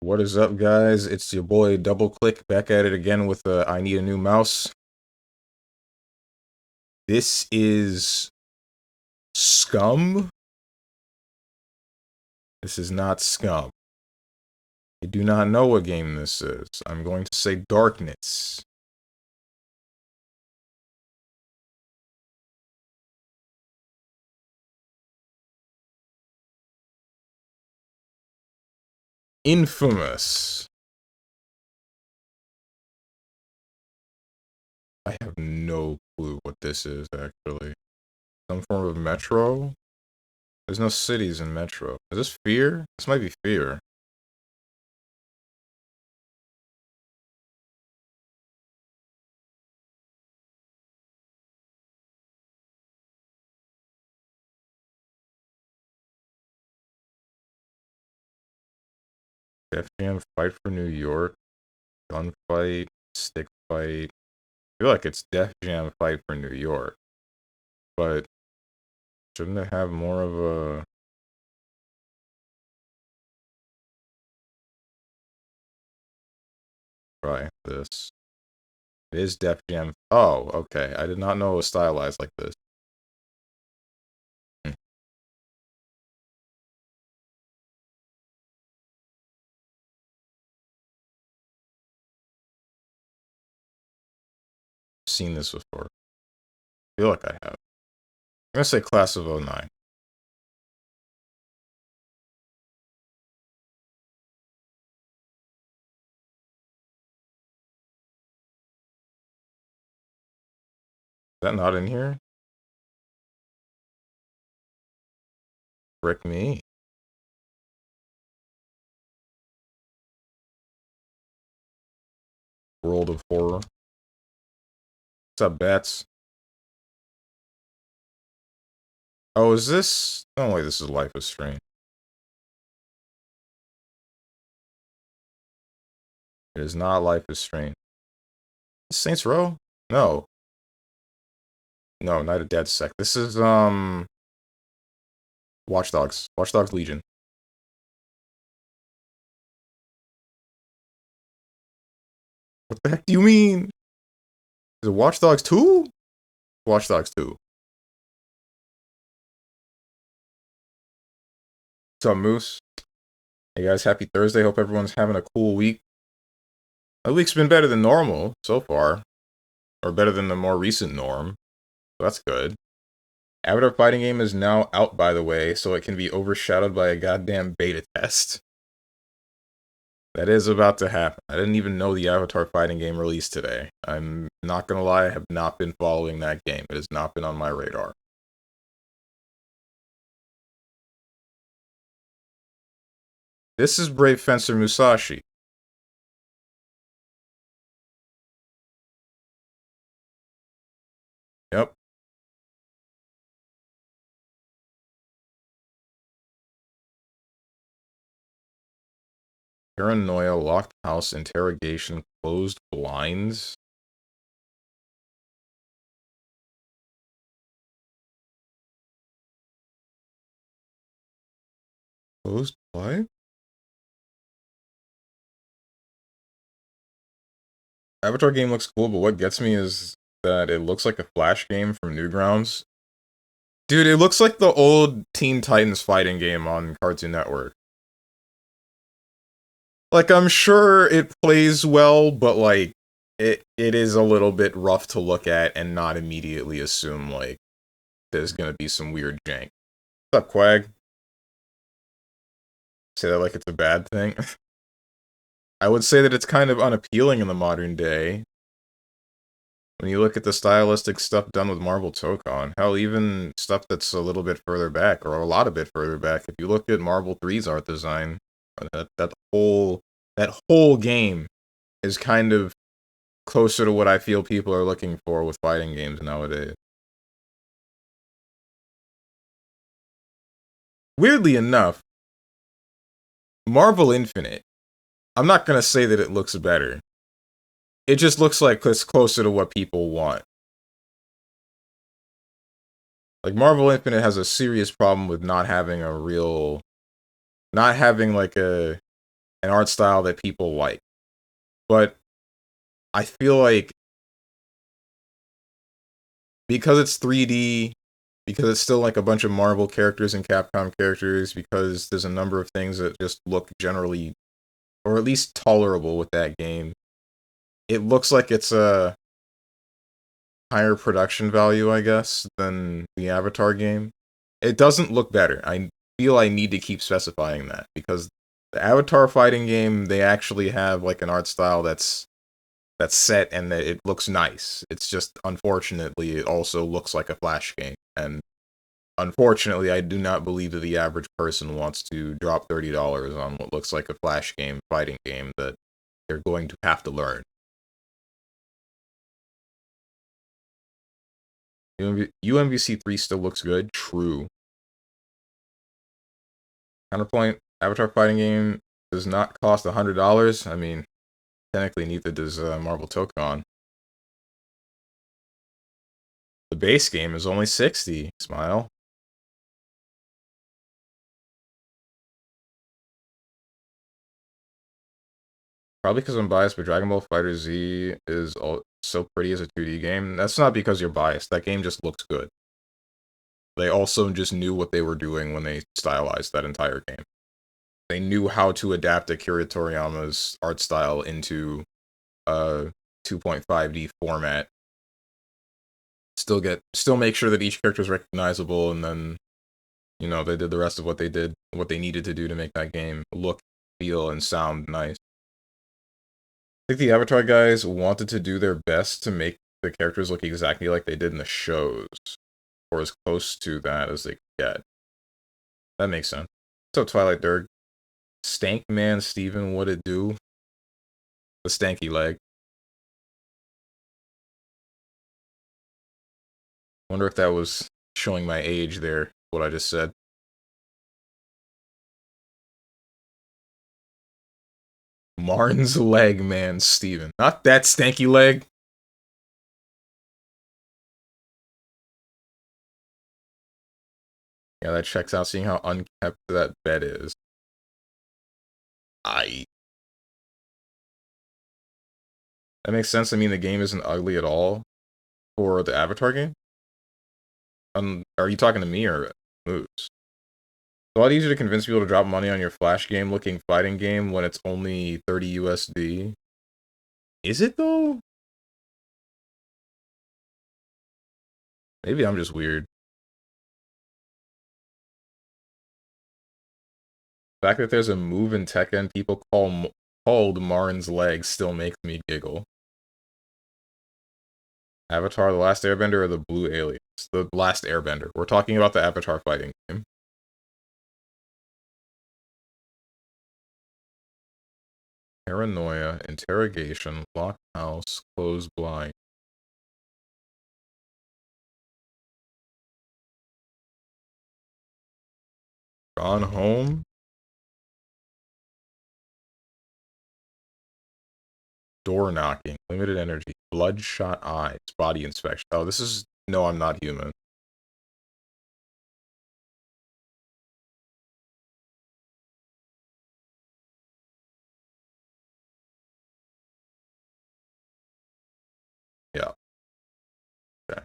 What is up, guys? It's your boy Double Click back at it again with I Need a New Mouse. This is Scum. This is not Scum. I do not know what game this is. I'm going to say Darkness. Infamous. I have no clue what this is, actually. Some form of Metro? There's no cities in Metro. Is this Fear? This might be Fear. Def Jam Fight for New York. Gunfight. Stick Fight. I feel like it's Def Jam Fight for New York. But shouldn't it have more of a... Try this. It is Def Jam. Oh, okay. I did not know it was stylized like this. Seen this before. I feel like I have. I'm gonna say Class of 09. Is that not in here? Frick me. World of Horror. What's up, Bats? Oh, is this... Oh, wait, this is Life is Strange. It is not Life is Strange. Saints Row? No. No, Night of Dead Sec. This is, Watch Dogs. Watch Dogs Legion. What the heck do you mean? Is it Watch Dogs 2? Watch Dogs 2. What's up, Moose? Hey guys, happy Thursday. Hope everyone's having a cool week. The week's been better than normal so far. Or better than the more recent norm. So that's good. Avatar fighting game is now out, by the way, so it can be overshadowed by a goddamn beta test. That is about to happen. I didn't even know the Avatar fighting game released today. I'm not gonna lie, I have not been following that game. It has not been on my radar. This is Brave Fencer Musashi. Yep. Paranoia, locked house, interrogation, closed blinds. Closed what? Avatar game looks cool, but what gets me is that it looks like a Flash game from Newgrounds. Dude, it looks like the old Teen Titans fighting game on Cartoon Network. Like, I'm sure it plays well, but, like, it is a little bit rough to look at and not immediately assume, like, there's gonna be some weird jank. What's up, Quag? Say that like it's a bad thing? I would say that it's kind of unappealing in the modern day. When you look at the stylistic stuff done with Marvel Tokon, hell, even stuff that's a little bit further back, or a lot a bit further back, if you look at Marvel 3's art design, that whole game is kind of closer to what I feel people are looking for with fighting games nowadays. Weirdly enough, Marvel Infinite, I'm not gonna say that it looks better. It just looks like it's closer to what people want. Like, Marvel Infinite has a serious problem with not having a real... Not having, like, a an art style that people like. But I feel like because it's 3D, because it's still like a bunch of Marvel characters and Capcom characters, because there's a number of things that just look generally, or at least tolerable with that game, it looks like it's a higher production value, I guess, than the Avatar game. It doesn't look better. I feel I need to keep specifying that, because the Avatar fighting game, they actually have like an art style that's set and that it looks nice. It's just, unfortunately, it also looks like a Flash game. And unfortunately, I do not believe that the average person wants to drop $30 on what looks like a Flash game, fighting game that they're going to have to learn. UMVC 3 still looks good, true. Counterpoint, Avatar fighting game does not cost $100. I mean, technically neither does Marvel Tokon. The base game is only 60. Smile. Probably because I'm biased, but Dragon Ball Fighter Z is so pretty as a 2D game. That's not because you're biased. That game just looks good. They also just knew what they were doing when they stylized that entire game. They knew how to adapt Akira Toriyama's art style into a 2.5D format. Still make sure that each character is recognizable, and then, you know, they did the rest of what they needed to do to make that game look, feel, and sound nice. I think the Avatar guys wanted to do their best to make the characters look exactly like they did in the shows, or as close to that as they could get. That makes sense. What's up, Twilight Dirk? StrongmanSteven, what it do? The stanky leg. Wonder if that was showing my age there, what I just said. Martin's leg, man, Steven. Not that stanky leg. Yeah, that checks out, seeing how unkept that bed is. That makes sense. I mean, the game isn't ugly at all for the Avatar game. Are you talking to me or Moose? It's a lot easier to convince people to drop money on your Flash game looking fighting game when it's only 30 USD. Is it though? Maybe I'm just weird. The fact that there's a move in Tekken people called Marin's legs still makes me giggle. Avatar: The Last Airbender or the Blue Aliens? The Last Airbender. We're talking about the Avatar fighting game. Paranoia, interrogation, locked house, closed blind. Gone home? Door knocking, limited energy, bloodshot eyes, body inspection. Oh, this is No, I'm Not Human. Yeah. Okay.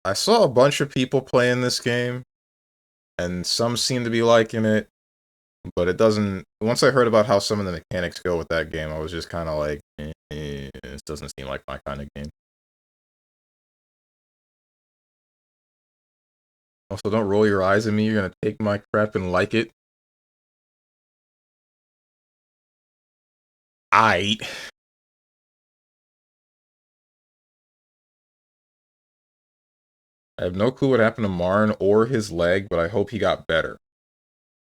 I saw a bunch of people playing this game, and some seem to be liking it, but it doesn't. Once I heard about how some of the mechanics go with that game, I was just kind of like, this doesn't seem like my kind of game. Also, don't roll your eyes at me. You're gonna take my crap and like it. I have no clue what happened to Marn or his leg, but I hope he got better.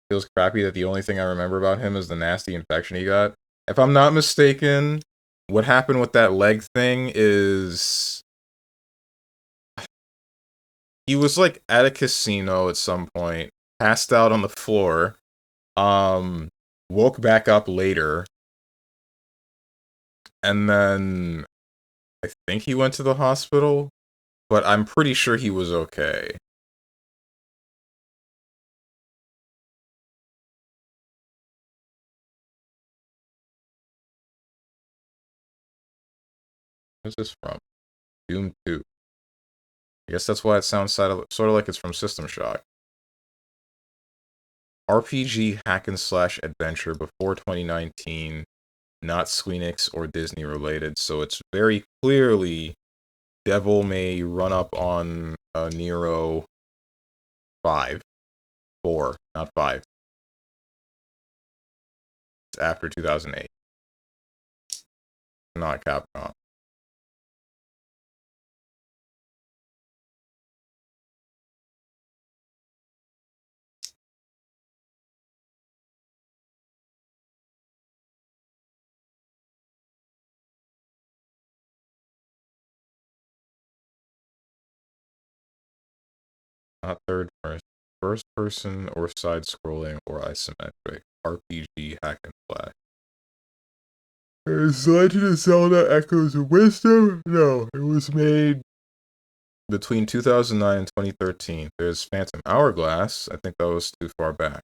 Feels crappy that the only thing I remember about him is the nasty infection he got. If I'm not mistaken, what happened with that leg thing is he was like at a casino at some point, passed out on the floor, um, woke back up later, and then I think he went to the hospital, but I'm pretty sure he was okay. Where's this from? Doom 2. I guess that's why it sounds sort of like it's from System Shock. RPG hack and slash adventure before 2019, not Squeenix or Disney related, so it's very clearly Devil May run up on Nero 5. 4, not 5. It's after 2008. Not Capcom. Not third person. First person or side scrolling or isometric. RPG hack and slash. Is Legend of Zelda Echoes of Wisdom? No, it was made between 2009 and 2013. There's Phantom Hourglass. I think that was too far back.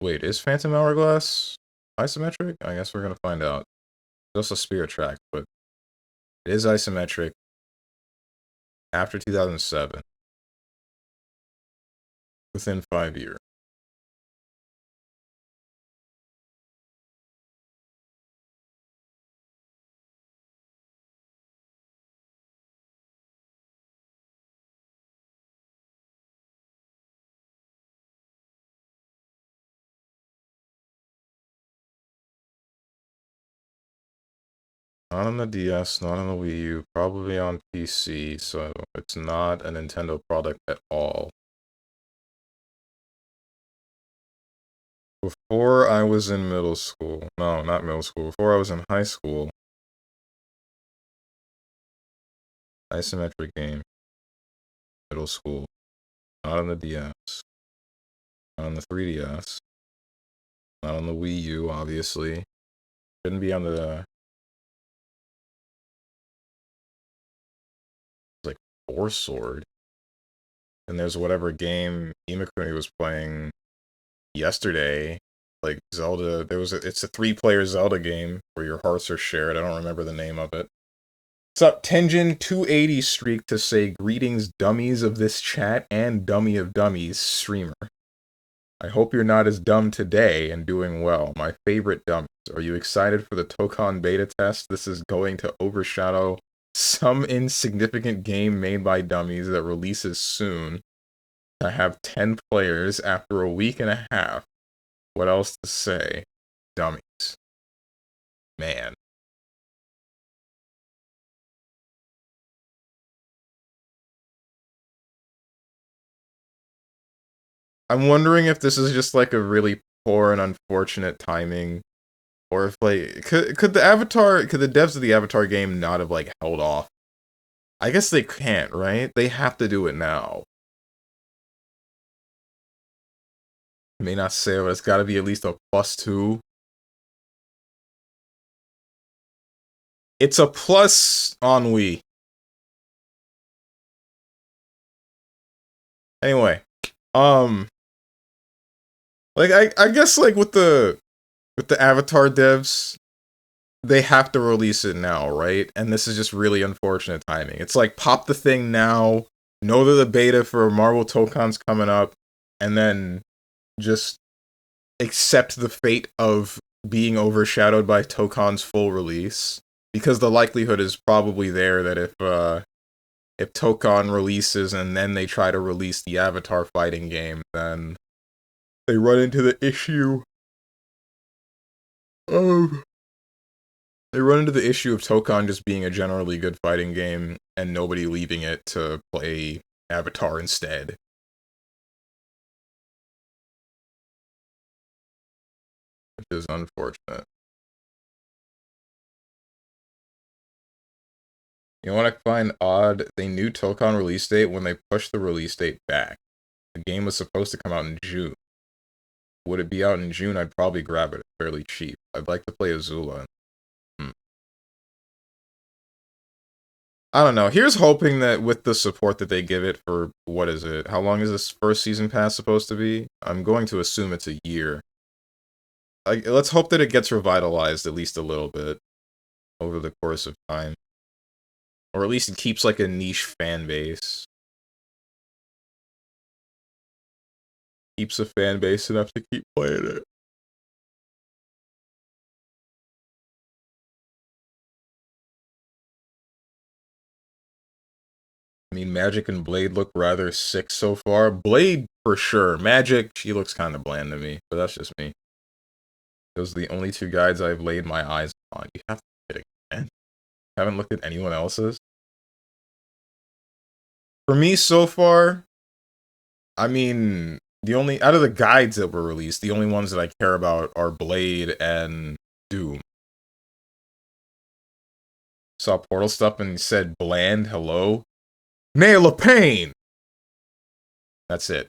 Wait, is Phantom Hourglass isometric? I guess we're gonna find out. It's also Spirit Track, but it is isometric after 2007. Within 5 years. Not on the DS, not on the Wii U, probably on PC, so it's not a Nintendo product at all. Before I was in middle school, no, not middle school, before I was in high school, isometric game, middle school, not on the DS, not on the 3DS, not on the Wii U, obviously, shouldn't be on the, like, Force Sword, and there's whatever game Imakuni was playing yesterday, like Zelda. It's a 3-player Zelda game where your hearts are shared. I don't remember the name of it. What's up, Tenjin 280 streak to say greetings, dummies of this chat and dummy of dummies streamer. I hope you're not as dumb today and doing well. My favorite dummies. Are you excited for the Tokon beta test? This is going to overshadow some insignificant game made by dummies that releases soon. I have 10 players after a week and a half. What else to say? Dummies. Man. I'm wondering if this is just like a really poor and unfortunate timing. Or if like could the devs of the Avatar game not have like held off? I guess they can't, right? They have to do it now. May not say, but it's gotta be at least a +2. It's a plus on Wii. Anyway. Like I guess like with the Avatar devs, they have to release it now, right? And this is just really unfortunate timing. It's like pop the thing now, know that the beta for Marvel Tokon's coming up, and then just accept the fate of being overshadowed by Tokon's full release. Because the likelihood is probably there that if Tokon releases and then they try to release the Avatar fighting game, then they run into the issue of Tokon just being a generally good fighting game and nobody leaving it to play Avatar instead. Which is unfortunate. You know what I find odd? They knew Tokon release date when they pushed the release date back. The game was supposed to come out in June. Would it be out in June? I'd probably grab it fairly cheap. I'd like to play Azula. I don't know. Here's hoping that with the support that they give it for, what is it? How long is this first season pass supposed to be? I'm going to assume it's a year. let's hope that it gets revitalized at least a little bit over the course of time. Or at least it keeps like a niche fan base. Keeps a fan base enough to keep playing it. I mean, Magic and Blade look rather sick so far. Blade, for sure. Magic, she looks kind of bland to me, but that's just me. Those are the only two guides I've laid my eyes on. You have to be kidding, man. Haven't looked at anyone else's? For me, so far, I mean, the only, out of the guides that were released, the only ones that I care about are Blade and Doom. Saw Portal stuff and said bland, hello? Nail of Pain! That's it.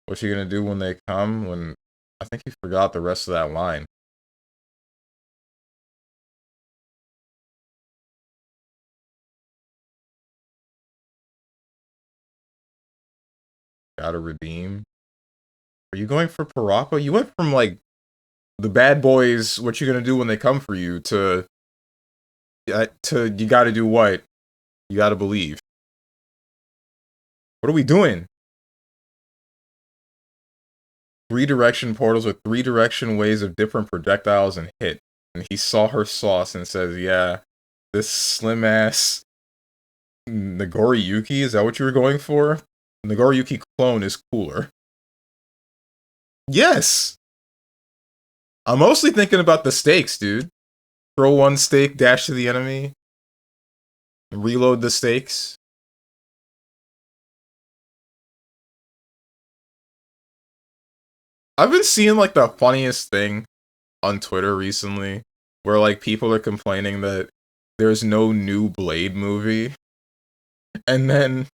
What's she gonna do when they come? When I think you forgot the rest of that line. Gotta redeem. Are you going for Parappa? You went from like the bad boys, what you gonna do when they come for you, to you gotta do what? You gotta believe. What are we doing? 3-direction portals with 3-direction ways of different projectiles and hit. And he saw her sauce and says, yeah, this slim ass Nagori Yuki, is that what you were going for? Nagori Yuki clone is cooler. Yes! I'm mostly thinking about the stakes, dude. Throw one stake, dash to the enemy, reload the stakes. I've been seeing like the funniest thing on Twitter recently, where like people are complaining that there's no new Blade movie, and then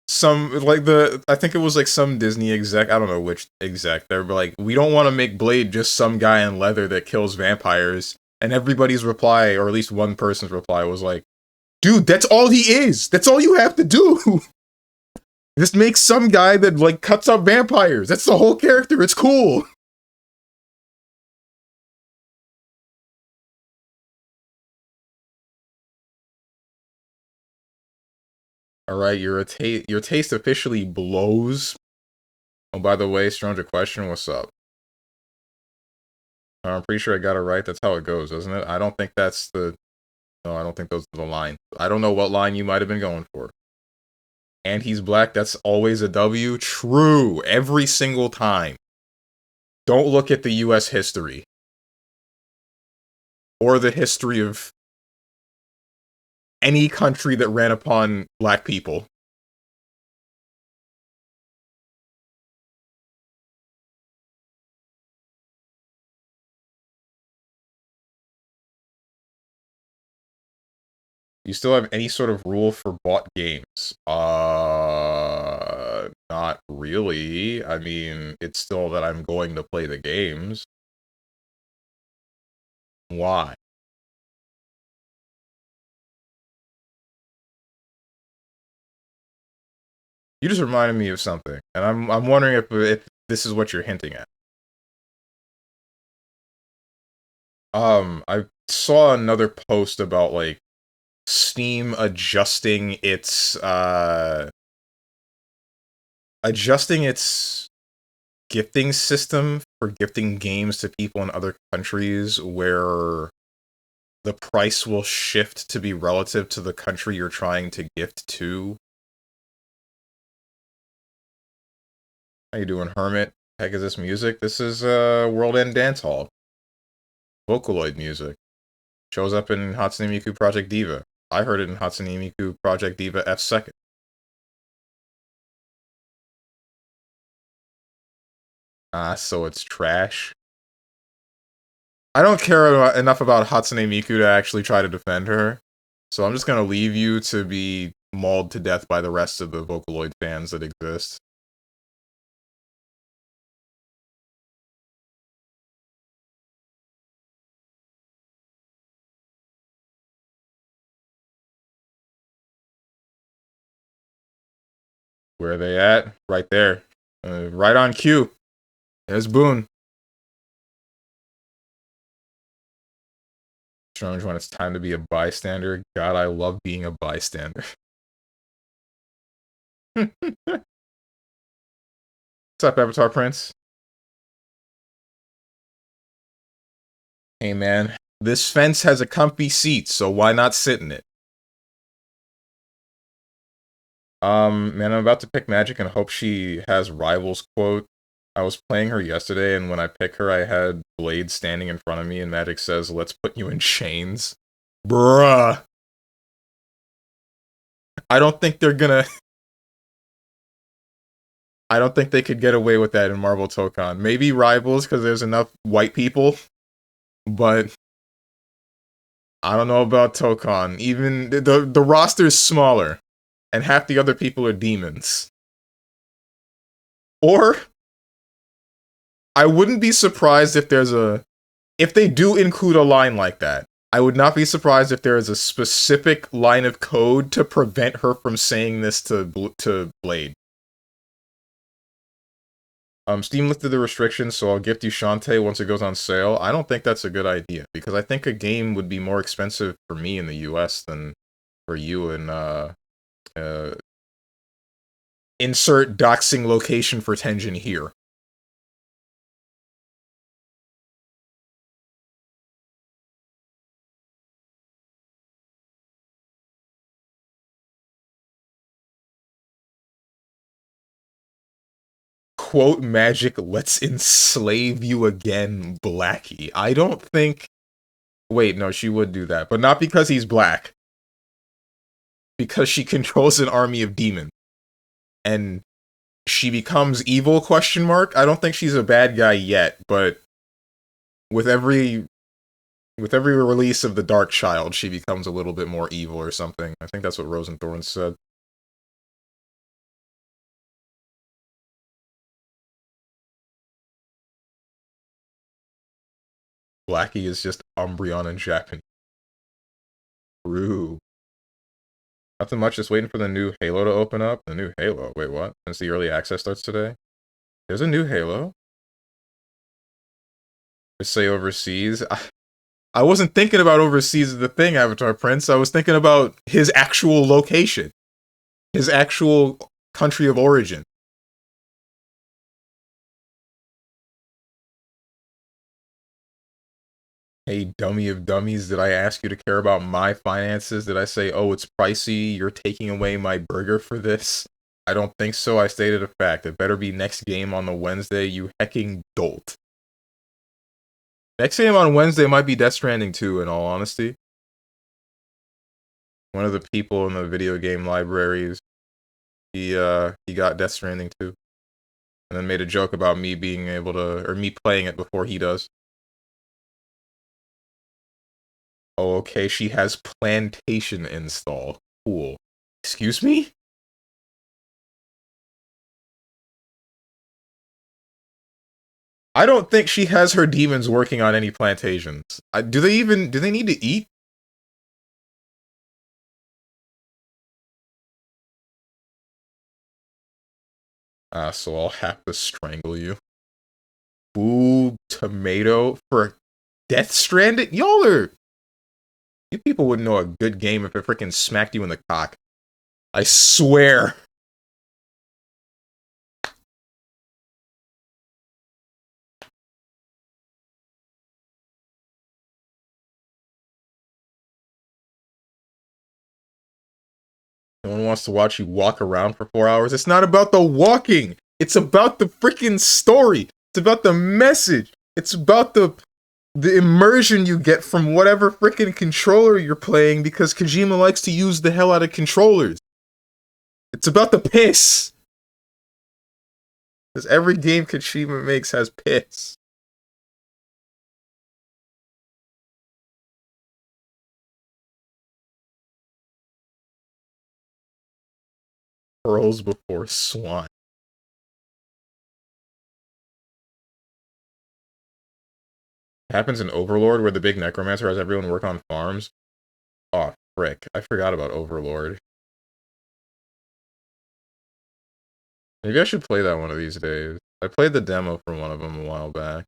some like I think it was like some Disney exec, I don't know which exec, they're like, we don't want to make Blade just some guy in leather that kills vampires, and everybody's reply, or at least one person's reply, was like, dude, that's all he is, that's all you have to do. Just make some guy that like cuts up vampires, that's the whole character, it's cool. All right, your taste officially blows. Oh, by the way, Stranger Question, what's up? I'm pretty sure I got it right. That's how it goes, doesn't it? I don't think that's the. No, I don't think those are the line. I don't know what line you might have been going for. And he's black. That's always a W. True, every single time. Don't look at the U.S. history or the history of any country that ran upon black people. You still have any sort of rule for bought games? Not really. I mean, it's still that I'm going to play the games. Why? You just reminded me of something, and I'm wondering if this is what you're hinting at. I saw another post about like Steam adjusting its gifting system for gifting games to people in other countries, where the price will shift to be relative to the country you're trying to gift to. How you doing, Hermit? Heck is this music? This is World End Dance Hall. Vocaloid music. Shows up in Hatsune Miku Project Diva. I heard it in Hatsune Miku Project Diva F2nd. Ah, so it's trash. I don't care enough about Hatsune Miku to actually try to defend her. So I'm just gonna leave you to be mauled to death by the rest of the Vocaloid fans that exist. Where are they at? Right there. Right on cue. There's Boone. Strange when it's time to be a bystander. God, I love being a bystander. What's up, Avatar Prince? Hey, man. This fence has a comfy seat, so why not sit in it? Man, I'm about to pick Magic and hope she has Rivals quote. I was playing her yesterday, and when I pick her, I had Blade standing in front of me, and Magic says, "Let's put you in chains." Bruh. I don't think they're gonna... I don't think they could get away with that in Marvel Tokon. Maybe Rivals, because there's enough white people, but I don't know about Tokon. Even the roster's smaller, and half the other people are demons. Or I wouldn't be surprised if if they do include a line like that. I would not be surprised if there is a specific line of code to prevent her from saying this to Blade. Steam lifted the restrictions, so I'll gift you Shantae once it goes on sale. I don't think that's a good idea, because I think a game would be more expensive for me in the US than for you in, insert doxing location for Tenjin here. Quote Magic, let's enslave you again, Blackie. I don't think... Wait, no, she would do that. But not because he's black. Because she controls an army of demons. And she becomes evil, question mark? I don't think she's a bad guy yet, but with every release of the Dark Child, she becomes a little bit more evil or something. I think that's what Rose and Thorns said. Blackie is just Umbreon in Japanese. True. Nothing much, just waiting for the new Halo to open up. The new Halo? Wait, what? Since the early access starts today? There's a new Halo? Just say overseas? I wasn't thinking about overseas as the thing, Avatar Prince. I was thinking about his actual location. His actual country of origin. Hey, dummy of dummies, did I ask you to care about my finances? Did I say, oh, it's pricey, you're taking away my burger for this? I don't think so, I stated a fact. It better be next game on the Wednesday, you hecking dolt. Next game on Wednesday might be Death Stranding 2, in all honesty. One of the people in the video game libraries, he got Death Stranding 2. And then made a joke about me being able to, or me playing it before he does. Oh, okay, she has Plantation install. Cool. Excuse me? I don't think she has her demons working on any plantations. Do they need to eat? So I'll have to strangle you. Ooh, tomato for Death Stranding? You people wouldn't know a good game if it freaking smacked you in the cock. I swear. No one wants to watch you walk around for 4 hours. It's not about the walking. It's about the freaking story. It's about the message. It's about the immersion you get from whatever freaking controller you're playing, because Kojima likes to use the hell out of controllers. It's about the piss. Because every game Kojima makes has piss. Pearls before swine. It happens in Overlord, where the big necromancer has everyone work on farms. Oh, frick. I forgot about Overlord. Maybe I should play that one of these days. I played the demo for one of them a while back.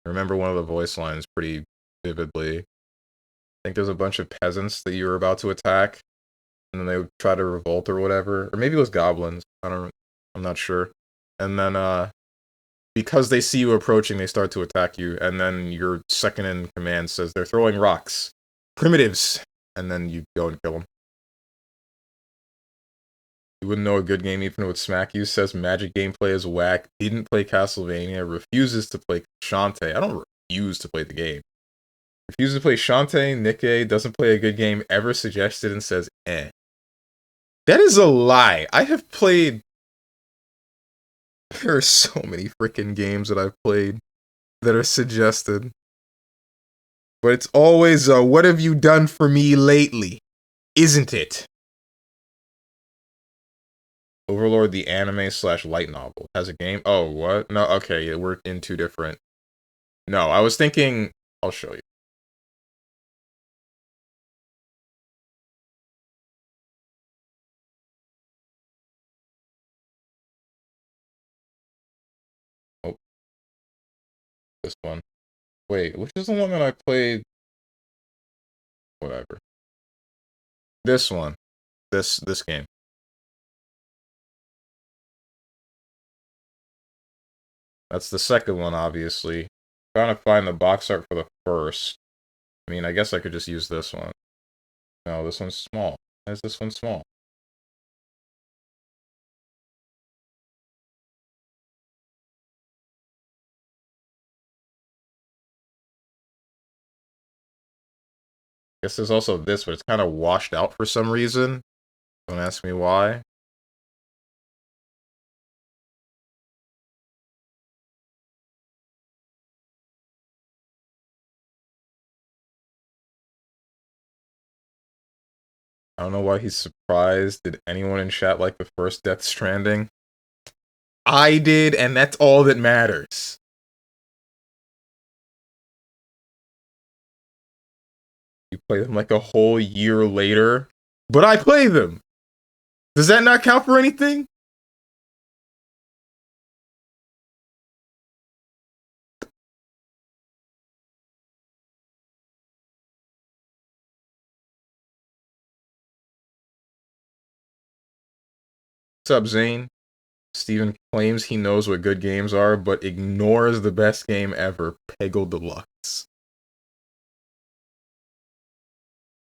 I remember one of the voice lines pretty vividly. I think there's a bunch of peasants that you were about to attack, and then they would try to revolt or whatever. Or maybe it was goblins. I'm not sure. And then, because they see you approaching, they start to attack you, and then your second in command says they're throwing rocks. Primitives! And then you go and kill them. You wouldn't know a good game even would smack you. Says Magic gameplay is whack. Didn't play Castlevania. Refuses to play Shantae. I don't refuse to play the game. Refuses to play Shantae. Nikkei doesn't play a good game. Ever suggested and says eh. That is a lie. I have played... There are so many freaking games that I've played that are suggested. But it's always a, what have you done for me lately? Isn't it? Overlord, the anime/light novel, has a game. Oh, what? No, okay, we're in two different. No, I was thinking. I'll show you. Oh, this one. Wait, which is the one that I played? Whatever. This one. This game. That's the second one, obviously. Trying to find the box art for the first. I mean, I guess I could just use this one. No, this one's small. Why is this one small? I guess there's also this, but it's kind of washed out for some reason. Don't ask me why. I don't know why he's surprised. Did anyone in chat like the first Death Stranding? I did, and that's all that matters. You play them like a whole year later, but I play them. Does that not count for anything? What's up, Zane? Steven claims he knows what good games are, but ignores the best game ever, Peggle Deluxe.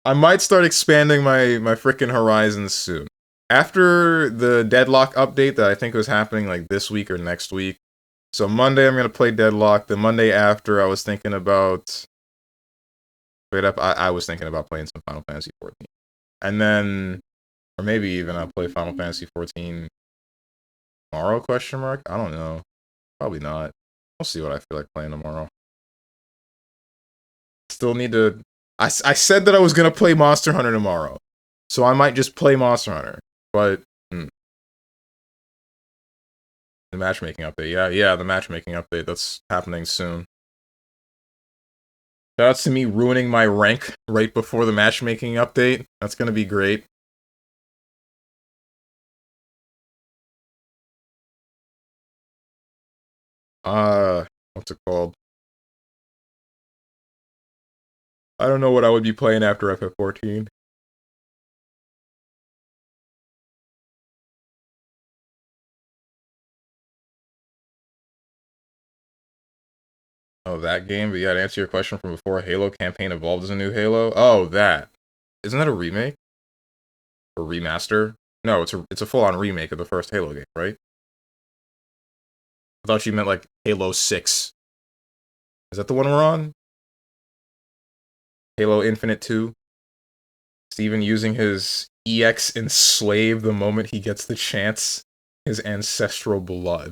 I might start expanding my freaking horizons soon. After the Deadlock update that I think was happening like this week or next week. So Monday I'm going to play Deadlock. The Monday after I was thinking about... Straight up, I was thinking about playing some Final Fantasy 14. And then... Or maybe even I'll play Final Fantasy 14 tomorrow, question mark? I don't know. Probably not. We'll see what I feel like playing tomorrow. Still need to... I said that I was going to play Monster Hunter tomorrow. So I might just play Monster Hunter. But... The matchmaking update. Yeah, the matchmaking update. That's happening soon. Shoutouts to me ruining my rank right before the matchmaking update. That's going to be great. What's it called? I don't know what I would be playing after FF14. Oh, that game? But yeah, to answer your question from before, Halo campaign evolved as a new Halo. Oh, that. Isn't that a remake? Or remaster? No, it's a full-on remake of the first Halo game, right? I thought you meant like Halo 6. Is that the one we're on? Halo Infinite 2? Steven using his EX enslave the moment he gets the chance. His ancestral blood.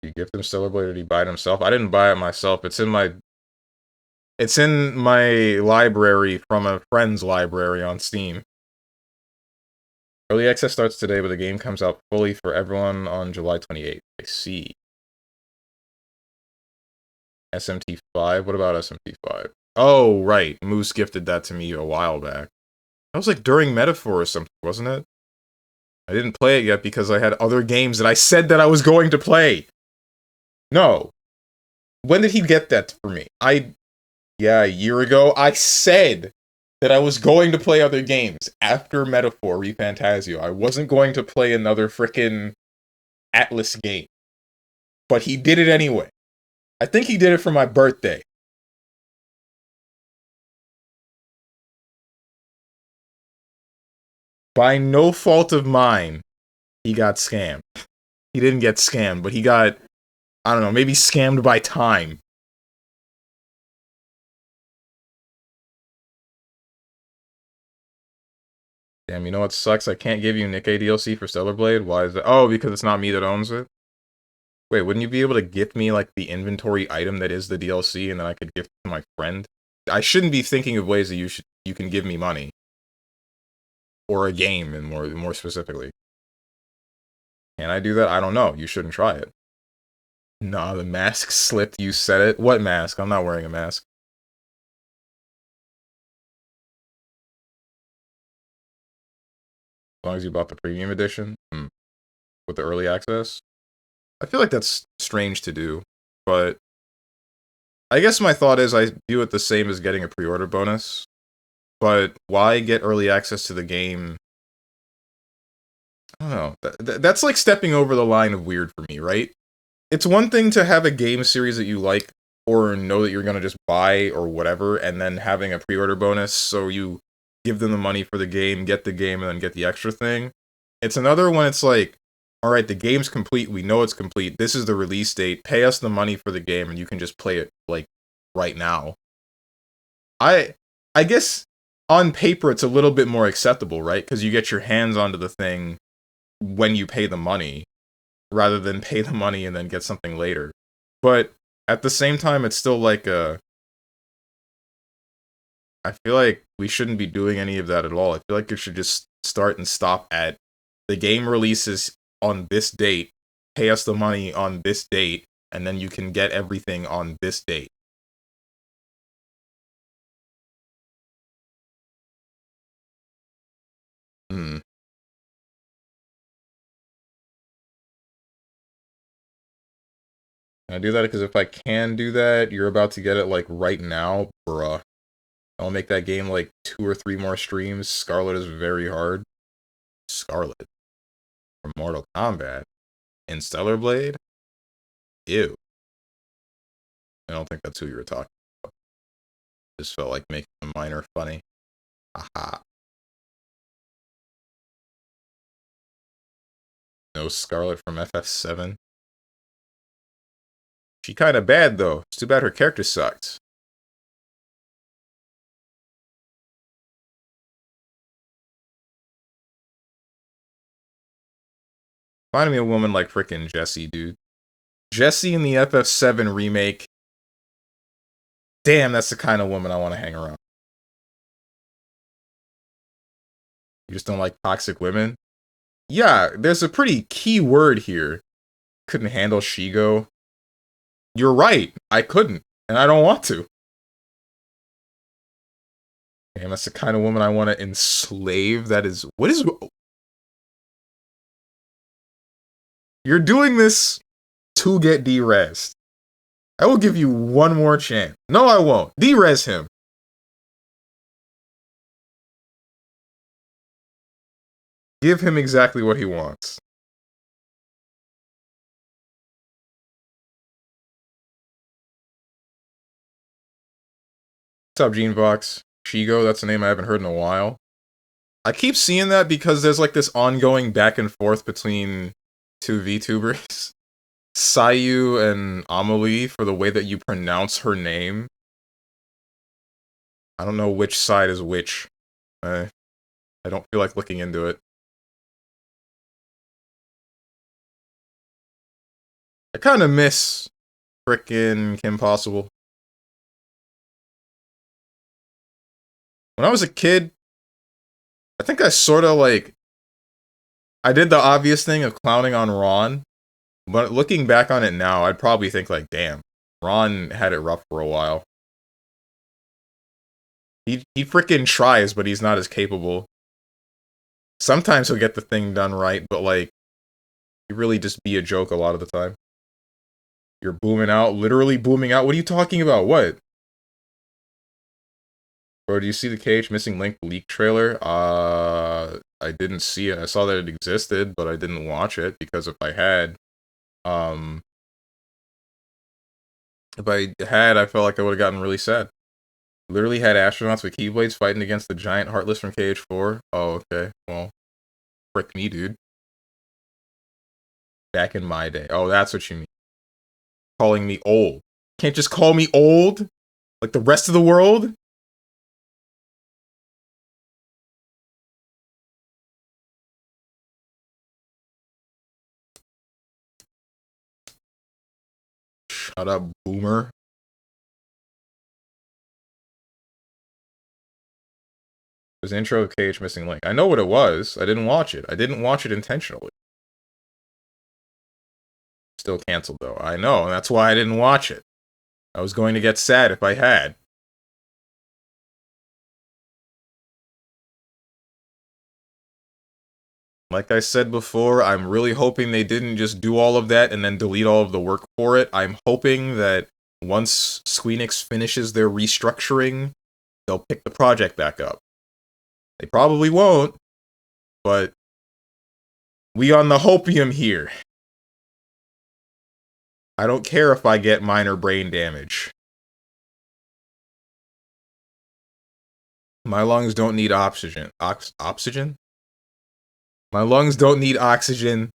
Did you gift him Stellar Blade or did he buy it himself? I didn't buy it myself. It's in my library from a friend's library on Steam. Early access starts today, but the game comes out fully for everyone on July 28th. I see. SMT5? What about SMT5? Oh, right. Moose gifted that to me a while back. That was like during Metaphor or something, wasn't it? I didn't play it yet because I had other games that I said that I was going to play. No. When did he get that for me? Yeah, a year ago. I said that I was going to play other games after Metaphor ReFantasio. I wasn't going to play another frickin' Atlas game. But he did it anyway. I think he did it for my birthday. By no fault of mine, he got scammed. He didn't get scammed, but he got, I don't know, maybe scammed by time. Damn, you know what sucks? I can't give you Nikkei DLC for Stellar Blade. Why is that? Oh, because it's not me that owns it? Wait, wouldn't you be able to gift me, like, the inventory item that is the DLC, and then I could gift it to my friend? I shouldn't be thinking of ways that you can give me money. Or a game, and more specifically. Can I do that? I don't know. You shouldn't try it. Nah, the mask slipped. You said it. What mask? I'm not wearing a mask. As long as you bought the premium edition? With the early access? I feel like that's strange to do, but I guess my thought is I view it the same as getting a pre-order bonus, but why get early access to the game? I don't know. That's like stepping over the line of weird for me, right? It's one thing to have a game series that you like or know that you're going to just buy or whatever, and then having a pre-order bonus so you give them the money for the game, get the game, and then get the extra thing. It's another when it's like, alright, the game's complete, we know it's complete, this is the release date, pay us the money for the game, and you can just play it, like, right now. I guess on paper it's a little bit more acceptable, right? Because you get your hands onto the thing when you pay the money, rather than pay the money and then get something later. But at the same time, it's still like I feel like we shouldn't be doing any of that at all. I feel like it should just start and stop at the game releases on this date, pay us the money on this date, and then you can get everything on this date. Hmm. I do that because if I can do that, you're about to get it like right now, bruh. I'll make that game like 2 or 3 more streams. Scarlet is very hard. Scarlet from Mortal Kombat in Stellar Blade? Ew. I don't think that's who you were talking about. Just felt like making a minor funny. Aha. No Scarlet from FF7. She kinda bad though. It's too bad her character sucked. Find me a woman like frickin' Jessie, dude. Jessie in the FF7 remake. Damn, that's the kind of woman I want to hang around. You just don't like toxic women? Yeah, there's a pretty key word here. Couldn't handle Shigo. You're right, I couldn't, and I don't want to. Damn, that's the kind of woman I want to enslave. That is... What is... You're doing this to get de-rezzed. I will give you one more chance. No, I won't. De-res him. Give him exactly what he wants. What's up, Genevox? Shigo, that's a name I haven't heard in a while. I keep seeing that because there's like this ongoing back and forth between two VTubers. Sayu and Amelie for the way that you pronounce her name. I don't know which side is which. I don't feel like looking into it. I kind of miss frickin' Kim Possible. When I was a kid, I think I sort of like I did the obvious thing of clowning on Ron, but looking back on it now, I'd probably think like, damn, Ron had it rough for a while. He freaking tries, but he's not as capable. Sometimes he'll get the thing done right, but like, he really just be a joke a lot of the time. You're booming out, literally booming out. What are you talking about? What? Bro, do you see the KH Missing Link leak trailer? I didn't see it. I saw that it existed, but I didn't watch it because if I had, I felt like I would have gotten really sad. Literally had astronauts with keyblades fighting against the giant Heartless from KH4. Oh, okay. Well, frick me, dude. Back in my day. Oh, that's what you mean. Calling me old. Can't just call me old? Like the rest of the world? Shut up, boomer. It was the intro of KH Missing Link. I know what it was. I didn't watch it. I didn't watch it intentionally. Still canceled, though. I know, and that's why I didn't watch it. I was going to get sad if I had. Like I said before, I'm really hoping they didn't just do all of that and then delete all of the work for it. I'm hoping that once Squeenix finishes their restructuring, they'll pick the project back up. They probably won't, but we on the hopium here. I don't care if I get minor brain damage. My lungs don't need oxygen. Oxygen? My lungs don't need oxygen.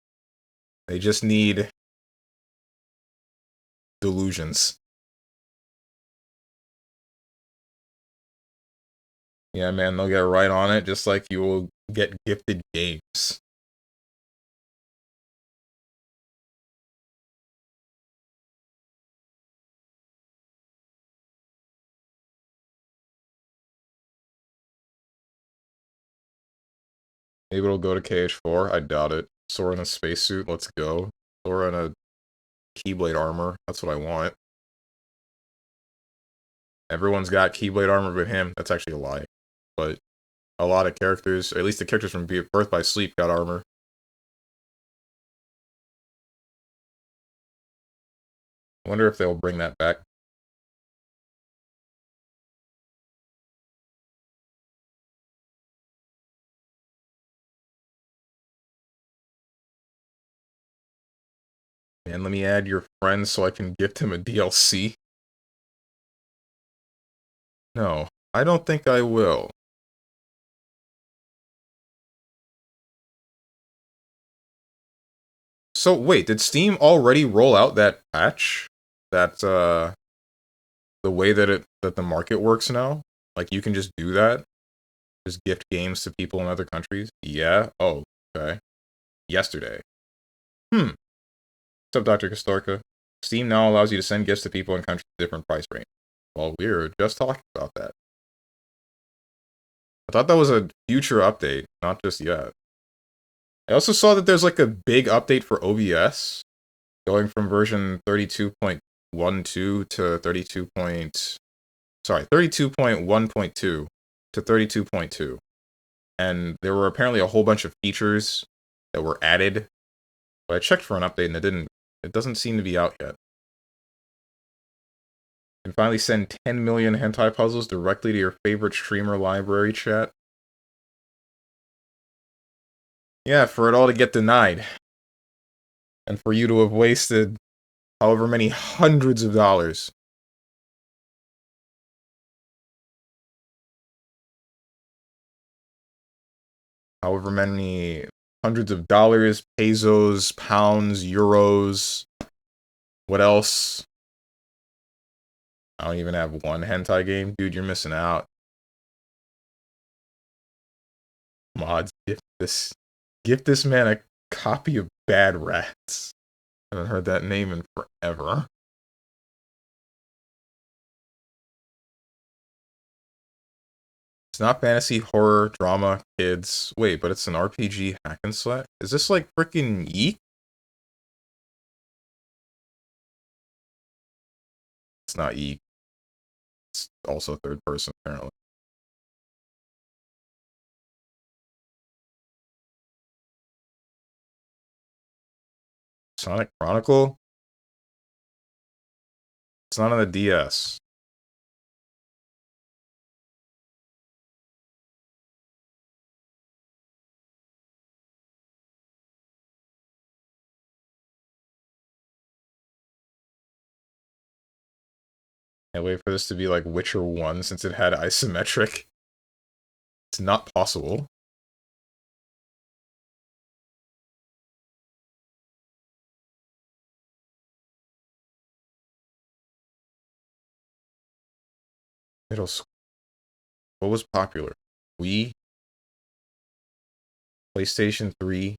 They just need delusions. Yeah, man, they'll get right on it just like you will get gifted games. Maybe it'll go to KH4. I doubt it. Sora in a spacesuit. Let's go. Sora in a Keyblade armor. That's what I want. Everyone's got Keyblade armor but him. That's actually a lie. But a lot of characters, or at least the characters from Birth by Sleep, got armor. I wonder if they'll bring that back. And let me add your friend so I can gift him a DLC. No, I don't think I will. So wait, did Steam already roll out that patch? That the way that the market works now? Like you can just do that? Just gift games to people in other countries? Yeah? Oh, okay. Yesterday. What's up, Dr. Castorka? Steam now allows you to send gifts to people in countries with different price range. Well, we were just talking about that. I thought that was a future update, not just yet. I also saw that there's like a big update for OBS, going from version 32.12 to 32.1.2 to 32.2. And there were apparently a whole bunch of features that were added. But I checked for an update and it doesn't seem to be out yet. You can finally send 10 million hentai puzzles directly to your favorite streamer library chat. Yeah, for it all to get denied. And for you to have wasted however many hundreds of dollars. However many hundreds of dollars, pesos, pounds, euros. What else? I don't even have one hentai game. Dude, you're missing out. Mods, gift this man a copy of Bad Rats. I haven't heard that name in forever. It's not fantasy, horror, drama, kids. Wait, but it's an RPG hack and slash? Is this like freaking Yeek? It's not Yeek. It's also third person, apparently. Sonic Chronicle? It's not on the DS. Can't wait for this to be like Witcher 1 since it had isometric. It's not possible. Middle school. What was popular? Wii, PlayStation 3,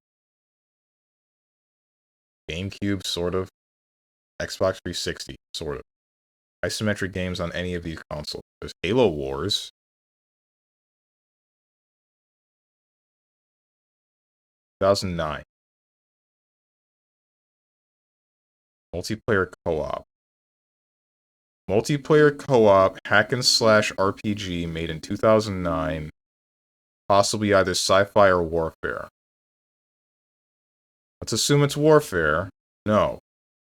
GameCube, sort of. Xbox 360, sort of. Isometric games on any of these consoles. There's Halo Wars. 2009. Multiplayer co-op. Multiplayer co-op hack and slash RPG made in 2009. Possibly either sci-fi or warfare. Let's assume it's warfare. No.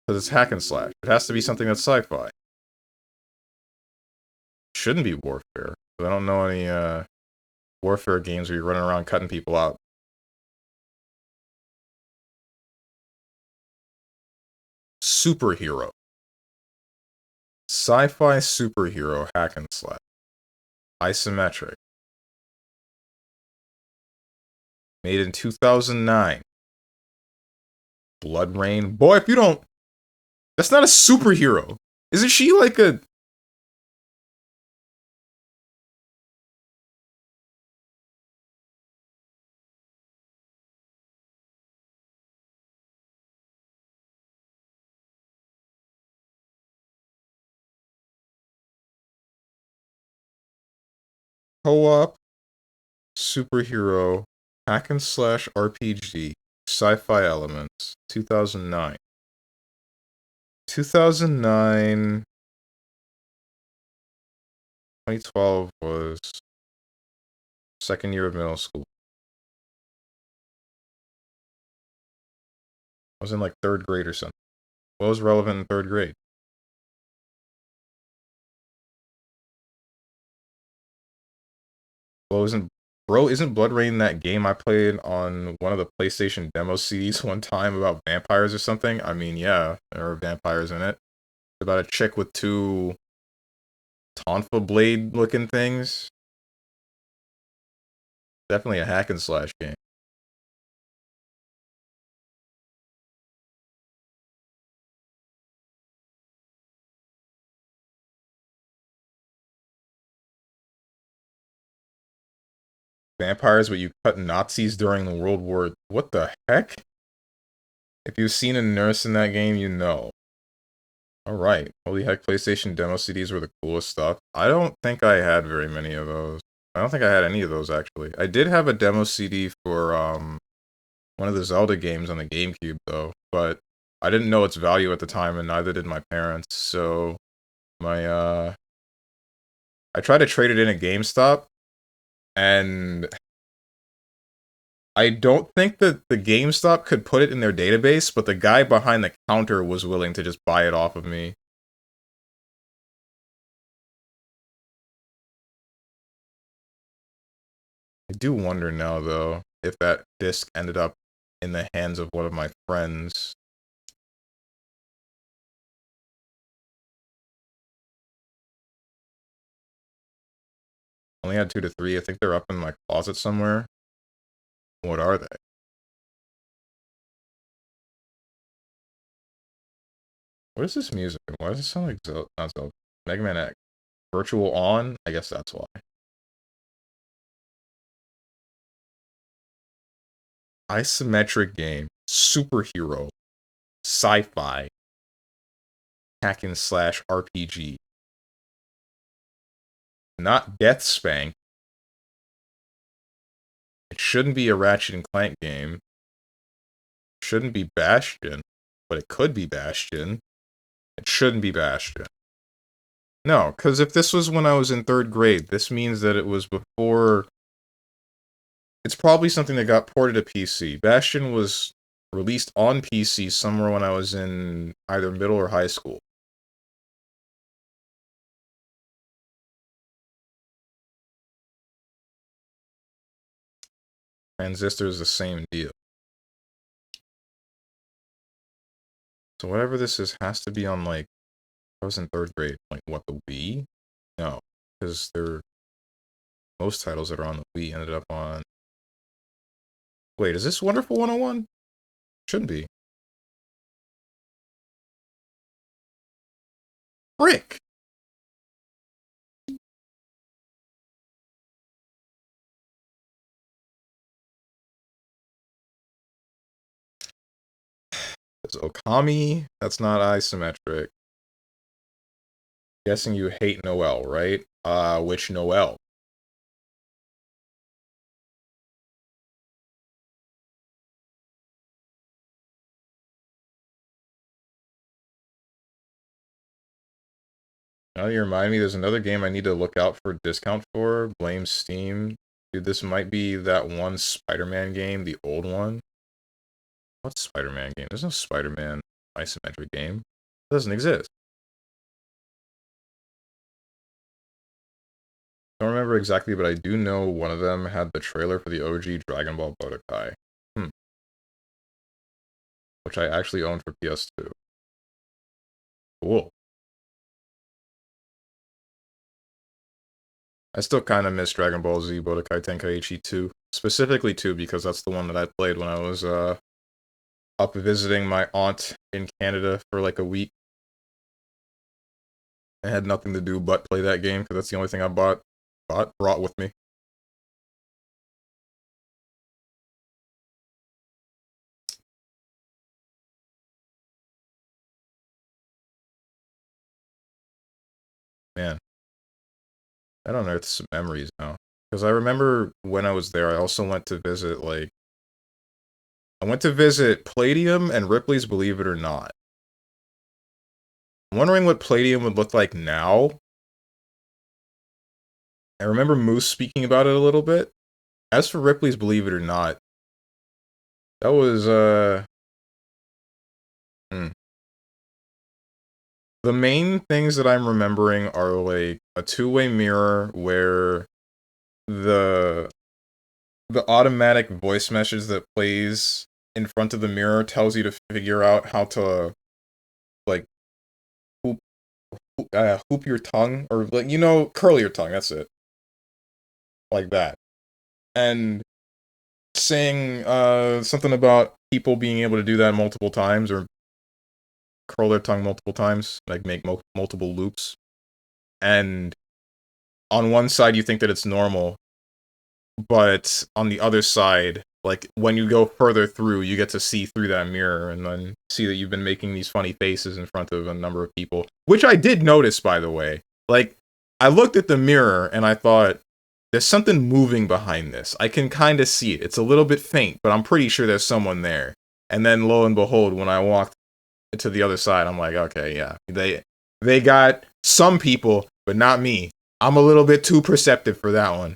Because it's hack and slash. It has to be something that's sci-fi. Shouldn't be warfare. But I don't know any warfare games where you're running around cutting people out. Superhero. Sci-fi superhero hack and slash. Isometric. Made in 2009. Blood Rain. Boy, if you don't... That's not a superhero. Isn't she like a... co-op superhero hack and slash RPG sci-fi elements 2009 2009 2012 was second year of middle school. I was in like third grade or something. What was relevant in third grade? Well, isn't Blood Rain that game I played on one of the PlayStation demo CDs one time about vampires or something? I mean, yeah, there are vampires in it. It's about a chick with two Tonfa blade looking things. Definitely a hack and slash game. Vampires, but you cut Nazis during the World War. What the heck? If you've seen a nurse in that game, you know. Alright. Holy heck, PlayStation demo CDs were the coolest stuff. I don't think I had very many of those. I don't think I had any of those, actually. I did have a demo CD for, one of the Zelda games on the GameCube, though. But I didn't know its value at the time, and neither did my parents. So, I tried to trade it in at GameStop, and I don't think that the GameStop could put it in their database, but the guy behind the counter was willing to just buy it off of me. I do wonder now, though, if that disc ended up in the hands of one of my friends. Only had 2 to 3. I think they're up in my closet somewhere. What are they? What is this music? Why does it sound like Zelda? Not Zelda. Mega Man X. Virtual On? I guess that's why. Isometric game. Superhero. Sci-fi. Hack and slash RPG. Not Death Spank. It shouldn't be a Ratchet and Clank game. Shouldn't be Bastion, but it could be Bastion. It shouldn't be Bastion. No, because if this was when I was in 3rd grade, this means that it was before... It's probably something that got ported to PC. Bastion was released on PC somewhere when I was in either middle or high school. Transistor is the same deal. So whatever this is has to be on, like, I was in 3rd grade. Like, what, the Wii? No, because most titles that are on the Wii ended up on... Wait, is this Wonderful 101? Shouldn't be. Frick! It's Okami. That's not isometric. Guessing you hate Noelle, right? Which Noelle? Now you remind me, there's another game I need to look out for discount for. Blame Steam. Dude, this might be that one Spider-Man game, the old one. What Spider-Man game? There's no Spider-Man isometric game. It doesn't exist. I don't remember exactly, but I do know one of them had the trailer for the OG Dragon Ball Budokai. Which I actually own for PS2. Cool. I still kind of miss Dragon Ball Z Budokai Tenkaichi 2. Specifically 2, because that's the one that I played when I was up visiting my aunt in Canada for like a week. I had nothing to do but play that game, because that's the only thing I brought with me. Man, that unearthed some memories now. Because I remember when I was there, I also went to visit, like... I went to visit Palladium and Ripley's Believe It or Not. I'm wondering what Palladium would look like now. I remember Moose speaking about it a little bit. As for Ripley's Believe It or Not, that was, The main things that I'm remembering are, like, a two-way mirror where the automatic voice message that plays in front of the mirror tells you to figure out how to, like, hoop your tongue, or, like, curl your tongue, that's it. Like that. And saying, something about people being able to do that multiple times, or curl their tongue multiple times, like make multiple loops. And on one side you think that it's normal, but on the other side, like, when you go further through, you get to see through that mirror and then see that you've been making these funny faces in front of a number of people. Which I did notice, by the way. Like, I looked at the mirror and I thought, there's something moving behind this. I can kind of see it. It's a little bit faint, but I'm pretty sure there's someone there. And then, lo and behold, when I walked to the other side, I'm like, okay, yeah. They got some people, but not me. I'm a little bit too perceptive for that one.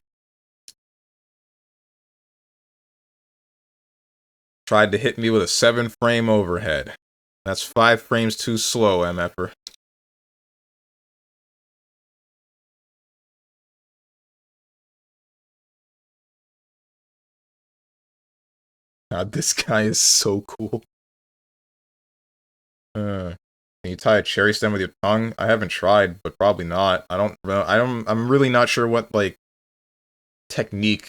Tried to hit me with a 7-frame overhead. That's 5 frames too slow, MFer. God, this guy is so cool. Can you tie a cherry stem with your tongue? I haven't tried, but probably not. I'm really not sure what, like, technique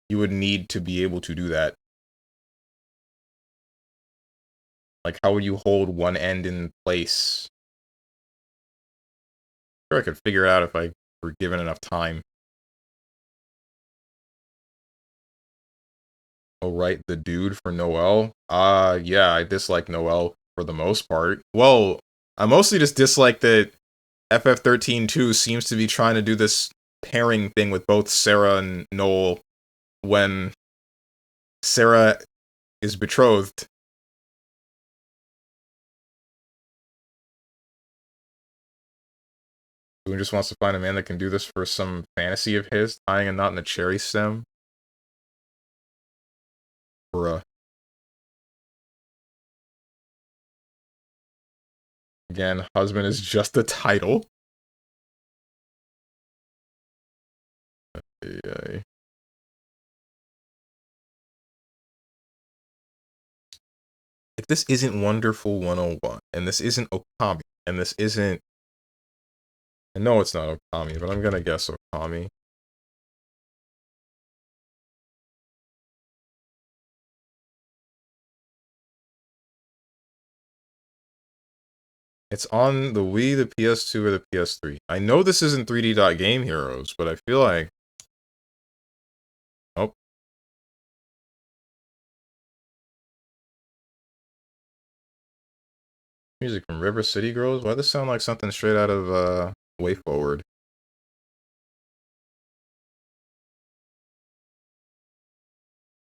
you would need to be able to do that. Like, how would you hold one end in place? I'm sure I could figure it out if I were given enough time. Oh, right, the dude for Noelle? Yeah, I dislike Noelle for the most part. Well, I mostly just dislike that FF13 2 seems to be trying to do this pairing thing with both Sarah and Noel. when Sarah is betrothed. Who just wants to find a man that can do this for some fantasy of his, tying a knot in a cherry stem. Bruh. Again, husband is just a title. Yeah. If this isn't Wonderful 101, and this isn't Okami, and this isn't... I know it's not Okami, but I'm gonna guess Okami. It's on the Wii, the PS2, or the PS3. I know this isn't 3D Dot Game Heroes, but I feel like... Oh. Music from River City Girls? Why does this sound like something straight out of, Way Forward?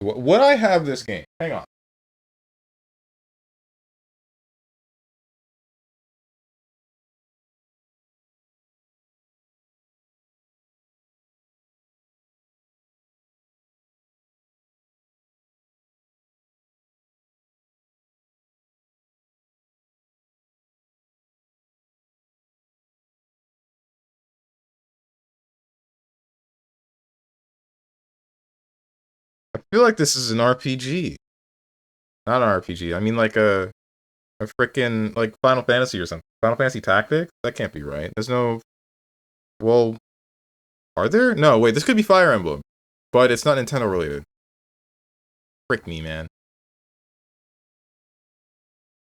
Would I have this game? Hang on. I feel like this is an RPG. Not an RPG. I mean like a freaking like Final Fantasy or something. Final Fantasy Tactics? That can't be right. There's no... Well, are there? No, wait, this could be Fire Emblem. But it's not Nintendo related. Frick me, man.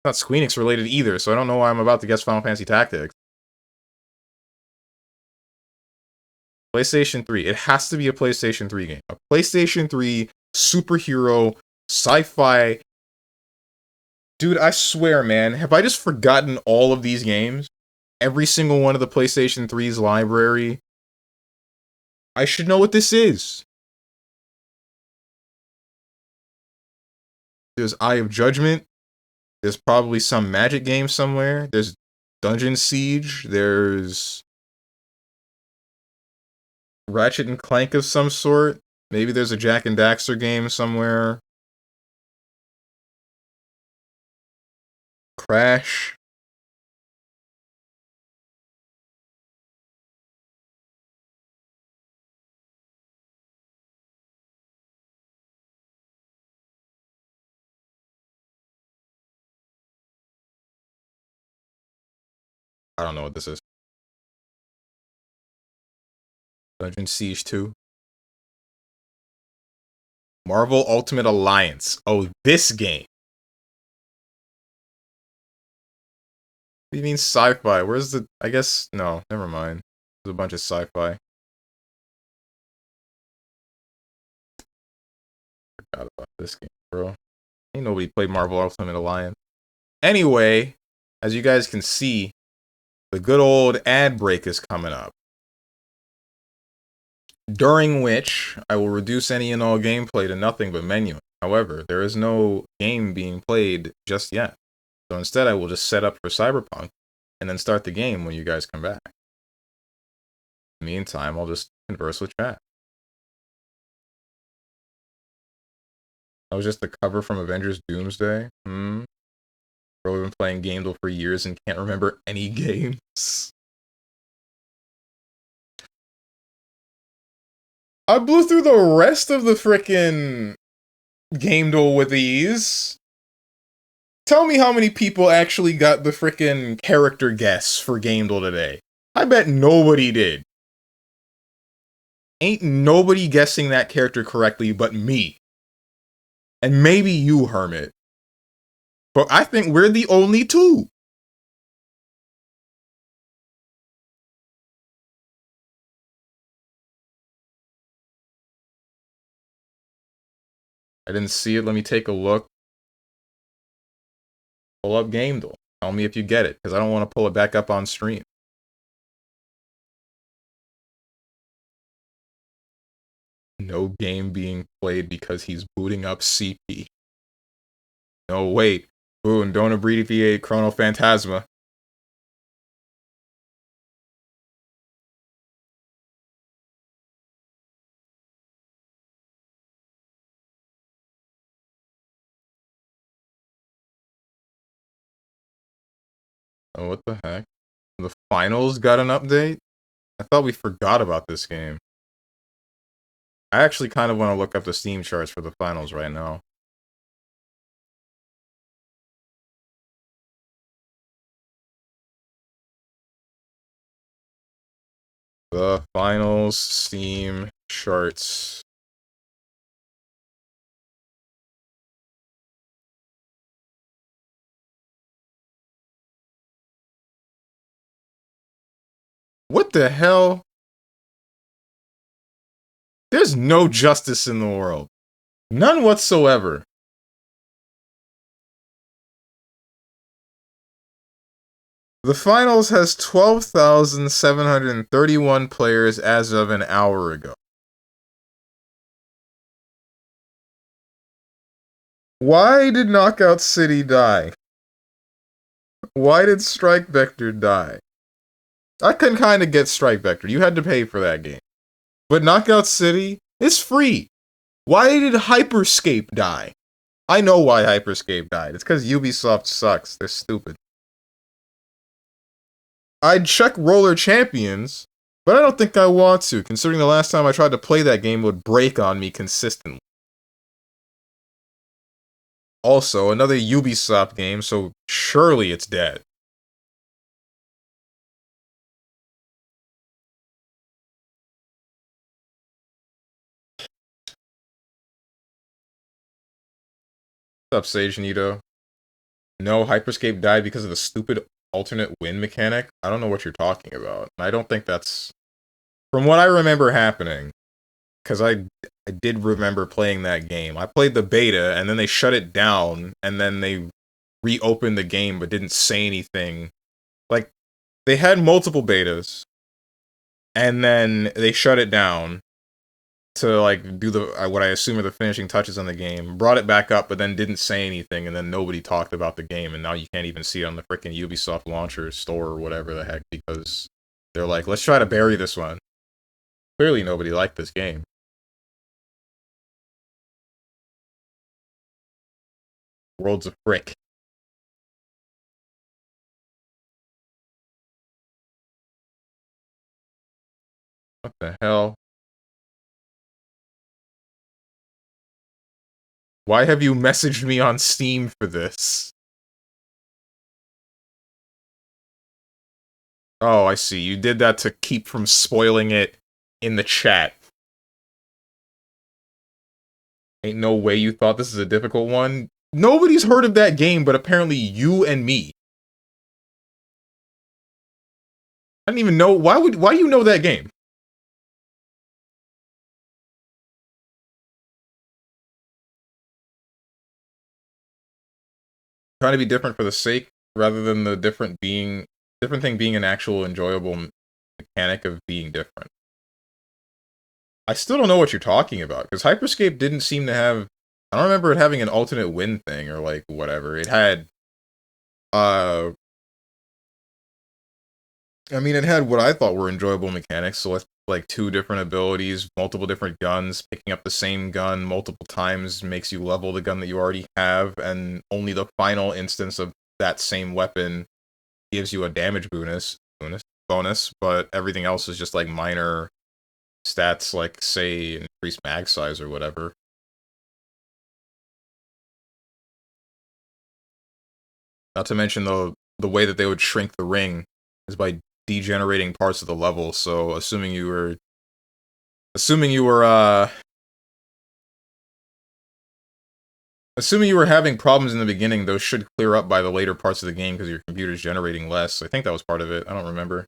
Not Squeenix related either, so I don't know why I'm about to guess Final Fantasy Tactics. PlayStation 3. It has to be a PlayStation 3 game. A PlayStation 3 superhero sci-fi... Dude, I swear, man. Have I just forgotten all of these games? Every single one of the PlayStation 3's library? I should know what this is. There's Eye of Judgment. There's probably some Magic game somewhere. There's Dungeon Siege. There's Ratchet and Clank of some sort. Maybe there's a Jak and Daxter game somewhere. Crash. I don't know what this is. Dungeon Siege 2. Marvel Ultimate Alliance. Oh, this game. What do you mean sci-fi? Where's the... I guess... No, never mind. There's a bunch of sci-fi. Forgot about this game, bro. Ain't nobody played Marvel Ultimate Alliance. Anyway, as you guys can see, the good old ad break is coming up, during which I will reduce any and all gameplay to nothing but menu. However, there is no game being played just yet. So instead, I will just set up for Cyberpunk and then start the game when you guys come back. In the meantime, I'll just converse with chat. That was just the cover from Avengers Doomsday. Bro, we've been playing Gamedle for years and can't remember any games. I blew through the rest of the frickin' Gamedle with ease. Tell me how many people actually got the frickin' character guess for Gamedle today. I bet nobody did. Ain't nobody guessing that character correctly but me. And maybe you, Hermit. But I think we're the only two. I didn't see it. Let me take a look. Pull up Gamedle. Tell me if you get it, because I don't want to pull it back up on stream. No game being played because he's booting up CP. No, wait. Ooh, and don't abbreviate Chrono Phantasma. Oh, what the heck? The finals got an update? I thought we forgot about this game. I actually kind of want to look up the Steam charts for the finals right now. The finals Steam charts. What the hell? There's no justice in the world. None whatsoever. The finals has 12,731 players as of an hour ago. Why did Knockout City die? Why did Strike Vector die? I can kind of get Strike Vector. You had to pay for that game. But Knockout City is free. Why did Hyperscape die? I know why Hyperscape died. It's because Ubisoft sucks. They're stupid. I'd check Roller Champions, but I don't think I want to, considering the last time I tried to play that game would break on me consistently. Also, another Ubisoft game, so surely it's dead. What's up, Sage Nito? No, Hyperscape died because of the stupid alternate win mechanic. I don't know what you're talking about. I don't think that's... From what I remember happening, because I did remember playing that game. I played the beta, and then they shut it down, and then they reopened the game but didn't say anything. Like, they had multiple betas, and then they shut it down to, like, do the what I assume are the finishing touches on the game. Brought it back up, but then didn't say anything, and then nobody talked about the game, and now you can't even see it on the freaking Ubisoft launcher store or whatever the heck, because they're like, let's try to bury this one. Clearly nobody liked this game. World's a frick. What the hell? Why have you messaged me on Steam for this? Oh, I see. You did that to keep from spoiling it in the chat. Ain't no way you thought this is a difficult one. Nobody's heard of that game, but apparently you and me. I didn't even know. Why you know that game? Trying to be different for the sake, rather than the different thing being an actual enjoyable mechanic of being different. I still don't know what you're talking about, because Hyperscape didn't seem to have... I don't remember it having an alternate win thing, or, like, whatever. It had... I mean, it had what I thought were enjoyable mechanics, so with, like, 2 different abilities, multiple different guns, picking up the same gun multiple times makes you level the gun that you already have, and only the final instance of that same weapon gives you a damage bonus, but everything else is just, like, minor stats, like, say, increased mag size or whatever. Not to mention the way that they would shrink the ring is by degenerating parts of the level, so assuming you were having problems in the beginning, those should clear up by the later parts of the game because your computer's generating less. I think that was part of it. I don't remember.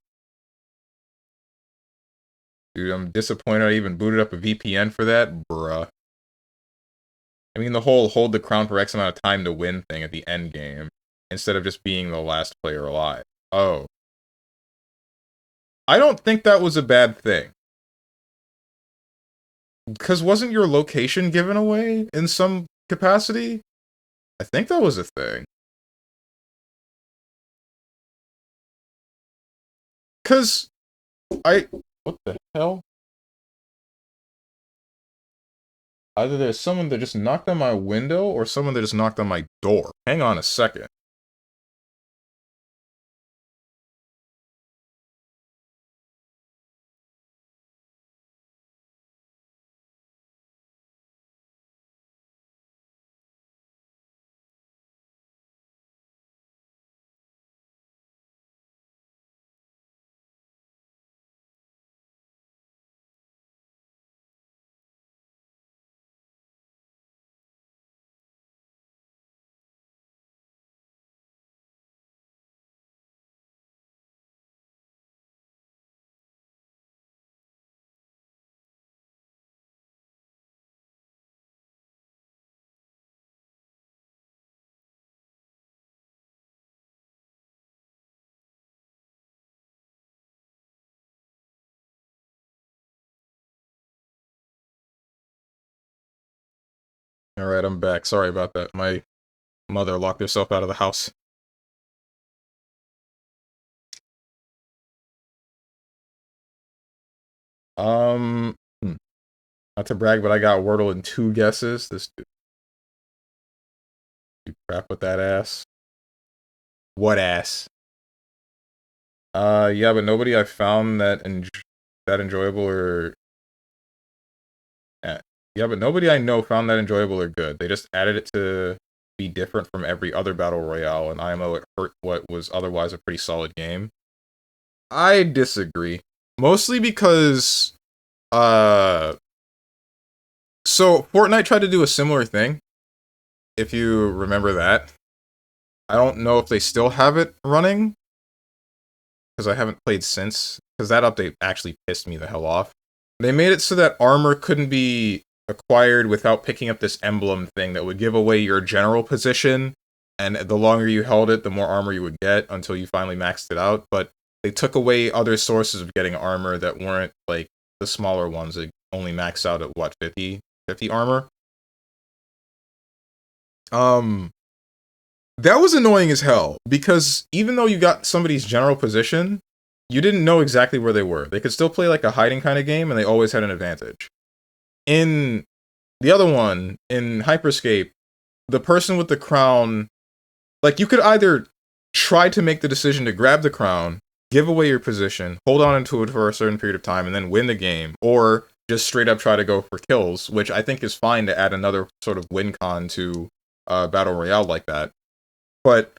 Dude, I'm disappointed I even booted up a VPN for that. Bruh. I mean, the whole hold the crown for X amount of time to win thing at the end game, instead of just being the last player alive. Oh. I don't think that was a bad thing. Because wasn't your location given away in some capacity? I think that was a thing. Because I. What the hell? Either there's someone that just knocked on my window or someone that just knocked on my door. Hang on a second. Alright, I'm back. Sorry about that. My mother locked herself out of the house. Um, hmm. Not to brag, but I got Wordle in 2 guesses. This dude, you crap with that ass. What ass? Yeah, but nobody I found that enjoyable or yeah, but nobody I know found that enjoyable or good. They just added it to be different from every other battle royale, and IMO it hurt what was otherwise a pretty solid game. I disagree, mostly because uh, so Fortnite tried to do a similar thing. If you remember that, I don't know if they still have it running because I haven't played since. Because that update actually pissed me the hell off. They made it so that armor couldn't be acquired without picking up this emblem thing that would give away your general position, and the longer you held it, the more armor you would get until you finally maxed it out. But they took away other sources of getting armor that weren't like the smaller ones that only max out at what, 50 armor. Um that was annoying as hell because even though you got somebody's general position, you didn't know exactly where they were. They could still play like a hiding kind of game and they always had an advantage. In the other one, in Hyperscape, the person with the crown, like you could either try to make the decision to grab the crown, give away your position, hold on to it for a certain period of time, and then win the game, or just straight up try to go for kills, which I think is fine to add another sort of win con to Battle Royale like that. But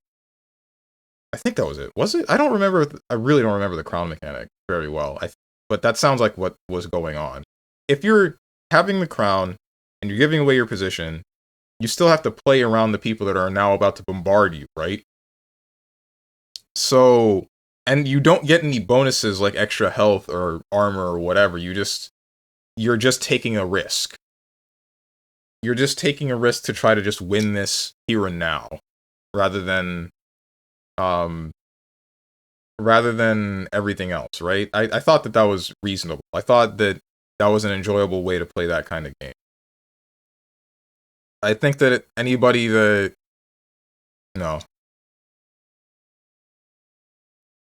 I think that was it. Was it? I don't remember. I really don't remember the crown mechanic very well. But that sounds like what was going on. If you're having the crown and you're giving away your position, you still have to play around the people that are now about to bombard you, right? So, and you don't get any bonuses like extra health or armor or whatever. You're just taking a risk. You're just taking a risk to try to just win this here and now, rather than um rather than everything else, right? I thought that was reasonable. I thought that that was an enjoyable way to play that kind of game. I think that anybody that no.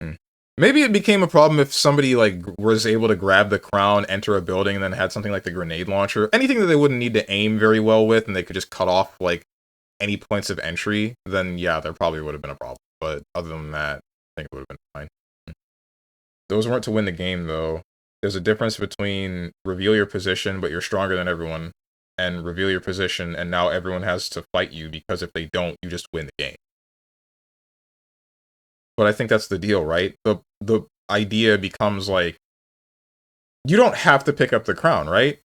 Hmm. Maybe it became a problem if somebody like was able to grab the crown, enter a building, and then had something like the grenade launcher, anything that they wouldn't need to aim very well with, and they could just cut off like any points of entry. Then yeah, there probably would have been a problem. But other than that, I think it would have been fine. Those weren't to win the game, though. There's a difference between reveal your position, but you're stronger than everyone, and reveal your position, and now everyone has to fight you because if they don't, you just win the game. But I think that's the deal, right? The idea becomes like you don't have to pick up the crown, right?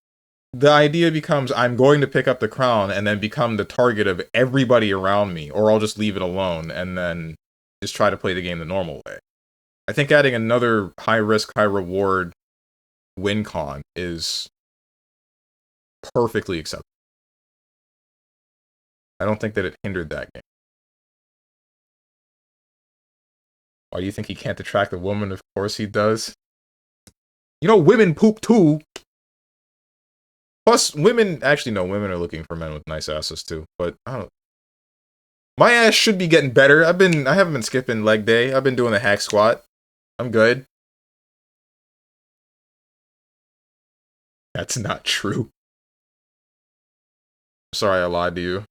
The idea becomes I'm going to pick up the crown and then become the target of everybody around me, or I'll just leave it alone and then just try to play the game the normal way. I think adding another high risk, high reward win con is perfectly acceptable. I don't think that it hindered that game. Why do you think he can't attract a woman? Of course he does. You know, women poop too. Plus, women, actually, no, women are looking for men with nice asses too. But I don't. My ass should be getting better. I haven't been skipping leg day. I've been doing the hack squat. I'm good. That's not true. Sorry, I lied to you.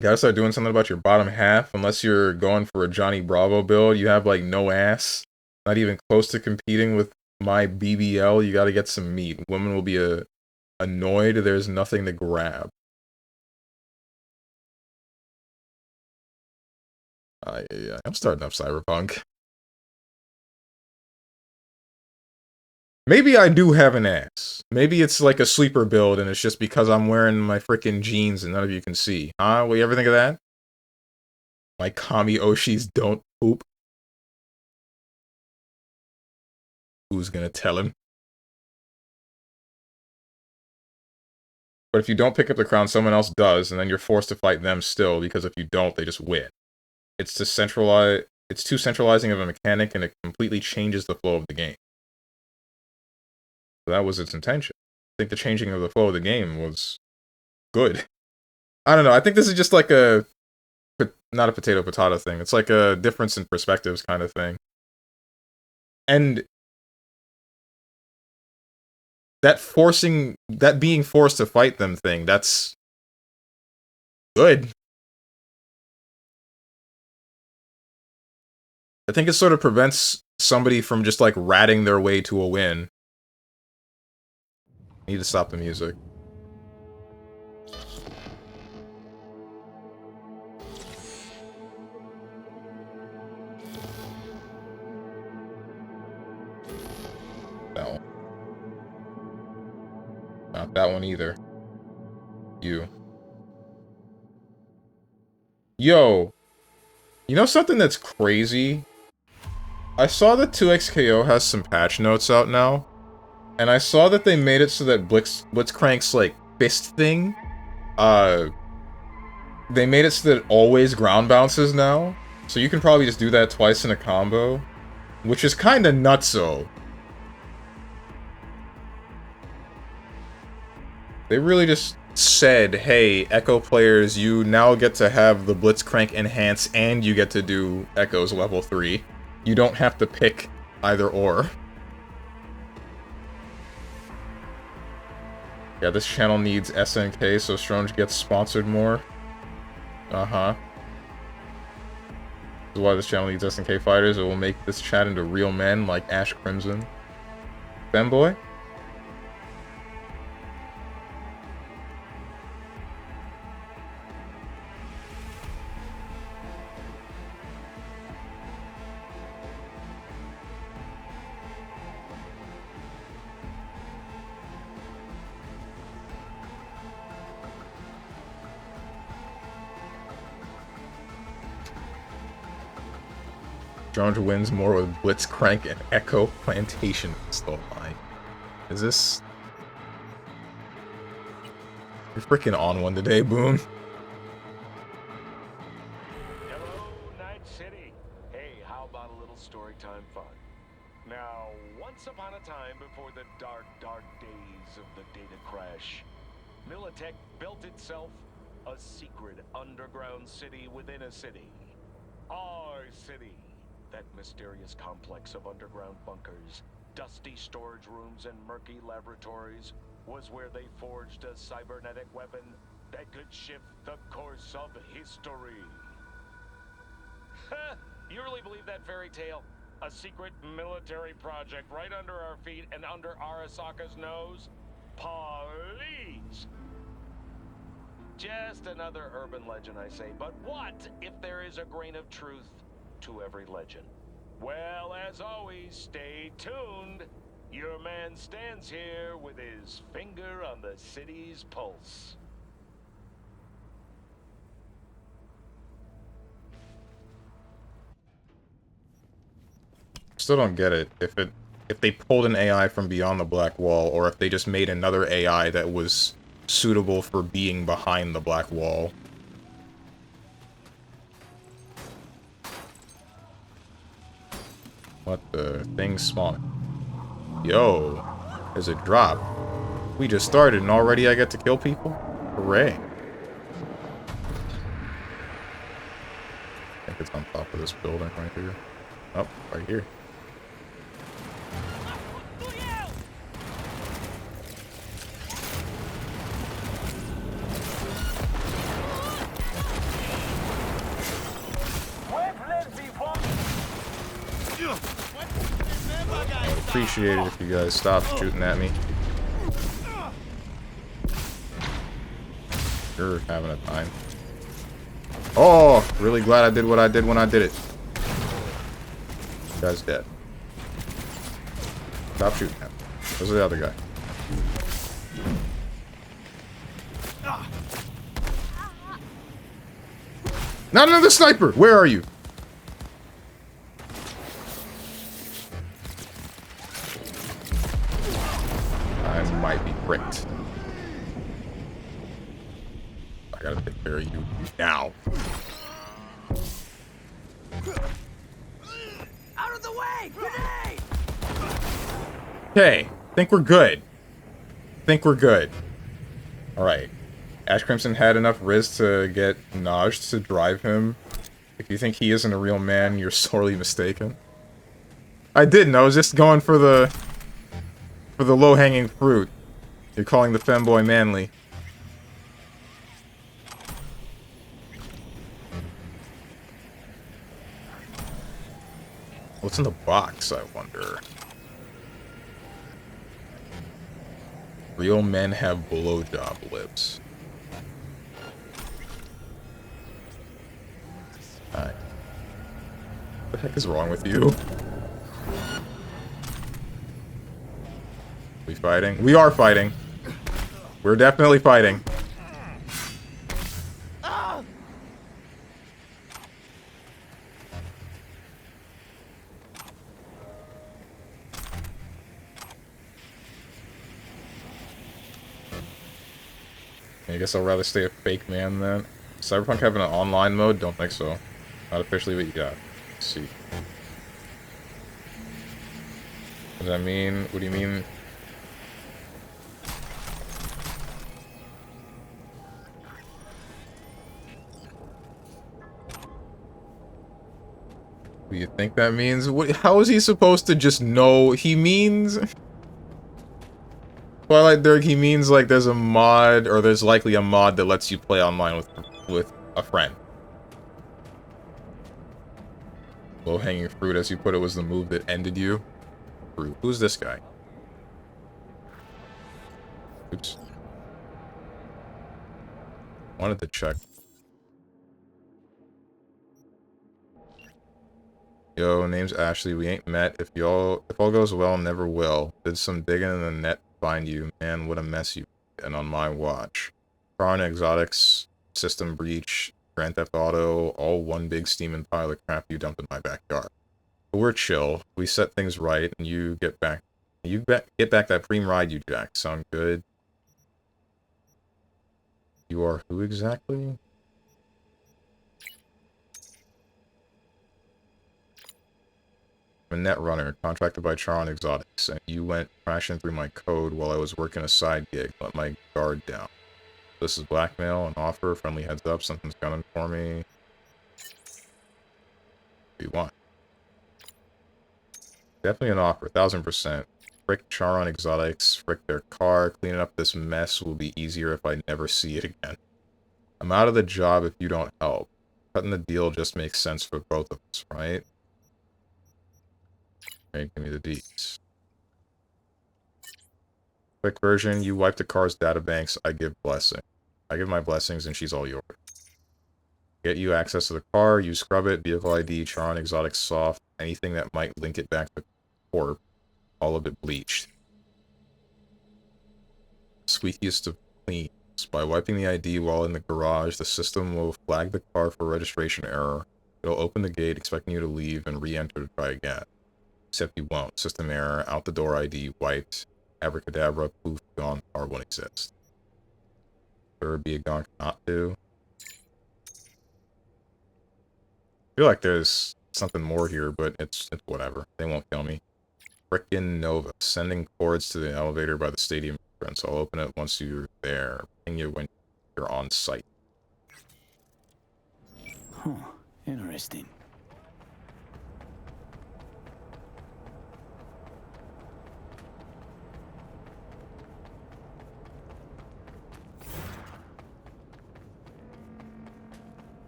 You gotta start doing something about your bottom half. Unless you're going for a Johnny Bravo build, you have like no ass. Not even close to competing with my BBL. You gotta get some meat. Women will be annoyed there's nothing to grab. Yeah, I'm starting up Cyberpunk. Maybe I do have an ass. Maybe it's like a sleeper build and it's just because I'm wearing my freaking jeans and none of you can see. Huh? What, you ever think of that? My Kami Oshis don't poop. Who's gonna tell him? But if you don't pick up the crown, someone else does, and then you're forced to fight them still, because if you don't, they just win. It's too centralizing of a mechanic, and it completely changes the flow of the game. So that was its intention. I think the changing of the flow of the game was good. I don't know, I think this is just like not a potato-potato thing. It's like a difference in perspectives kind of thing. And that being forced to fight them thing, that's good. I think it sort of prevents somebody from just like ratting their way to a win. I need to stop the music. That one. Not that one either. You. Yo. You know something that's crazy? I saw that 2XKO has some patch notes out now. And I saw that they made it so that Blitzcrank's, like, fist thing, they made it so that it always ground bounces now. So you can probably just do that twice in a combo. Which is kinda nutso. They really just said, hey, Echo players, you now get to have the Blitzcrank enhance and you get to do Echo's level 3. You don't have to pick either or. Yeah, this channel needs SNK so Stronge gets sponsored more. Uh-huh. This is why this channel needs SNK fighters. It will make this chat into real men like Ash Crimson. Femboy? Stronge wins more with Blitzcrank and Echo Plantation pistol line. Is this... You're freaking on one today, Boone. Hello, Night City. Hey, how about a little story time fun? Now, once upon a time before the dark, dark days of the data crash, Militech built itself a secret underground city within a city. Our city. That mysterious complex of underground bunkers, dusty storage rooms, and murky laboratories was where they forged a cybernetic weapon that could shift the course of history. You really believe that fairy tale? A secret military project right under our feet and under Arasaka's nose? Please! Just another urban legend, I say. But what if there is a grain of truth to every legend? Well, as always, stay tuned. Your man stands here with his finger on the city's pulse. Still don't get it. If they pulled an AI from beyond the black wall, or if they just made another AI that was suitable for being behind the black wall. What the thing spawn? Yo. There's a drop. We just started and already I get to kill people? Hooray. I think it's on top of this building right here. Oh, right here. I would appreciate it if you guys stopped shooting at me. You're having a time. Oh, really glad I did what I did when I did it. You guy's dead. Stop shooting at me. Where's the other guy? Not another sniper! Where are you? I might be pricked. I gotta take care of you now. Out of the way! Grenade! Okay, think we're good. Think we're good. Alright. Ash Crimson had enough riz to get Naj to drive him. If you think he isn't a real man, you're sorely mistaken. I didn't, I was just going for the low-hanging fruit. You're calling the femboy manly. What's in the box, I wonder? Real men have blowjob lips. Hi. What the heck is wrong with you? We fighting? We are fighting. We're definitely fighting. I guess I'll rather stay a fake man then. Cyberpunk having an online mode? Don't think so. Not officially, but yeah. Let's see. What does that mean? What do you mean? What do you think that means? What, how is he supposed to just know? He means... Twilight Dirk, he means like there's a mod, or there's likely a mod that lets you play online with a friend. Low-hanging fruit, as you put it, was the move that ended you. Fruit. Who's this guy? Oops. Wanted to check. Yo, name's Ashley. We ain't met. If all goes well, never will. Did some digging in the net to find you. Man, what a mess you. And on my watch. Tron Exotics, System Breach, Grand Theft Auto, all one big steaming pile of crap you dumped in my backyard. But we're chill. We set things right, and you get back. Get back that preem ride you jacked. Sound good? You are who exactly? I'm a net runner, contracted by Charon Exotics, and you went crashing through my code while I was working a side gig. Let my guard down. This is blackmail, an offer, friendly heads up, something's coming for me. What do you want? Definitely an offer, 1000%. Frick Charon Exotics, frick their car. Cleaning up this mess will be easier if I never see it again. I'm out of the job if you don't help. Cutting the deal just makes sense for both of us, right? Okay, give me the deets. Quick version, you wipe the car's databanks, I give blessing. I give my blessings and she's all yours. Get you access to the car, you scrub it, vehicle ID, Charon Exotic Soft, anything that might link it back to Corp, all of it bleached. Squeakiest of cleans. By wiping the ID while in the garage, the system will flag the car for registration error. It'll open the gate expecting you to leave and re-enter to try again. Except you won't. System error, out the door ID, wiped, abracadabra, poof, gone, car won't exist. There be a gonk not to. I feel like there's something more here, but it's whatever. They won't kill me. Frickin' Nova. Sending cords to the elevator by the stadium entrance. I'll open it once you're there. Ping you when you're on site. Huh. Interesting.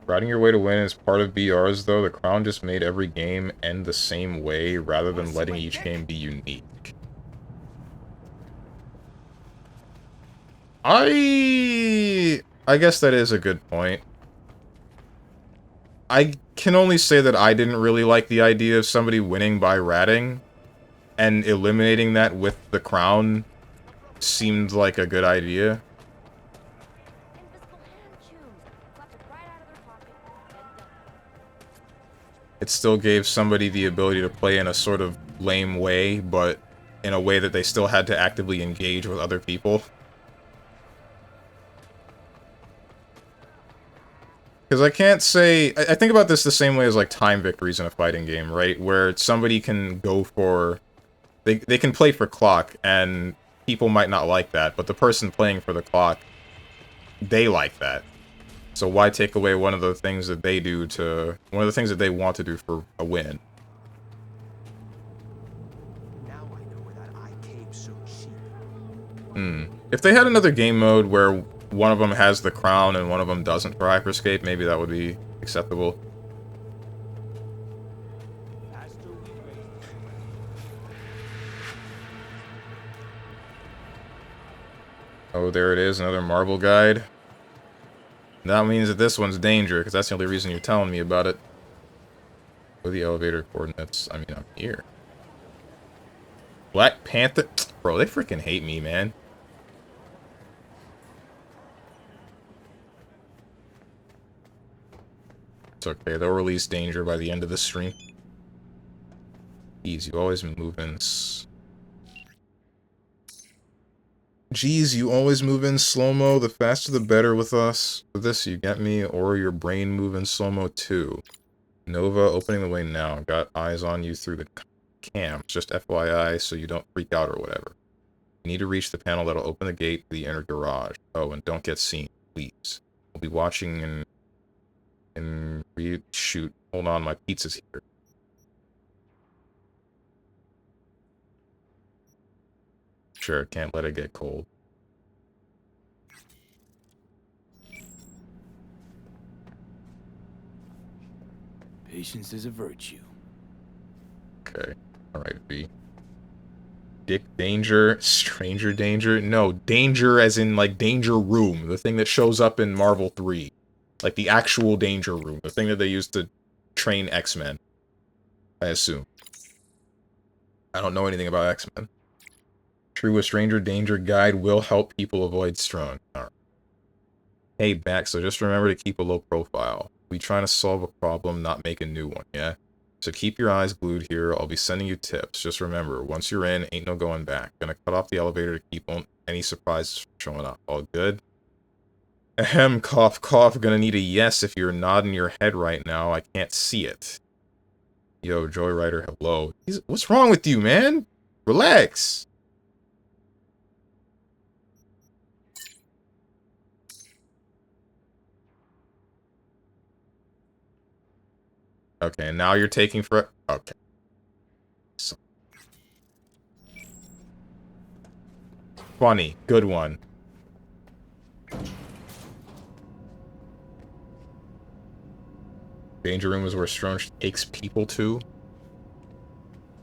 Riding your way to win is part of BRs, though. The Crown just made every game end the same way, rather than letting each game be unique. I guess that is a good point. I can only say that I didn't really like the idea of somebody winning by ratting, and eliminating that with the Crown seemed like a good idea. It still gave somebody the ability to play in a sort of lame way, but in a way that they still had to actively engage with other people. Because I can't say... I think about this the same way as, like, time victories in a fighting game, right? Where somebody can go for... They can play for clock, and people might not like that, but the person playing for the clock, they like that. So why take away one of the things that they do to... one of the things that they want to do for a win? Now I know where that eye came so cheap. If they had another game mode where one of them has the crown and one of them doesn't for Hyperscape, maybe that would be acceptable. Oh, there it is, another marble guide. That means that this one's danger, because that's the only reason you're telling me about it. What are the elevator coordinates? I mean, I'm here. Black Panther? Bro, they freaking hate me, man. It's okay, they'll release danger by the end of the stream. Jeez, you always move in... Jeez, you always move in slow-mo. The faster the better with us. For this, you get me, or your brain move in slow-mo too. Nova, opening the way now. Got eyes on you through the cams. Just FYI, so you don't freak out or whatever. You need to reach the panel that'll open the gate to the inner garage. Oh, and don't get seen, please. We'll be watching and shoot. Hold on, my pizza's here. Sure, can't let it get cold. Patience is a virtue. Okay, alright, V. Dick Danger, Stranger Danger? No, Danger as in, like, Danger Room. The thing that shows up in Marvel 3. Like, the actual Danger Room. The thing that they used to train X-Men. I assume. I don't know anything about X-Men. True, a Stranger Danger guide will help people avoid strong. Alright. Hey, back, so just remember to keep a low profile. We trying to solve a problem, not make a new one, yeah? So keep your eyes glued here. I'll be sending you tips. Just remember, once you're in, ain't no going back. Gonna cut off the elevator to keep on any surprises from showing up. All good? Ahem, cough, cough. Gonna need a yes if you're nodding your head right now. I can't see it. Yo, Joyrider, hello. What's wrong with you, man? Relax. Okay, now you're taking for... Okay. So. Funny. Good one. Danger Room is where Strange takes people to.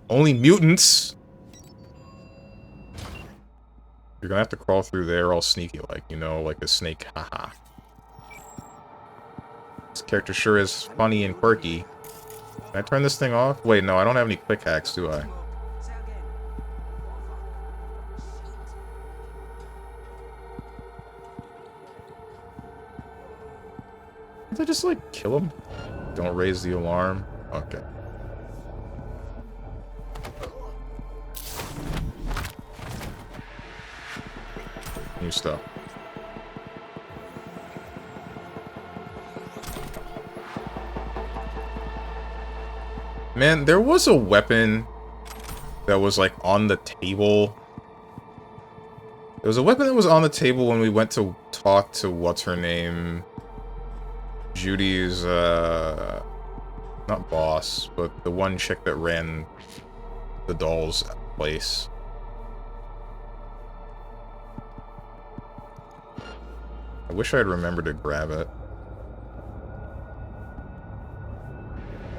Only mutants! You're gonna have to crawl through there all sneaky like, you know, like a snake. Haha. This character sure is funny and quirky. Can I turn this thing off? Wait, no, I don't have any quick hacks, do I? Did I just, like, kill him? Don't raise the alarm. Okay. New stuff. Man, there was a weapon that was like on the table. There was a weapon that was on the table when we went to talk to what's her name, Judy's not boss, but the one chick that ran the doll's place. I wish I had remembered to grab it.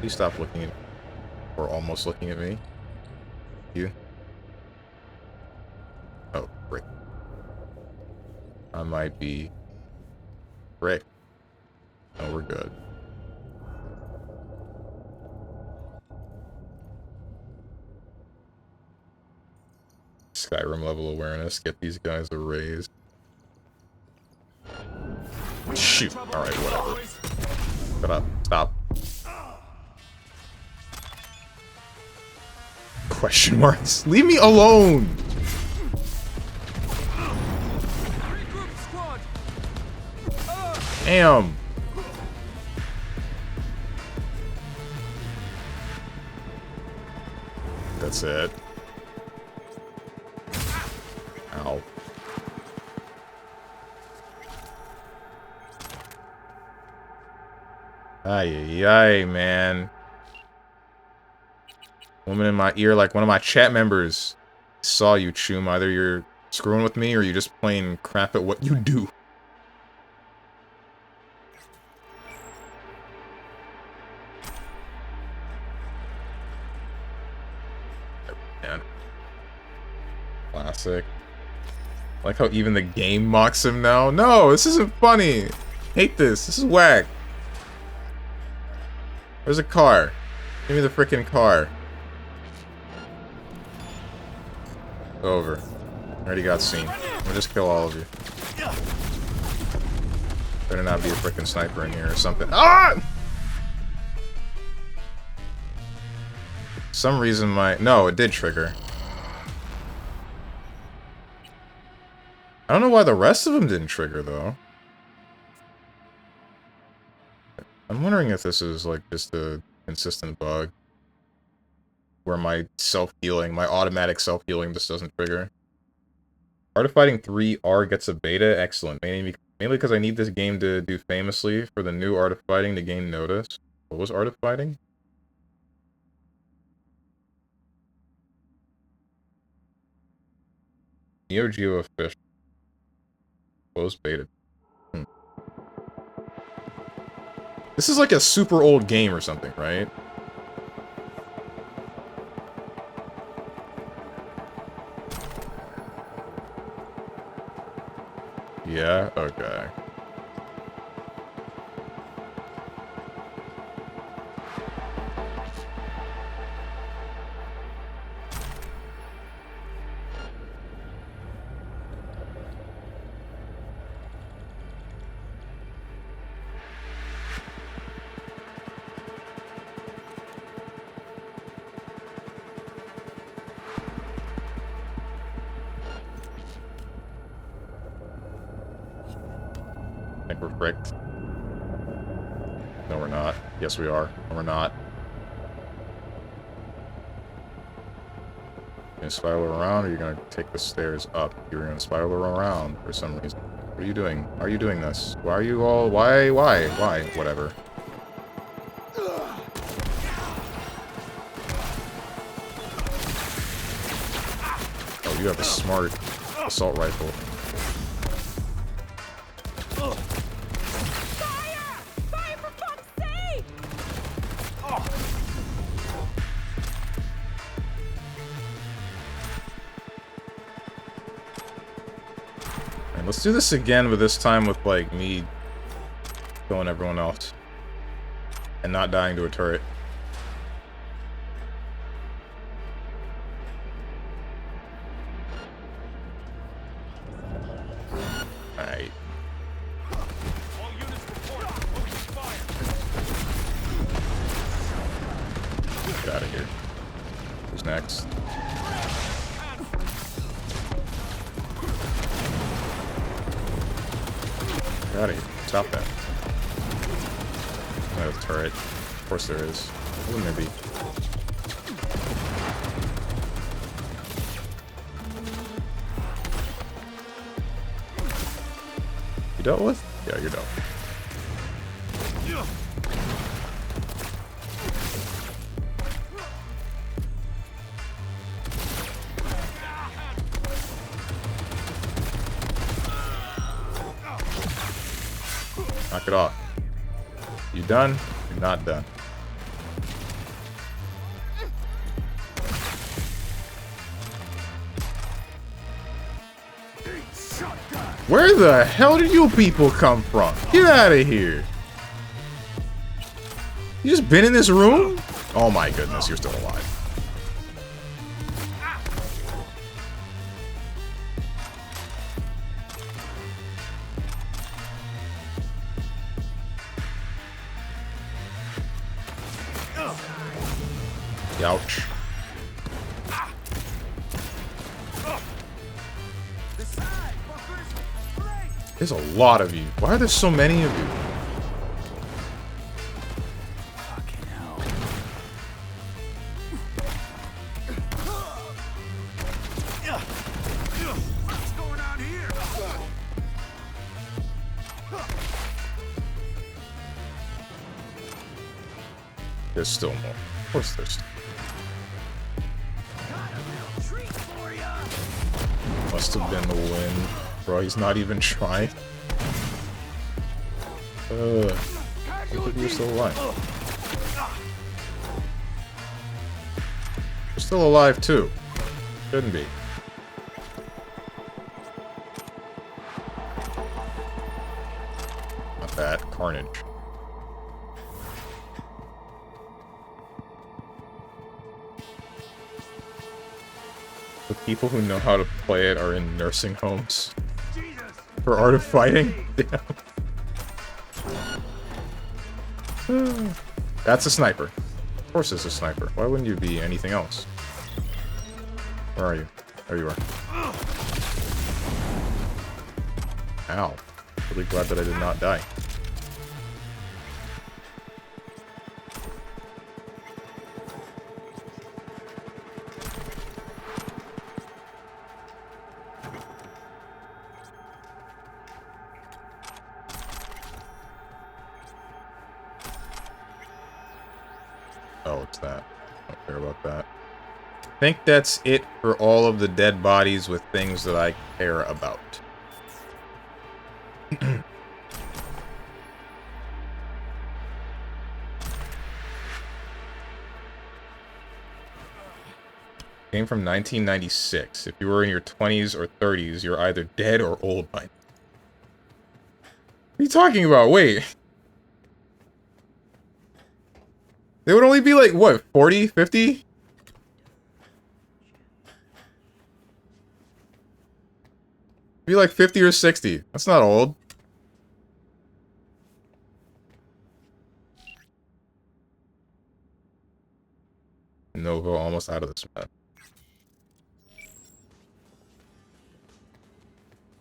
Please stop looking at, or almost looking at me. You? Oh, frick. I might be... Frick. No, we're good. Skyrim level awareness. Get these guys a raise. Shoot. Alright, whatever. Shut up. Stop. Question marks. Leave me alone! Damn! That's it. Ow. Ay, man. Woman in my ear like one of my chat members. Saw you, Choom. Either you're screwing with me or you're just playing crap at what you do. Man. Classic. I like how even the game mocks him now. No, this isn't funny. Hate this. This is whack. Where's a car? Give me the freaking car. Over. Already got seen. We'll just kill all of you. Better not be a freaking sniper in here or something. Ah! For some reason my... No, it did trigger. I don't know why the rest of them didn't trigger, though. I'm wondering if this is, like, just a consistent bug. Where my self-healing, my automatic self-healing just doesn't trigger. Art of Fighting 3R gets a beta? Excellent. Mainly because I need this game to do famously for the new Art of Fighting to gain notice. What was Art of Fighting? Neo Geo official. Closed beta. This is like a super old game or something, right? Yeah? Okay. I think we're fricked. No, we're not. Yes, we are. No, we're not. You gonna spiral around, or you're gonna take the stairs up? You're gonna spiral around for some reason. What are you doing? How are you doing this? Why are you all... Why? Whatever. Oh, you have a smart assault rifle. Let's do this again, but this time with, like, me killing everyone else. And not dying to a turret. Alright. Get out of here. Who's next? Get out of here. Stop that. There's a turret. Of course there is. Wouldn't there be? dealt with? Yeah, you're dealt. Knock it off. You done? You're not done. Where the hell did you people come from? Get out of here. You just been in this room? Oh my goodness, you're still alive. Ouch. There's a lot of you. Why are there so many of you? Fucking hell. What's going on here? There's still more. Of course there's still. Must have been the wind. Bro, he's not even trying. Look at you're still alive. You're still alive too. Shouldn't be. Not that. Carnage. The people who know how to play it are in nursing homes. For Art of Fighting? Damn. That's a sniper. Of course it's a sniper. Why wouldn't you be anything else? Where are you? There you are. Ow. Really glad that I did not die. Oh, it's that. I don't care about that. I think that's it for all of the dead bodies with things that I care about. Game from 1996. If you were in your 20s or 30s, you're either dead or old by now. What are you talking about? Wait. They would only be like, what, 40, 50? Be like 50 or 60. That's not old. Nova almost out of this map.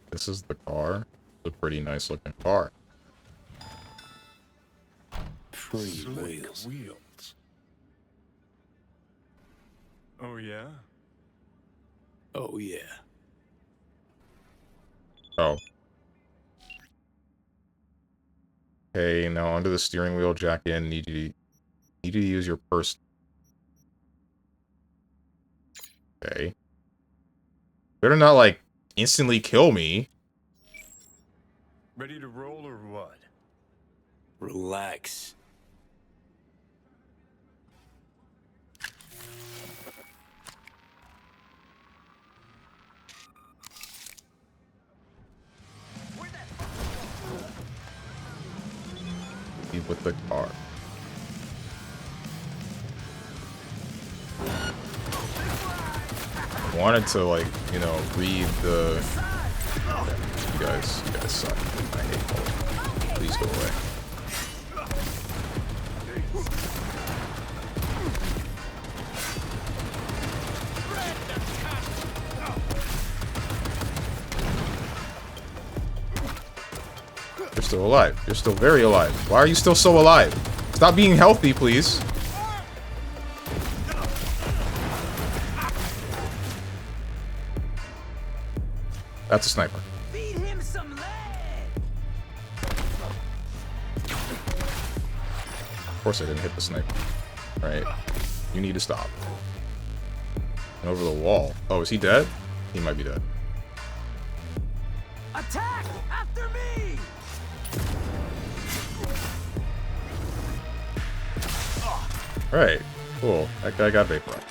This is the car. It's a pretty nice looking car. Pretty wheels. Oh, yeah? Oh, yeah. Oh. Okay, now under the steering wheel, jack in. Need you to use your purse. Okay. Better not, like, instantly kill me. Ready to roll or what? Relax. Leave with the car. I wanted to, like, you know, read the... You guys suck. I hate all of you. Please go away. You're still alive. You're still very alive. Why are you still so alive? Stop being healthy, please. That's a sniper. Feed him some lead. Of course I didn't hit the sniper. Right. You need to stop. And over the wall. Oh, is he dead? He might be dead. Attack! After me! Right. Cool. That guy got vaporized.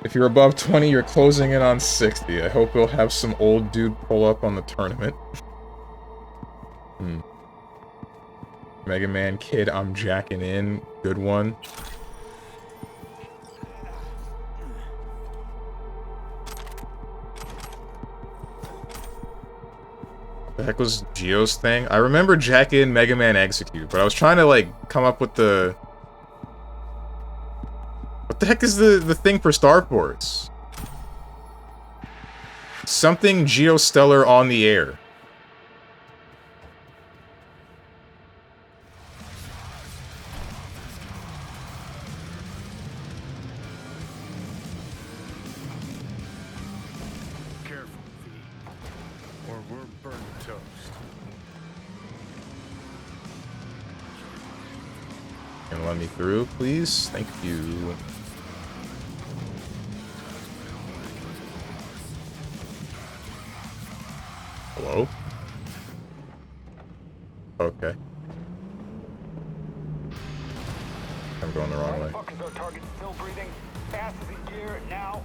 If you're above 20, you're closing in on 60. I hope you'll have some old dude pull up on the tournament. Mega Man Kid, I'm jacking in. Good one. What the heck was Geo's thing? I remember jack in Mega Man Execute, but I was trying to, like, come up with the... What the heck is the thing for Star Force? Something Geostellar on the air. Careful, V, or we're burning toast. Can you let me through, please? Thank you. Hello? Okay. I'm going the wrong way. Fuck is our target still breathing? Fast as a gear now.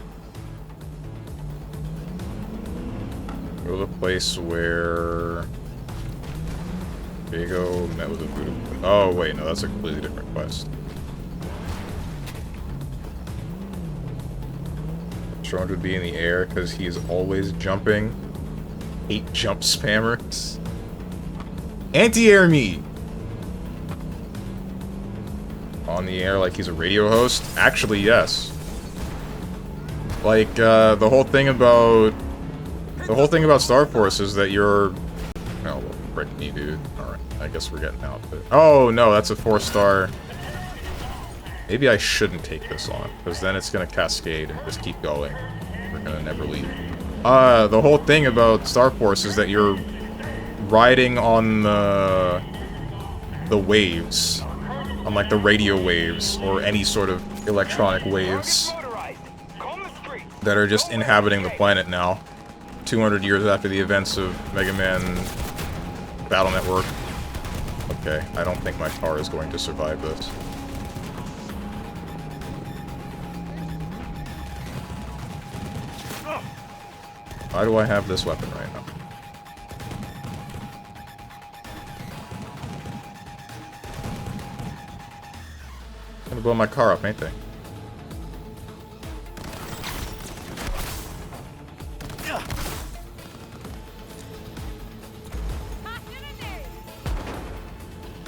Go to the place where Diego met with a voodoo. Oh wait, no, that's a completely different quest. Strong would be in the air because he's always jumping. Hate jump spammers. Anti-air me! On the air like he's a radio host? Actually, yes. Like, the whole thing about Star Force is that you're... Oh, well, frick me, dude. Alright, I guess we're getting out. But... Oh, no, that's a 4-star. Maybe I shouldn't take this on, because then it's gonna cascade and just keep going. We're gonna never leave. The whole thing about Star Force is that you're riding on the waves. On, like, the radio waves, or any sort of electronic waves that are just inhabiting the planet now. 200 years after the events of Mega Man Battle Network. Okay, I don't think my car is going to survive this. Why do I have this weapon right now? I'm gonna blow my car up, ain't they?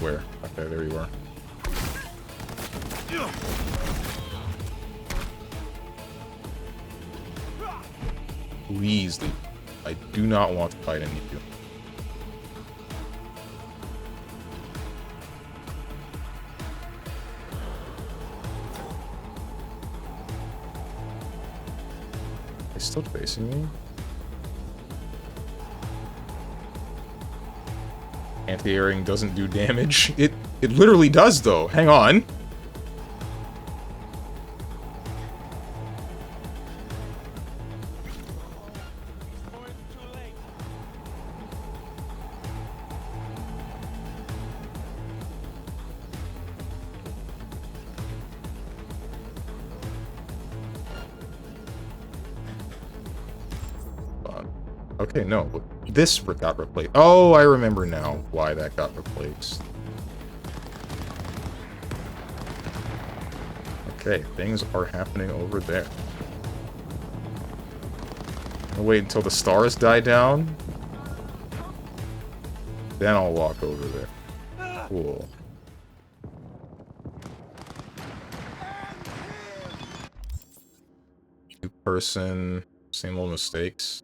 Where? Okay, there you are. Please leave. I do not want to fight any of you. They're still chasing me? Anti-airing doesn't do damage. It literally does though. Hang on. Okay, no. This got replaced. Oh, I remember now why that got replaced. Okay, things are happening over there. I'll wait until the stars die down. Then I'll walk over there. Cool. New person, same old mistakes.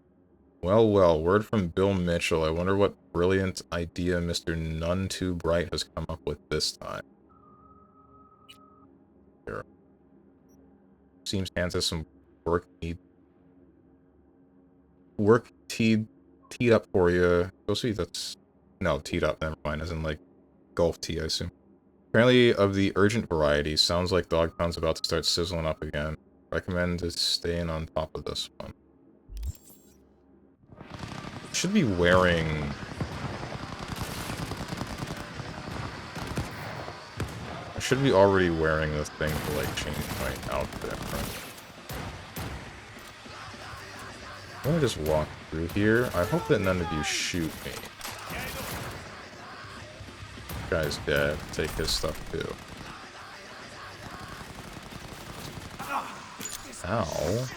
Well, well, word from Bill Mitchell. I wonder what brilliant idea Mr. None Too Bright has come up with this time. Here. Seems Hans has some work teed up for you. Go see that's... No, teed up, never mind. As in, like, golf tee, I assume. Apparently of the urgent variety, sounds like Dogtown's about to start sizzling up again. Recommend staying on top of this one. Should be wearing... I should be already wearing this thing to, like, change my outfit, right? I'm gonna just walk through here. I hope that none of you shoot me. Guy's dead. Take his stuff, too. Ow.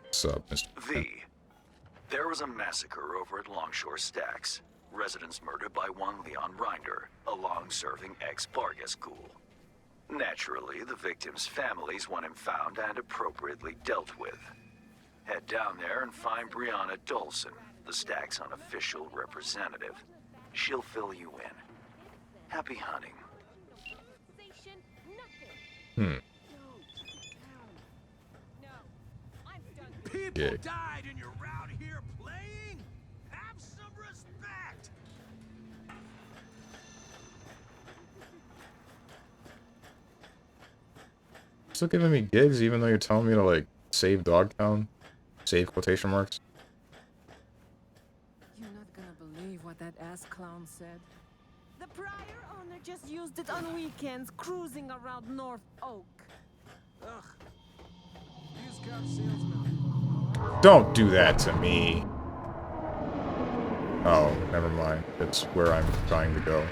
What's up, Mr. V. There was a massacre over at Longshore Stacks. Residents murdered by one Leon Rinder, a long-serving ex-Vargas ghoul. Naturally, the victims' families want him found and appropriately dealt with. Head down there and find Brianna Dolson, the Stacks' unofficial representative. She'll fill you in. Happy hunting. People Yeah. died and you're out here playing? Have some respect! Still giving me gigs even though you're telling me to, like, save Dogtown? Save quotation marks? You're not gonna believe what that ass clown said. The prior owner just used it on weekends, cruising around North Oak. Ugh. Used car salesman. Don't do that to me. Oh, never mind. It's where I'm trying to go.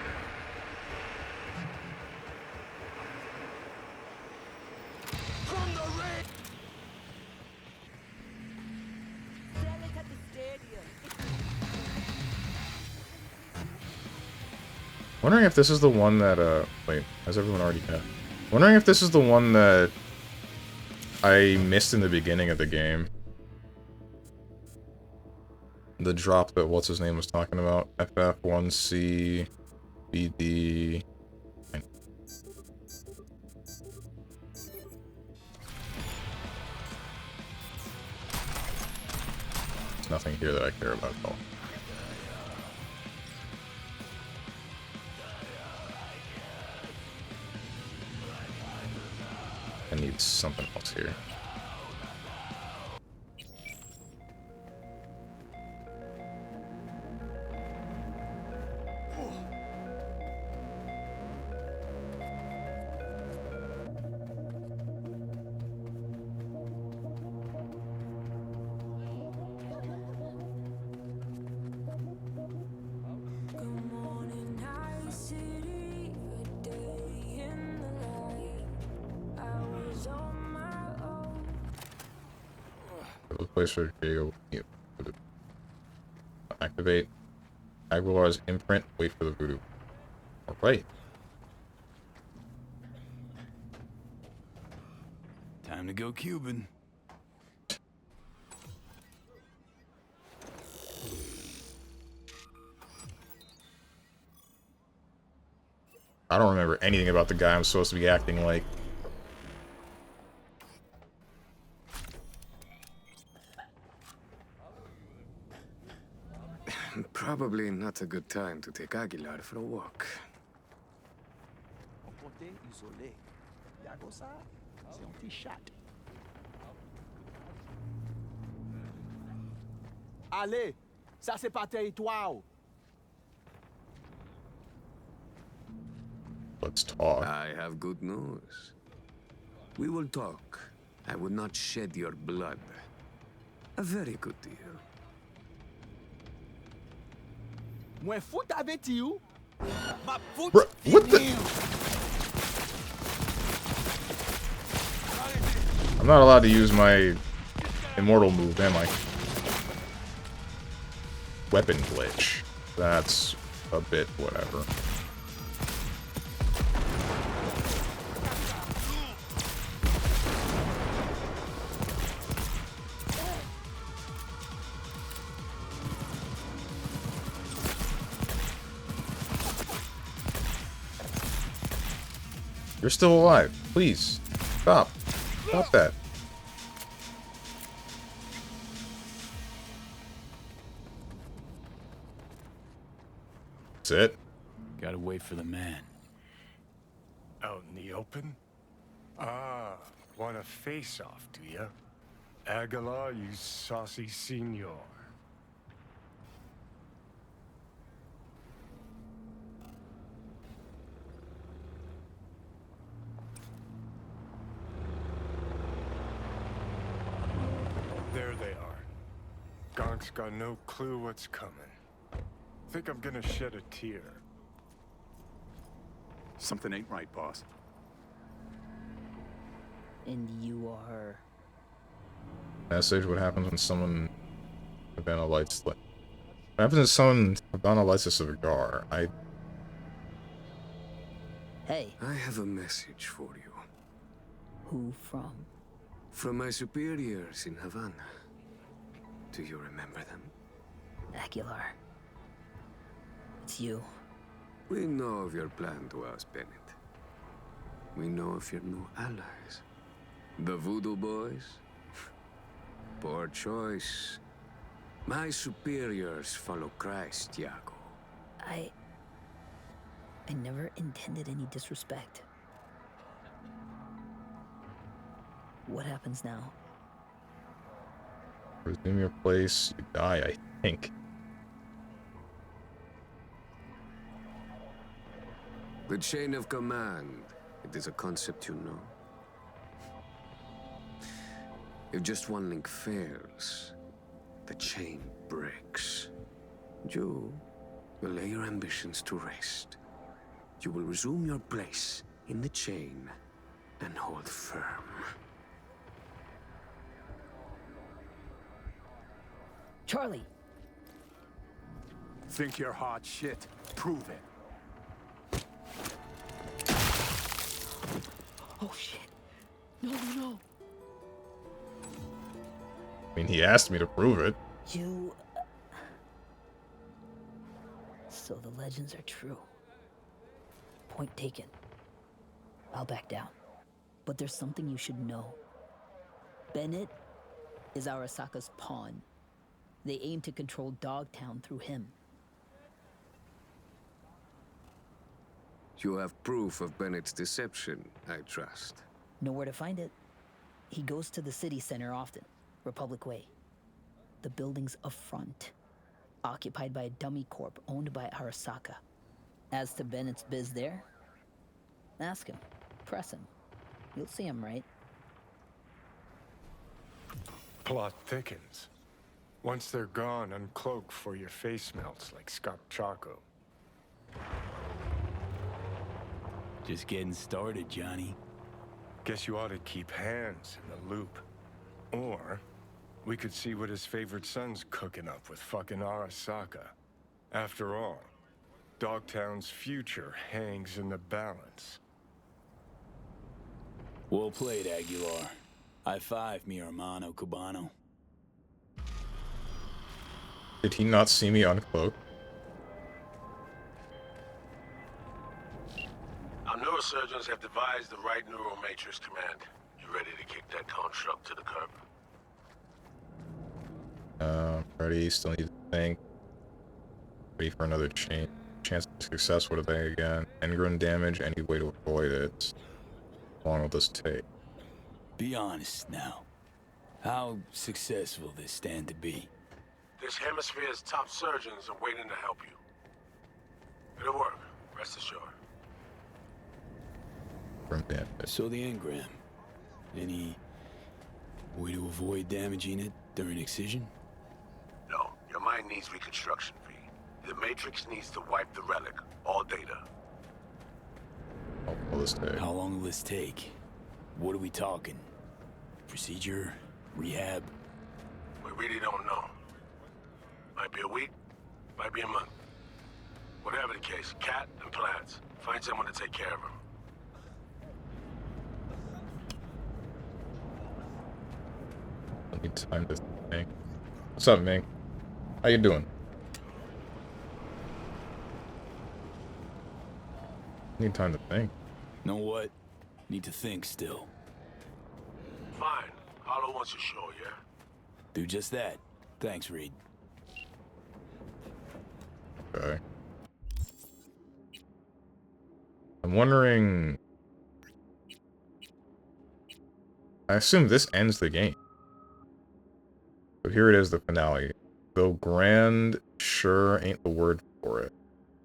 From the ring! Sell it at the stadium. Wondering if this is the one that, wait, has everyone already got? Wondering if this is the one that I missed in the beginning of the game. The drop that what's-his-name was talking about. FF1C, BD... There's nothing here that I care about at all. I need something else here. Good morning, night city, a day in the light. I was on my own. The place for Diego. Activate Aguilar's imprint. Wait for the voodoo. Alright. Time to go Cuban. I don't remember anything about the guy I'm supposed to be acting like. Probably not a good time to take Aguilar for a walk. On comptait isolé. Yago ça, c'est un petit chat. Allez, ça c'est pas territoire. Let's talk. I have good news. We will talk. I will not shed your blood. A very good deal. Mwen fout avec you. Ma fout Bruh, what the- you. I'm not allowed to use my immortal move, am I? Weapon glitch. That's a bit whatever. You're still alive. Please. Stop. Stop that. That's it. Gotta wait for the man. Out in the open? Ah, want a face-off, do ya? Aguilar, you saucy senor. There they are. Gonk's got no clue what's coming. Think I'm gonna shed a tear. Something ain't right, boss. And you are... Message, what happens when someone Havana lights... What happens when someone Havana lights a cigar? Hey, I have a message for you. who from? From my superiors in Havana. Do you remember them? Aguilar. It's you. We know of your plan to oust Bennett. We know of your new allies. The Voodoo Boys? Poor choice. My superiors follow Christ, Iago. I never intended any disrespect. What happens now? Resume your place, you die, I think. The chain of command. It is a concept you know. If just one link fails, the chain breaks. You will lay your ambitions to rest. You will resume your place in the chain and hold firm. Charlie! Think you're hot shit. Prove it. Oh shit. No. I mean, he asked me to prove it. You... So the legends are true. Point taken. I'll back down. But there's something you should know. Bennett is Arasaka's pawn. They aim to control Dogtown through him. You have proof of Bennett's deception, I trust. Know where to find it. He goes to the city center often. Republic Way. The building's a front. Occupied by a dummy corp owned by Arasaka. As to Bennett's biz there, ask him. Press him. You'll see him right. Plot thickens. Once they're gone, uncloak before your face melts like Scott Choco. Just getting started, Johnny. Guess you ought to keep hands in the loop. Or we could see what his favorite son's cooking up with fucking Arasaka. After all, Dogtown's future hangs in the balance. Well played, Aguilar. High five, mi hermano cubano. Did he not see me uncloak? Our neurosurgeons have devised the right neural matrix command. You ready to kick that construct to the curb? Ready, still need to think. Ready for another chance of success. What are they again? Engram damage, any way to avoid it. How long will this take? Be honest now. How successful this stand to be? This hemisphere's top surgeons are waiting to help you. It'll work, rest assured. From damage. So the engram. Any way to avoid damaging it during excision? No, your mind needs reconstruction, V. The Matrix needs to wipe the relic, all data. How long will this take? How long will this take? What are we talking? Procedure? Rehab? We really don't know. Might be a week, might be a month. Whatever the case, Cat and Plants. Find someone to take care of him. I need time to think. What's up, Ming? How you doing? Need time to think. Know what? Need to think still. Fine. Hollow wants a show, yeah? Do just that. Thanks, Reed. Okay. I'm wondering... I assume this ends the game. So here it is, the finale. Though grand, sure ain't the word for it.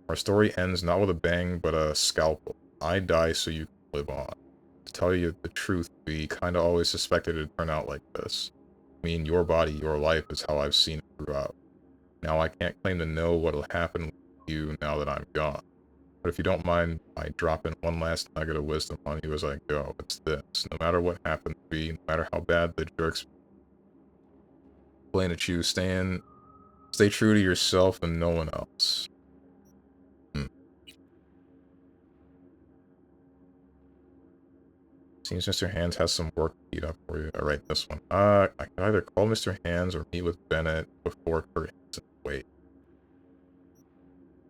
Our story ends not with a bang, but a scalpel. I die so you can live on. To tell you the truth, we kinda always suspected it'd turn out like this. I mean, your body, your life is how I've seen it throughout. Now I can't claim to know what'll happen with you now that I'm gone. But if you don't mind, I drop in one last nugget of wisdom on you as I go. It's this. No matter what happens to be, no matter how bad the jerks plan to choose, stay true to yourself and no one else. Seems Mr. Hands has some work to eat up for you. Alright, this one. I can either call Mr. Hands or meet with Bennett before Kurt Hansen. Wait.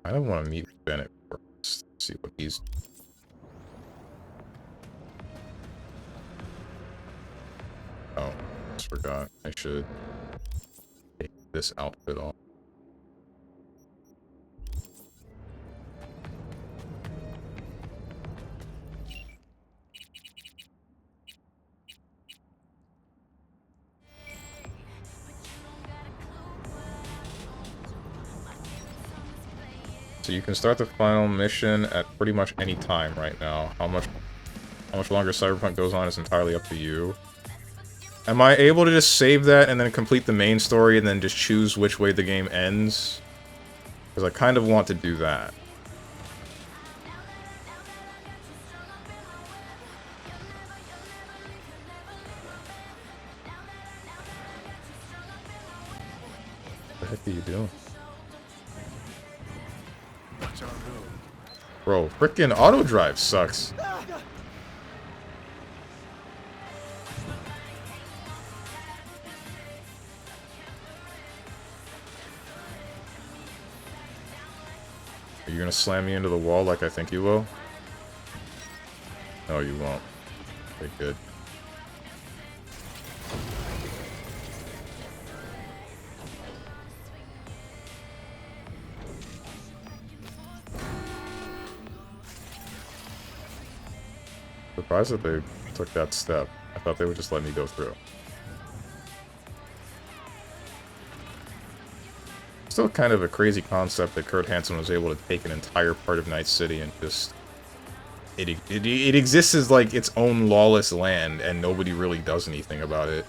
I don't want to meet with Bennett first. See what he's... Oh, just forgot. I should take this outfit off. So you can start the final mission at pretty much any time right now. How much longer Cyberpunk goes on is entirely up to you. Am I able to just save that and then complete the main story and then just choose which way the game ends? Because I kind of want to do that. What the heck are you doing? Bro, frickin' auto drive sucks. Are you gonna slam me into the wall like I think you will? No, you won't. Okay, good. Surprised that they took that step. I thought they would just let me go through. Still kind of a crazy concept that Kurt Hansen was able to take an entire part of Night City and just... It exists as like its own lawless land and nobody really does anything about it.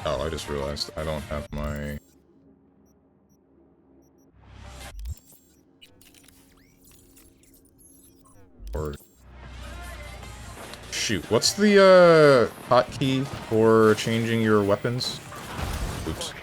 Oh, I just realized I don't have my... Or... Shoot, what's the, hotkey for changing your weapons? Oops.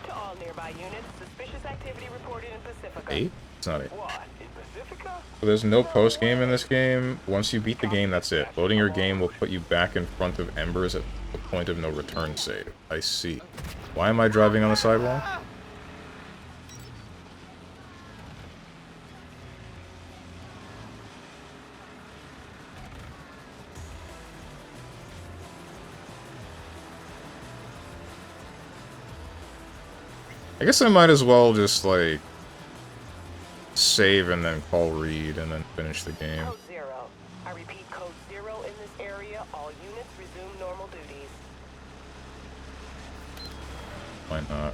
To all nearby units, suspicious activity reported in Pacifica. 8? It's not 8. What? In Pacifica? So there's no post-game in this game. Once you beat the game, that's it. Loading your game will put you back in front of Embers at the point of no return save. I see. Why am I driving on the sidewalk? I guess I might as well just, like, save and then call Reed and then finish the game. Code 0. I repeat, code 0 in this area. All units resume normal duties. Why not?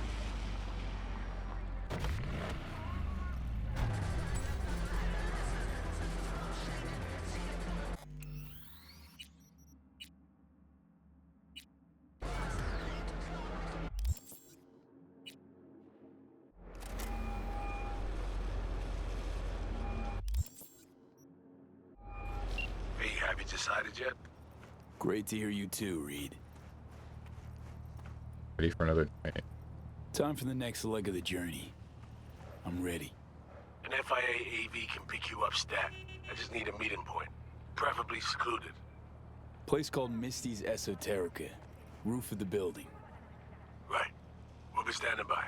Have you decided yet? Great to hear you too, Reed. Ready for another... Time for the next leg of the journey. I'm ready. An FIA AV can pick you up stat. I just need a meeting point. Preferably secluded. Place called Misty's Esoterica. Roof of the building. Right. We'll be standing by.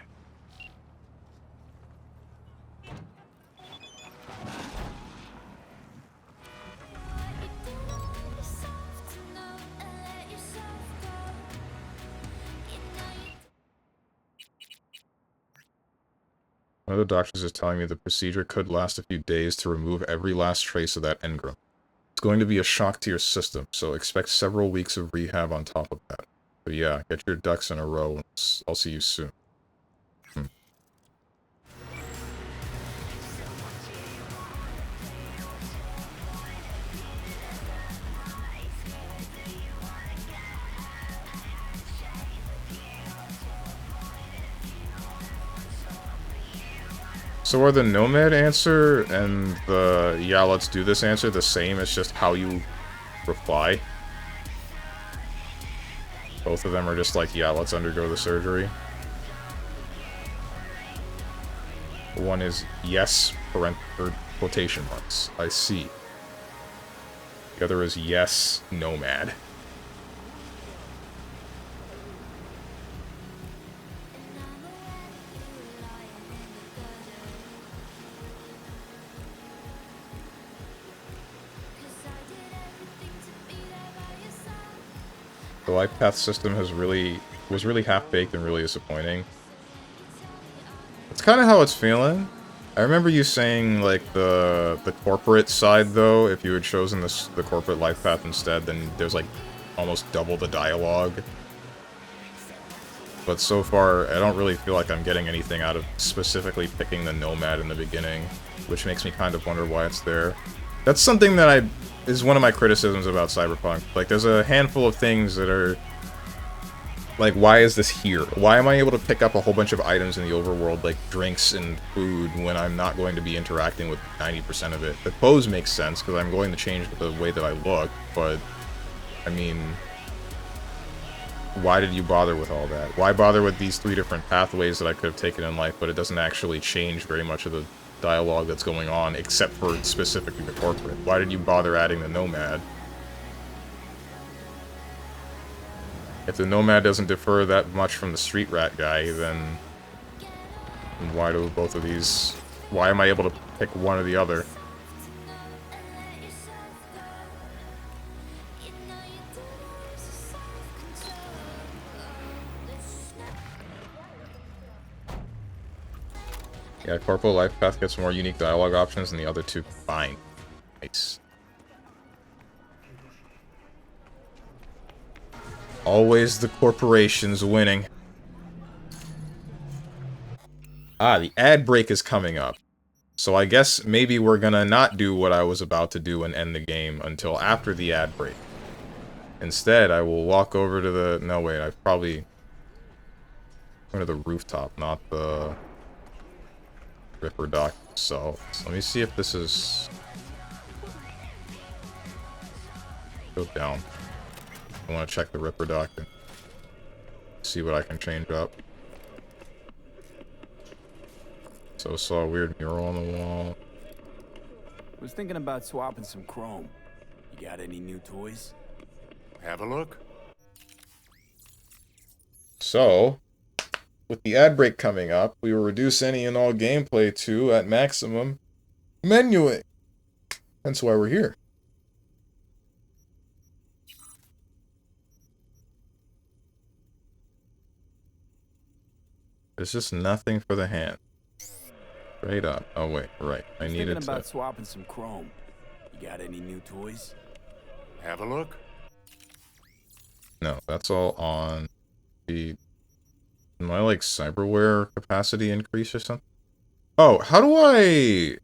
One of the doctors is telling me the procedure could last a few days to remove every last trace of that engram. It's going to be a shock to your system, so expect several weeks of rehab on top of that. But yeah, get your ducks in a row, and I'll see you soon. So are the Nomad answer and the yeah, let's do this answer the same? It's just how you reply? Both of them are just like, yeah, let's undergo the surgery. One is yes, or quotation marks. I see. The other is yes, Nomad. The life path system was really half-baked and really disappointing. That's kind of how it's feeling. I remember you saying, like, the corporate side, though, if you had chosen the corporate life path instead, then there's, like, almost double the dialogue. But so far, I don't really feel like I'm getting anything out of specifically picking the Nomad in the beginning, which makes me kind of wonder why it's there. That's something that is one of my criticisms about Cyberpunk. Like, there's a handful of things that are... Like, why is this here? Why am I able to pick up a whole bunch of items in the overworld, like drinks and food, when I'm not going to be interacting with 90% of it? The clothes make sense, because I'm going to change the way that I look, but... I mean... Why did you bother with all that? Why bother with these 3 different pathways that I could have taken in life, but it doesn't actually change very much of the dialogue that's going on, except for specifically the corporate? Why did you bother adding the Nomad? If the Nomad doesn't differ that much from the Street Rat guy, then why do both of these... Why am I able to pick one or the other? Yeah, Corporal Life Path gets more unique dialogue options than the other two combined. Nice. Always the corporations winning. Ah, the ad break is coming up. So I guess maybe we're gonna not do what I was about to do and end the game until after the ad break. Instead, I will walk over to the... No, wait, I probably... Go to the rooftop, not the... Ripper Dock. So let me see if this is... Go down. I want to check the Ripper Dock and see what I can change up. So saw a weird mural on the wall. Was thinking about swapping some chrome. You got any new toys? Have a look. So, with the ad break coming up, we will reduce any and all gameplay to, at maximum, menuing. That's why we're here. There's just nothing for the hand. Straight up. Oh wait, right. I needed thinking about to... swapping some chrome. You got any new toys? Have a look. No, that's all on the... My, like, cyberware capacity increase or something? Oh, how do I...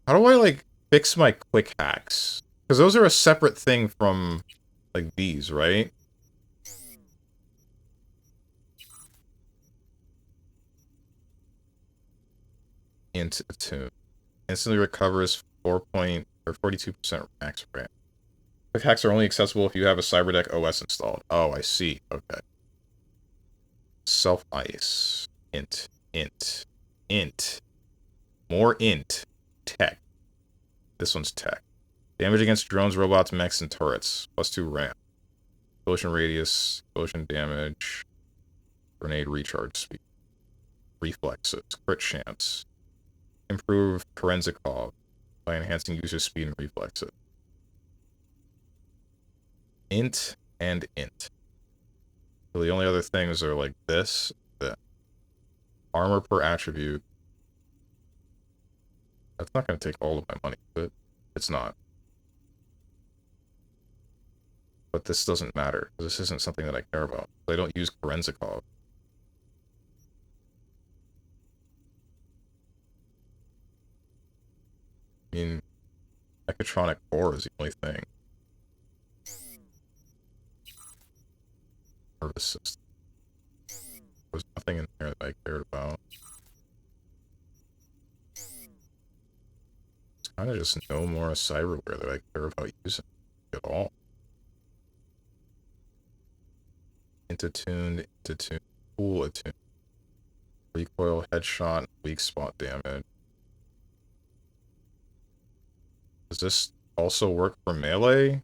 How do I, like, fix my quick hacks? Because those are a separate thing from, like, these, right? Into attune. Instantly recovers 42% max RAM. Quick hacks are only accessible if you have a CyberDeck OS installed. Oh, I see. Okay. Self-ice. Int. More int. Tech. This one's tech. Damage against drones, robots, mechs, and turrets. +2 ramp. Explosion radius. Explosion damage. Grenade recharge speed. Reflexes. Crit chance. Improve Korenzikov by enhancing user speed and reflexes. Int and int. So the only other things are like this, that. Armor per attribute. That's not going to take all of my money, is it? It's not. But this doesn't matter. This isn't something that I care about. I don't use Korenzikov. I mean, mechatronic core is the only thing. Nervous system. There's nothing in there that I cared about. It's kind of just no more cyberware that I care about using at all. Intattuned, cool attuned. Recoil, headshot, weak spot damage. Does this also work for melee?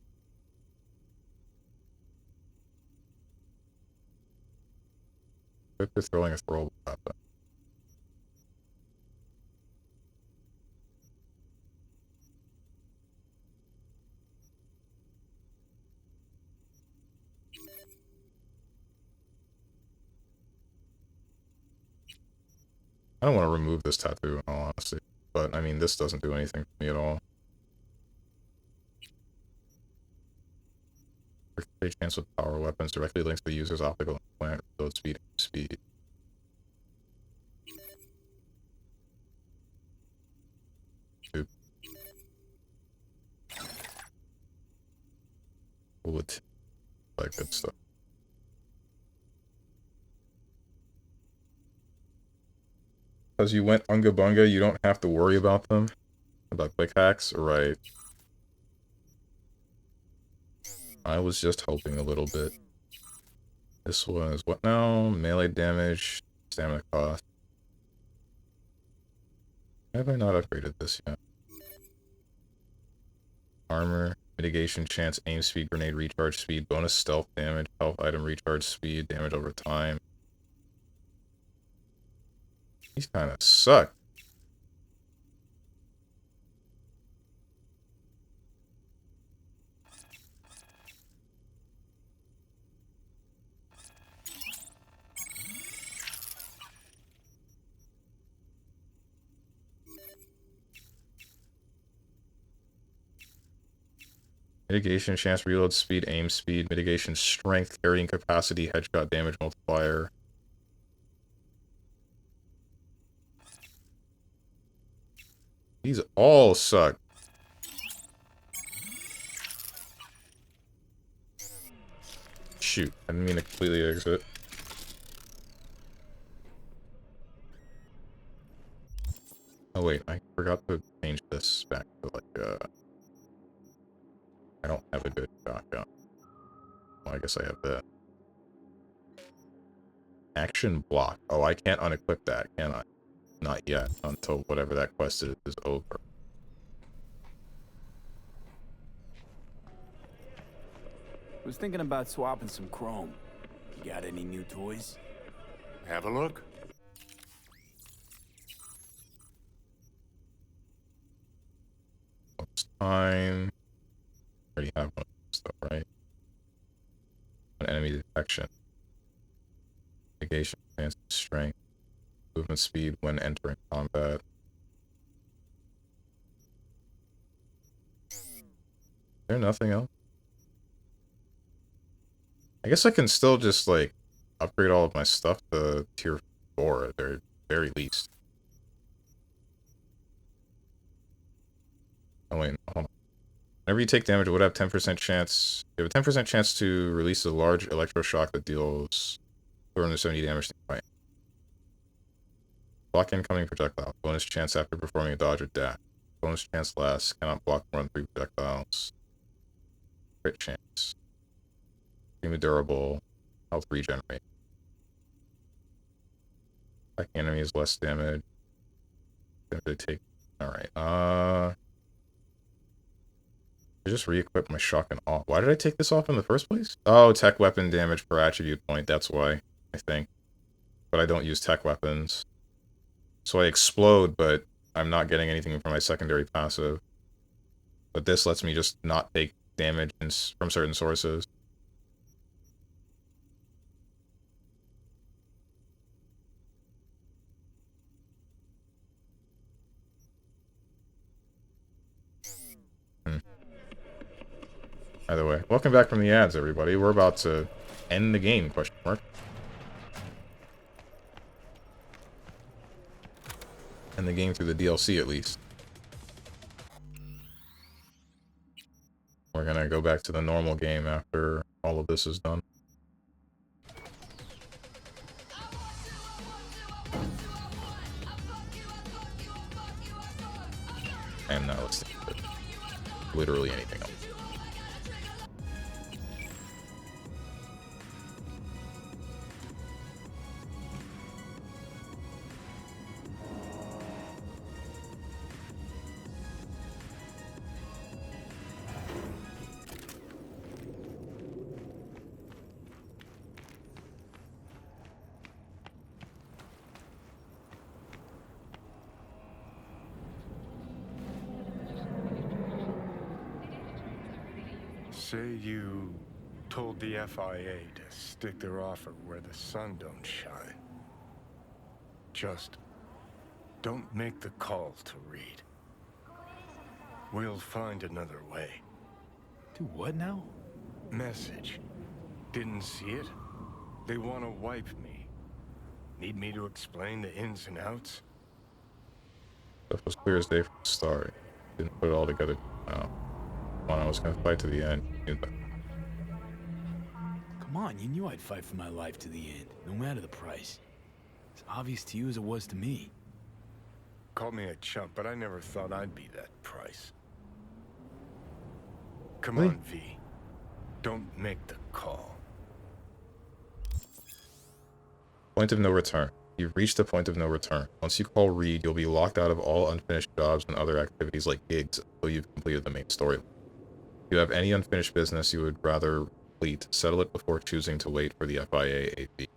If you're throwing a throwable weapon. I don't want to remove this tattoo in all honesty, but I mean, this doesn't do anything for me at all. Increase chance with power weapons directly links the user's optical implant, reload speed. Dude. Bullet. Like good stuff. Because you went Unga Bunga, you don't have to worry about them? About quick hacks? Right. I was just hoping a little bit. This was what now? Melee damage, stamina cost. Why have I not upgraded this yet? Armor, mitigation chance, aim speed, grenade recharge speed, bonus stealth damage, health item recharge speed, damage over time. These kind of suck. Mitigation chance, reload speed, aim speed, mitigation strength, carrying capacity, headshot damage multiplier. These all suck. Shoot, I didn't mean to completely exit. Oh wait, I forgot to change this back to like, I don't have a good shotgun. Well, I guess I have that. Action block. Oh, I can't unequip that, can I? Not yet, until whatever that quest is over. Was thinking about swapping some chrome. You got any new toys? Have a look. It's time. Already have one of this stuff, right? Enemy detection. Mitigation, advanced strength. Movement speed when entering combat. Is there nothing else? I guess I can still just, like, upgrade all of my stuff to tier 4 at the very least. Oh wait, hold on. Whenever you take damage, it would have 10% chance. You have a 10% chance to release a large electroshock that deals 270 damage to the fight. Block incoming projectile. Bonus chance after performing a dodge or dash. Bonus chance lasts. Cannot block more than 3 projectiles. Crit chance. Extremely durable. Health regenerate. Like enemies less damage. They take. All right. I just re-equipped my shotgun off. Why did I take this off in the first place? Oh, tech weapon damage per attribute point. That's why, I think. But I don't use tech weapons. So I explode, but I'm not getting anything from my secondary passive. But this lets me just not take damage from certain sources. Either way, welcome back from the ads, everybody. We're about to end the game, question mark. End the game through the DLC, at least. We're gonna go back to the normal game after all of this is done. And now let's think of literally anything else. Say you told the FIA to stick their offer where the sun don't shine. Just don't make the call to Reed. We'll find another way. Do what now? Message. Didn't see it? They want to wipe me. Need me to explain the ins and outs? Stuff was clear as day from the start. Didn't put it all together. No. When I was gonna fight to the end. Come on, you knew I'd fight for my life to the end, no matter the price. It's obvious to you as it was to me. Called me a chump, but I never thought I'd be that price. Come on, V. Don't make the call. Point of no return. You've reached a point of no return. Once you call Reed, you'll be locked out of all unfinished jobs and other activities like gigs until you've completed the main story. If you have any unfinished business you would rather complete, settle it before choosing to wait for the FIA AV.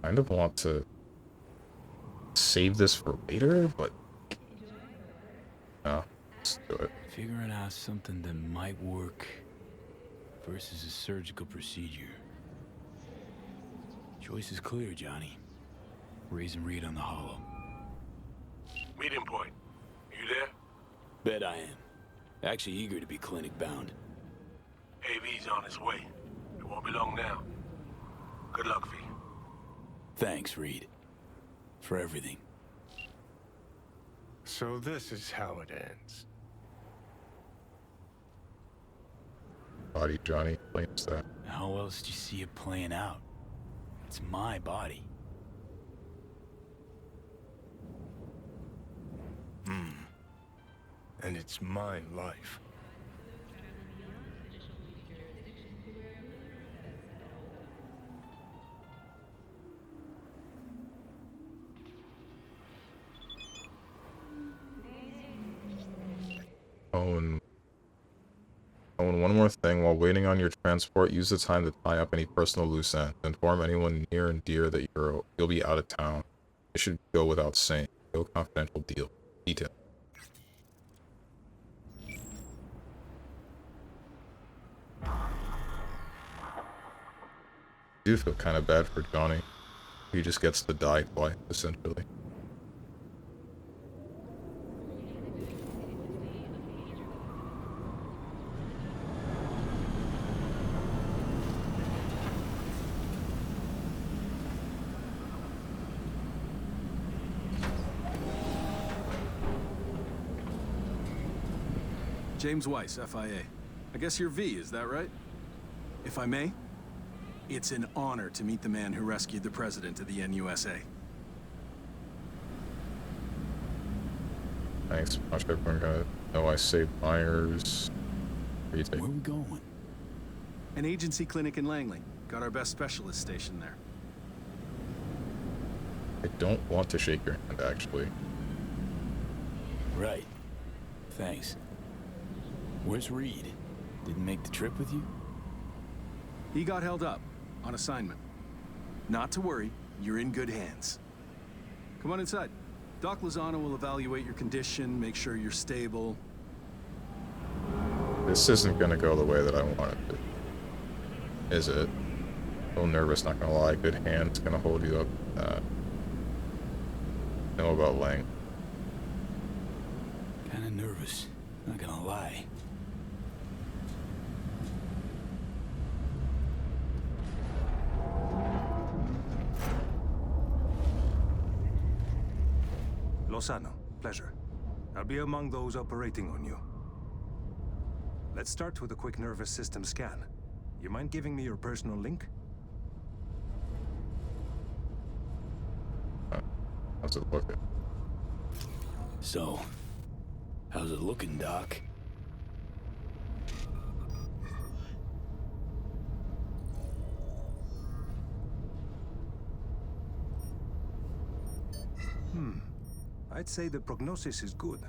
Kind of want to save this for later, but no, let's do it. Figuring out something that might work versus a surgical procedure. Choice is clear, Johnny. Raising Reed on the hollow. Meeting point. You there? Bet I am. Actually eager to be clinic bound. AV's on his way. It won't be long now. Good luck, V. Thanks, Reed. For everything. So this is how it ends. Body Johnny claims that. How else do you see it playing out? It's my body. And it's my life. And one more thing, while waiting on your transport, use the time to tie up any personal loose ends. Inform anyone near and dear that you'll be out of town. It should go without saying. No confidential detail. I do feel kind of bad for Johnny. He just gets to die twice, essentially. James Weiss, FIA. I guess you're V, is that right? If I may, it's an honor to meet the man who rescued the president of the NUSA. Thanks. Watch everyone got it. Oh, I saved Myers. Where you take? Where we going? An agency clinic in Langley. Got our best specialist stationed there. I don't want to shake your hand, actually. Right. Thanks. Where's Reed? Didn't make the trip with you? He got held up on assignment. Not to worry, you're in good hands. Come on inside. Doc Lozano will evaluate your condition, make sure you're stable. This isn't gonna go the way that I want it to. Is it? A little nervous, not gonna lie. Good hand's gonna hold you up. Know about Lang. Kinda nervous, not gonna lie. Lozano, pleasure. I'll be among those operating on you. Let's start with a quick nervous system scan. You mind giving me your personal link? How's it looking? So, how's it looking, Doc? I'd say the prognosis is good.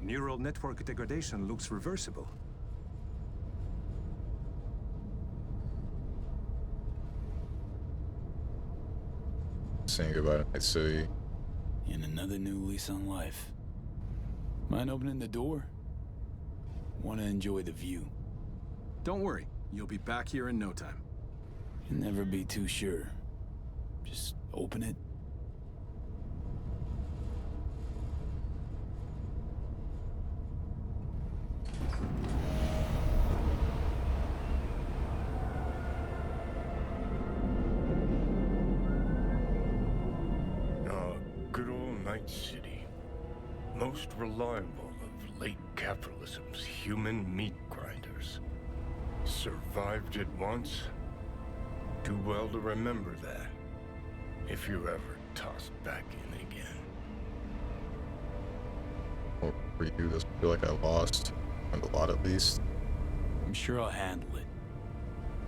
Neural network degradation looks reversible. Saying goodbye to Night City. And another new lease on life. Mind opening the door? Want to enjoy the view. Don't worry, you'll be back here in no time. You'll never be too sure. Just open it. Good old Night City. Most reliable of late capitalism's human meat grinders. Survived it once. Too well to remember that. If you're ever tossed back in again. Well, for you, this feel like I lost. And a lot at least. I'm sure I'll handle it.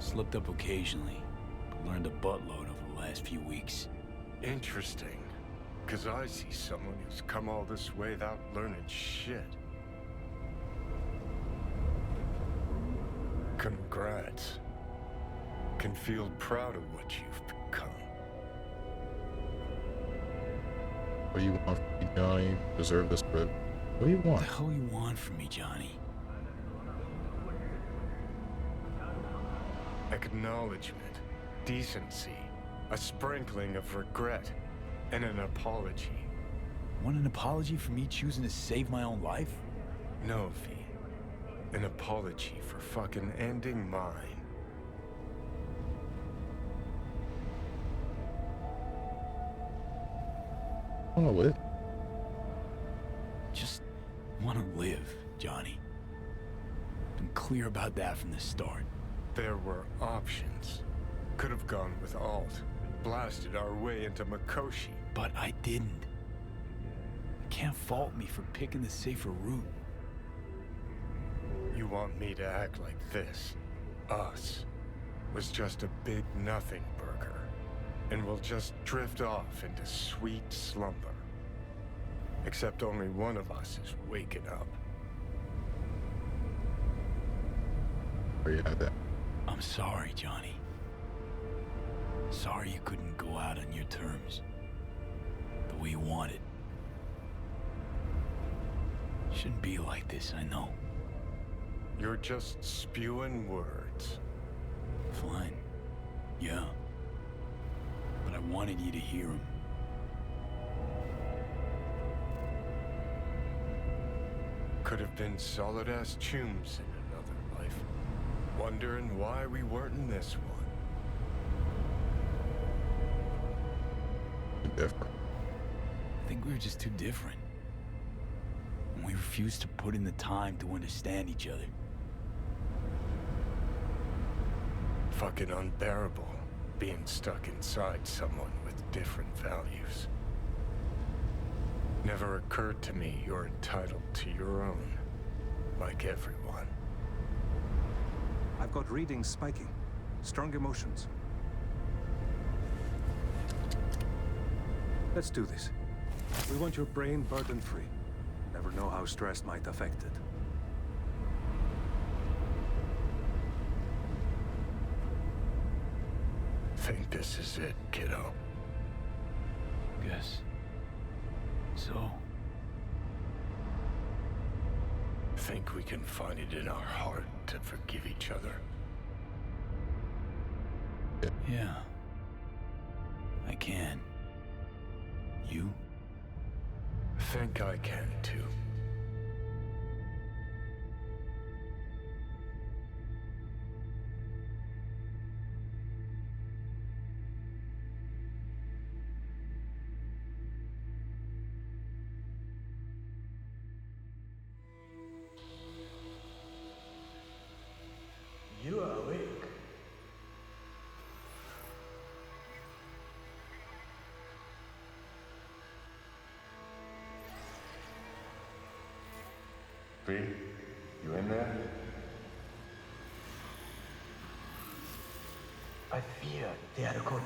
Slipped up occasionally, but learned a buttload over the last few weeks. Interesting. Because I see someone who's come all this way without learning shit. Congrats. Can feel proud of what you've become. What do you want from me, Johnny? Deserve this rib. What do you want? What the hell you want from me, Johnny? Acknowledgement, decency, a sprinkling of regret, and an apology. Want an apology for me choosing to save my own life? No, V. An apology for fucking ending mine. I want to live. Just want to live, Johnny. Been clear about that from the start. There were options. Could have gone with Alt. Blasted our way into Mikoshi. But I didn't. Can't fault me for picking the safer route. You want me to act like this? Us was just a big nothing burger. And we'll just drift off into sweet slumber. Except only one of us is waking up. Where you had that? I'm sorry, Johnny. Sorry you couldn't go out on your terms. The way you wanted. Shouldn't be like this, I know. You're just spewing words. Fine. Yeah. But I wanted you to hear them. Could have been solid-ass chooms in another life. Wondering why we weren't in this one. Different. I think we were just too different. And we refused to put in the time to understand each other. Fucking unbearable, being stuck inside someone with different values. Never occurred to me you're entitled to your own. like everyone. I've got readings spiking. Strong emotions. Let's do this. We want your brain burden-free. Never know how stress might affect it. Think this is it, kiddo? Guess so. Think we can find it in our heart to forgive each other? Yeah. I can. You? Think I can too. You are awake. V, you in there? I fear they are coach.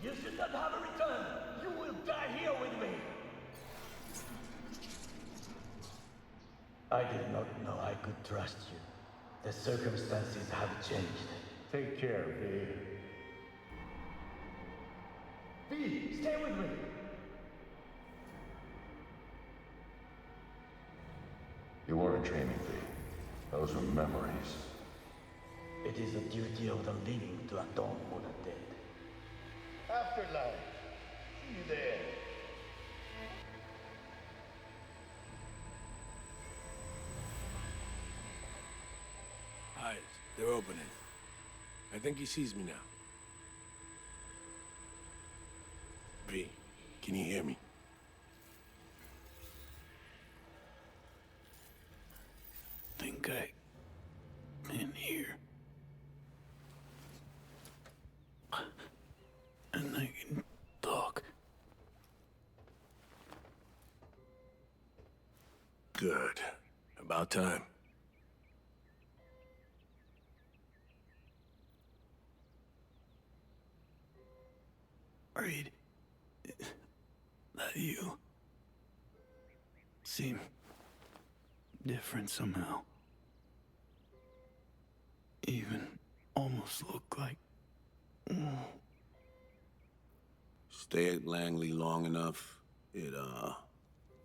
You should not have a return. You will die here with me. I did not know I could trust you. The circumstances have changed. Take care, V. V, stay with me. You weren't dreaming, V. Those were memories. It is the duty of the living to atone for the dead. Afterlife. See you there. Eyes, they're opening. I think he sees me now. V, can you hear me? Think I can hear. And I can talk. Good. About time. Reed, that you seem different somehow. Even almost look like... Stay at Langley long enough, it,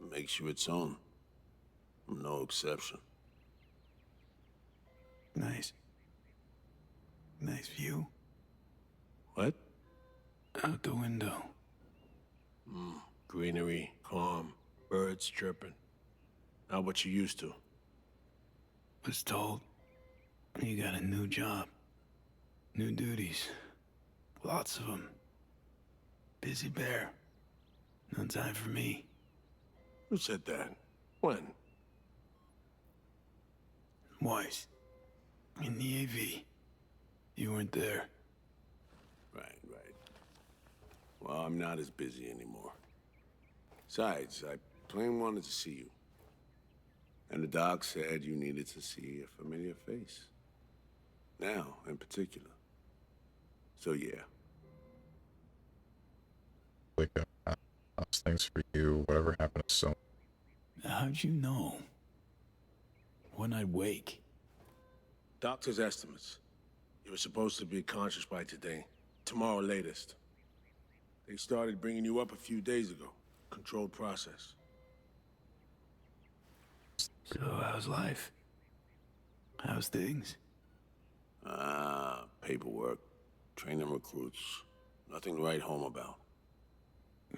makes you its own. I'm no exception. Nice. Nice view. What? Out the window. Greenery, calm, birds chirping. Not what you used to. Was told you got a new job. New duties. Lots of them. Busy bear. No time for me. Who said that? When? Weiss. In the AV. You weren't there. Right. Well, I'm not as busy anymore. Besides, I plain wanted to see you. And the doc said you needed to see a familiar face. Now, in particular. So, yeah. Like, how's things for you? Whatever happened to so? How'd you know? When I'd wake? Doctor's estimates. You were supposed to be conscious by today. Tomorrow latest. They started bringing you up a few days ago. Controlled process. So how's life? How's things? Paperwork. Training recruits. Nothing to write home about.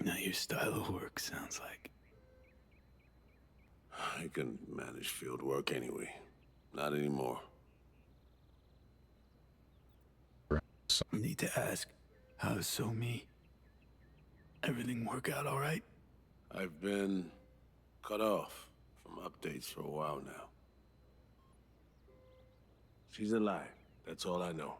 Not your style of work, sounds like. I can manage field work anyway. Not anymore. Need to ask, how's So Me? Everything work out all right? I've been cut off from updates for a while now. She's alive. That's all I know.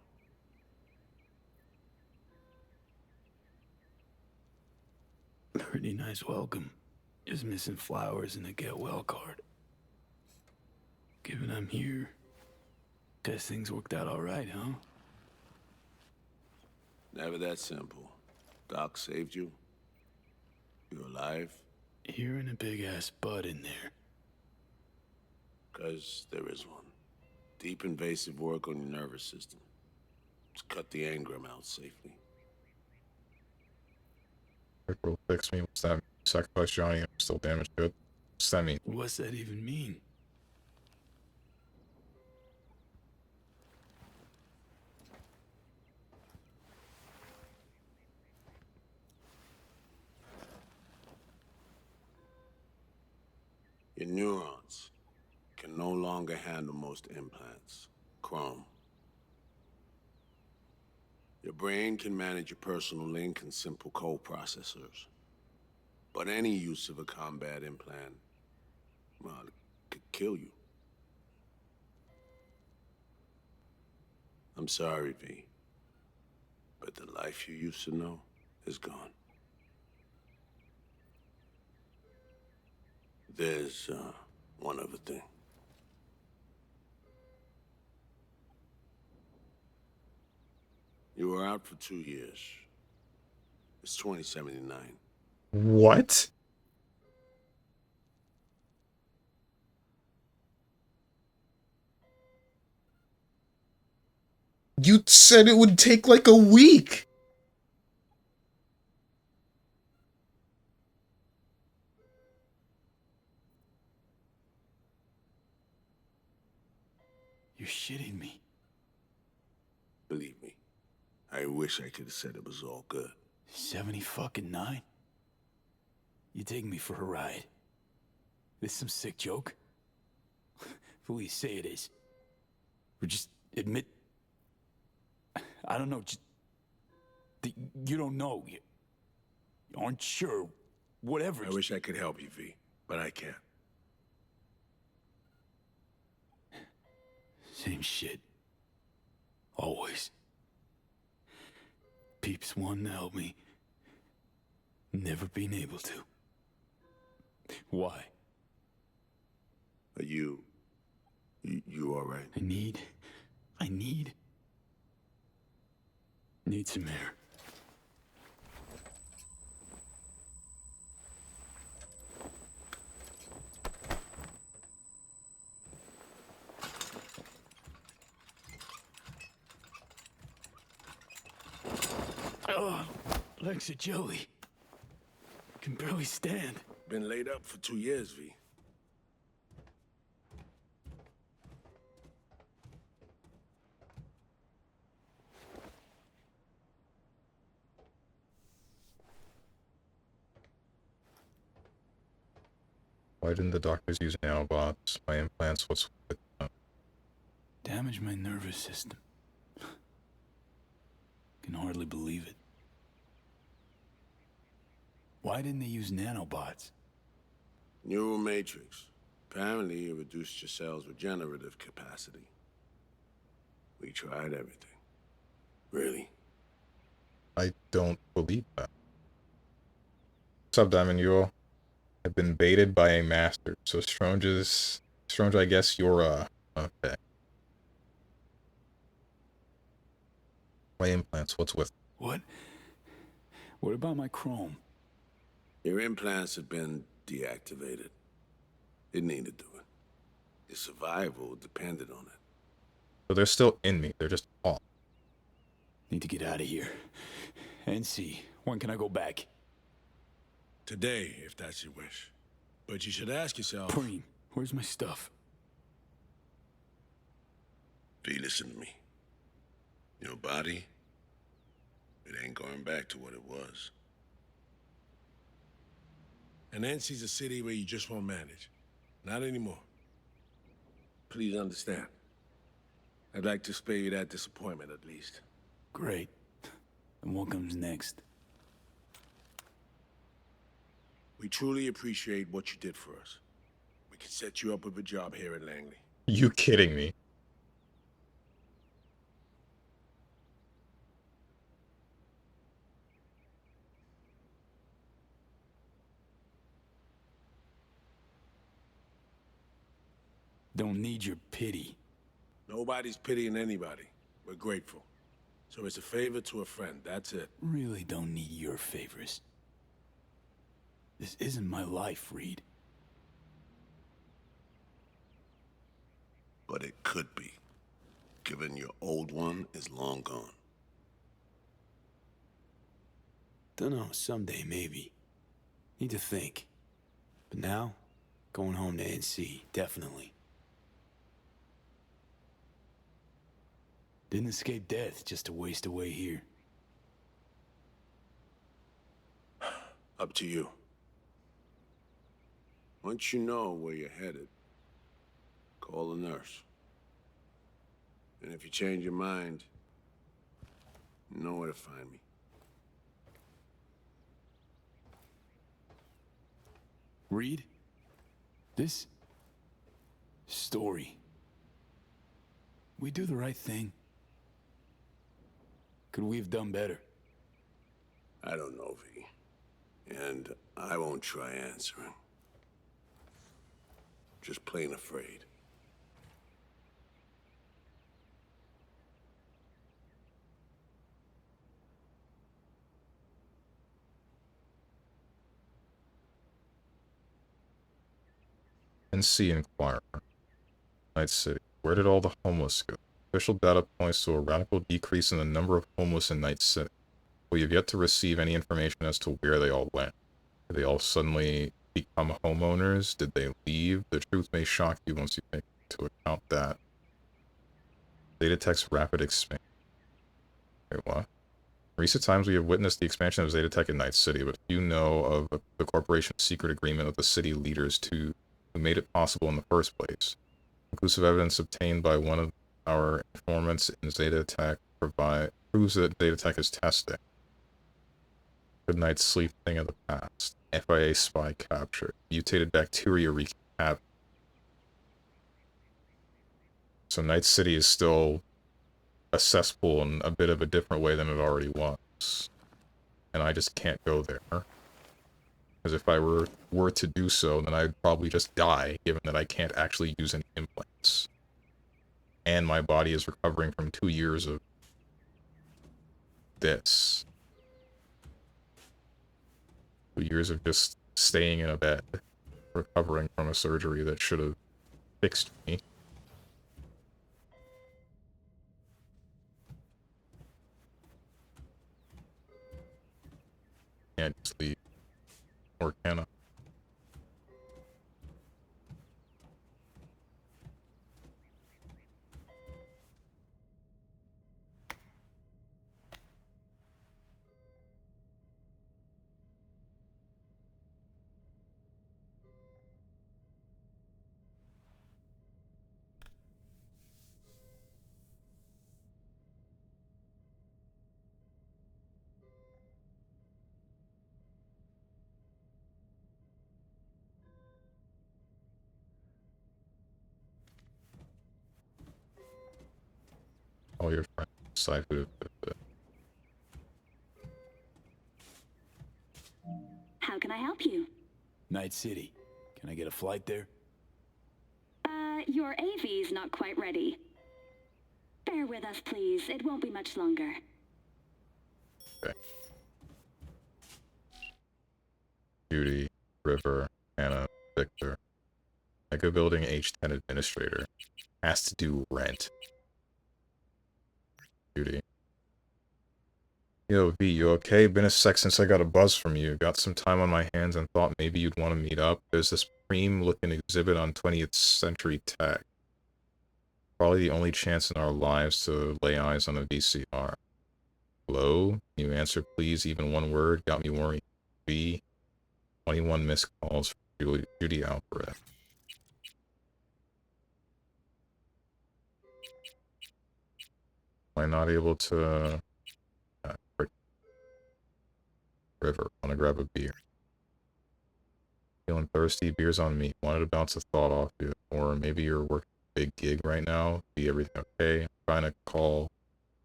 Pretty nice welcome. Just missing flowers and a get well card. Given I'm here, guess things worked out all right, huh? Never that simple. Doc saved you. You're alive. Hearing a big-ass bud in there. 'Cause there is one. Deep invasive work on your nervous system. To cut the engram out safely. Will fix me. What's that mean? Sacrifice Johnny, I'm still damaged good. What's that mean? What's that even mean? Your neurons can no longer handle most implants. Chrome. Your brain can manage your personal link and simple code processors. But any use of a combat implant, well, it could kill you. I'm sorry, V. But the life you used to know is gone. There's, one other thing. You were out for 2 years. It's 2079. What? You said it would take like a week. You're shitting me. Believe me, I wish I could have said it was all good. 70-fucking-9? You take me for a ride. This some sick joke? Who you say it is? Or just admit... I don't know, just... You don't know. You aren't sure. Whatever. I wish I could help you, V, but I can't. Same shit. Always. Peeps wanting to help me. Never been able to. Why? Are you all right? I need some air. Oh, legs are jelly. Can barely stand. Been laid up for 2 years, V. Why didn't the doctors use nanobots? My implants, what's with them? Damage my nervous system. Can hardly believe it. Why didn't they use nanobots? Neural matrix. Apparently, it reduced your cell's regenerative capacity. We tried everything. Really? I don't believe that. What's up, Diamond? You have been baited by a master. So Strange, I guess you're, okay. My implants, what's with What? What about my chrome? Your implants have been deactivated. It needed doing. Your survival depended on it. So they're still in me. They're just off. Need to get out of here. NC, when can I go back? Today, if that's your wish. But you should ask yourself... Preem, where's my stuff? V, listen to me. Your body, it ain't going back to what it was. And NC's a city where you just won't manage. Not anymore. Please understand. I'd like to spare you that disappointment, at least. Great. And what comes next? We truly appreciate what you did for us. We can set you up with a job here at Langley. You kidding me? Don't need your pity. Nobody's pitying anybody. We're grateful. So it's a favor to a friend, that's it. Really don't need your favors. This isn't my life, Reed. But it could be, given your old one is long gone. Dunno, someday maybe. Need to think. But now, going home to NC, definitely. Didn't escape death just to waste away here. Up to you. Once you know where you're headed, call the nurse. And if you change your mind, you know where to find me. Reed, this story. We do the right thing. Could we have done better? I don't know, V. And I won't try answering. Just plain afraid. NC Inquirer. Night City. Where did all the homeless go? Official data points to a radical decrease in the number of homeless in Night City. We have yet to receive any information as to where they all went. Did they all suddenly become homeowners? Did they leave? The truth may shock you once you take into account that. Data tech's rapid expansion. Wait, what? In recent times, we have witnessed the expansion of Zetatech in Night City, but few know of the corporation's secret agreement with the city leaders who made it possible in the first place. Conclusive evidence obtained by one of our informants in Zetatech proves that Zetatech is testing. Good night's sleep thing of the past. FIA spy captured. Mutated bacteria recap. So Night City is still a cesspool in a bit of a different way than it already was. And I just can't go there. Because if I were to do so, then I'd probably just die, given that I can't actually use any implants. And my body is recovering from 2 years of this. 2 years of just staying in a bed, recovering from a surgery that should have fixed me. Can't just leave. Or can I? All your friends deciphered it. How can I help you? Night City. Can I get a flight there? Your AV's not quite ready. Bear with us, please. It won't be much longer. Okay. Judy, River, Anna, Victor. Mega Building H10 Administrator. Has to do rent. Judy. Yo, V, you okay? Been a sec since I got a buzz from you. Got some time on my hands and thought maybe you'd want to meet up. There's this preem-looking exhibit on 20th century tech. Probably the only chance in our lives to lay eyes on a VCR. Hello? Can you answer, please? Even one word? Got me worried. V. 21 missed calls from Judy Alvarez. Am I not able to... River, wanna grab a beer. Feeling thirsty, beer's on me. Wanted to bounce a thought off you. Or maybe you're working a big gig right now. Be everything okay? I'm trying to call.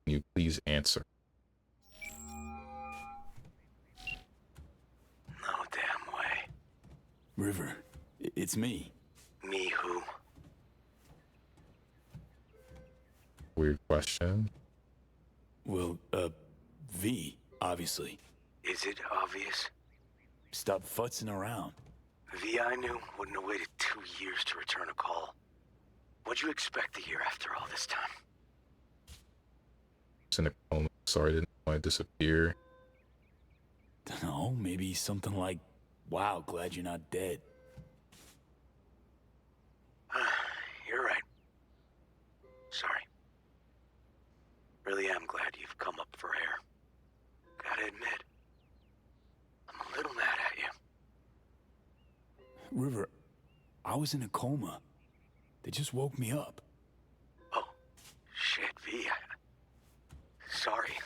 Can you please answer? No damn way. River, it's me. Me who? Weird question. Well, V, obviously. Is it obvious? Stop futzing around. V I knew wouldn't have waited 2 years to return a call. What'd you expect a year after all this time? It's in a coma. Sorry, didn't know I disappear. Dunno, maybe something like, wow, glad you're not dead. You're right. Sorry. Really am glad you've come up for air. Gotta admit, I'm a little mad at you. River, I was in a coma. They just woke me up. Oh, shit, V. Sorry.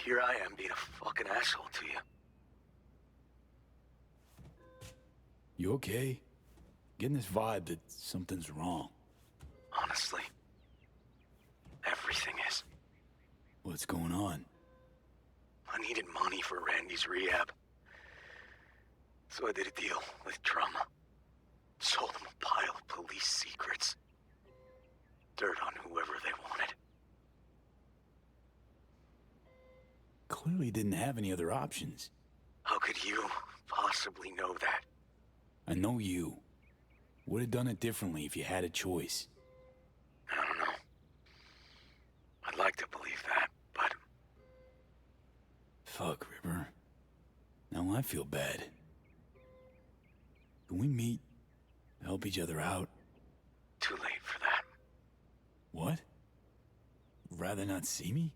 Here I am being a fucking asshole to you. You okay? Getting this vibe that something's wrong. Honestly, everything is. What's going on? I needed money for Randy's rehab. So I did a deal with Trauma. Sold him a pile of police secrets. Dirt on whoever they wanted. Clearly didn't have any other options. How could you possibly know that? I know you. Would have done it differently if you had a choice. I don't know. I'd like to believe that, but... Fuck, River. Now I feel bad. Can we meet? Help each other out? Too late for that. What? Rather not see me?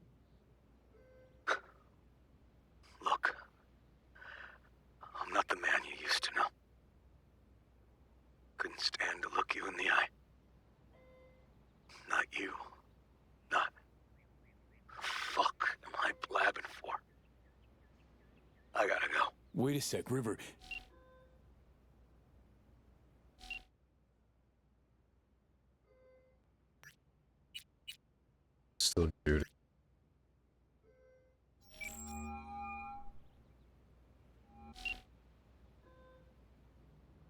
Look. I'm not the man you used to know. Couldn't stand to look you in the eye. Not you. Not... Fuck am I blabbing for? I gotta go. Wait a sec, River. Still Judy.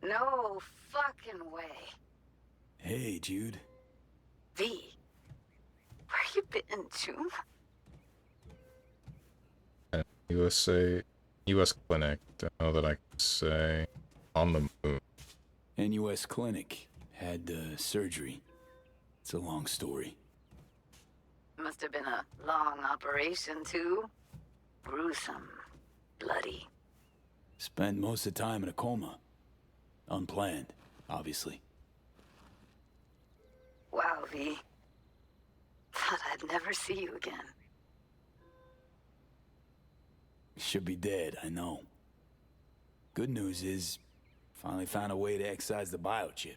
No fucking way. Hey, Jude. V. Where you been, June? U.S. clinic. Don't know that I can say. On the moon. NUS clinic. Had surgery. It's a long story. Must have been a long operation, too. Gruesome. Bloody. Spent most of the time in a coma. Unplanned, obviously. Wow, V. Thought I'd never see you again. Should be dead, I know. Good news is, finally found a way to excise the biochip.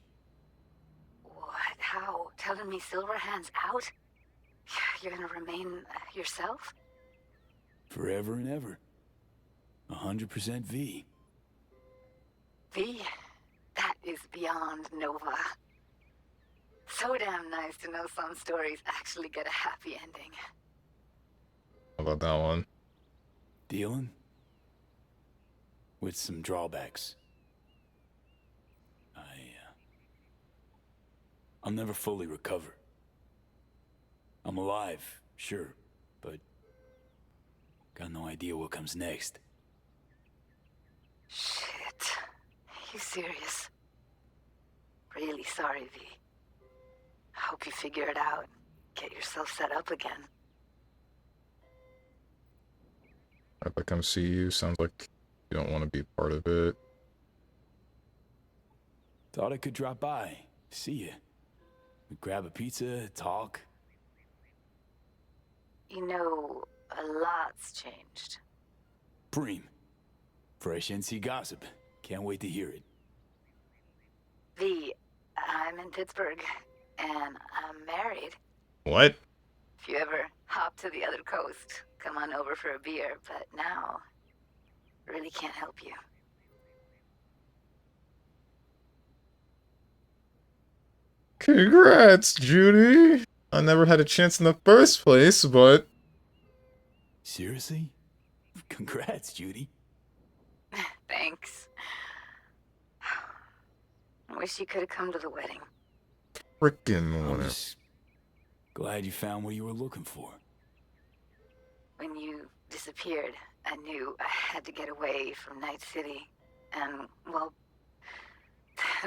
What? How? Telling me Silverhand's out? You're gonna remain yourself? Forever and ever. 100% V. V? That is beyond Nova. So damn nice to know some stories actually get a happy ending. How about that one? Dealing? With some drawbacks. I'll never fully recover. I'm alive, sure, but got no idea what comes next. Shit. You serious? Really sorry, V. Hope you figure it out. Get yourself set up again. If I come see you, sounds like you don't want to be part of it. Thought I could drop by, see you. We'd grab a pizza, talk. You know, a lot's changed. Preem. Fresh NC gossip. Can't wait to hear it. V, I'm in Pittsburgh, and I'm married. What? If you ever hop to the other coast, come on over for a beer, but now, really can't help you. Congrats, Judy! I never had a chance in the first place, but... Seriously? Congrats, Judy. Thanks. I wish you could have come to the wedding. Frickin' I whatever. was Glad you found what you were looking for. When you disappeared, I knew I had to get away from Night City. And, well,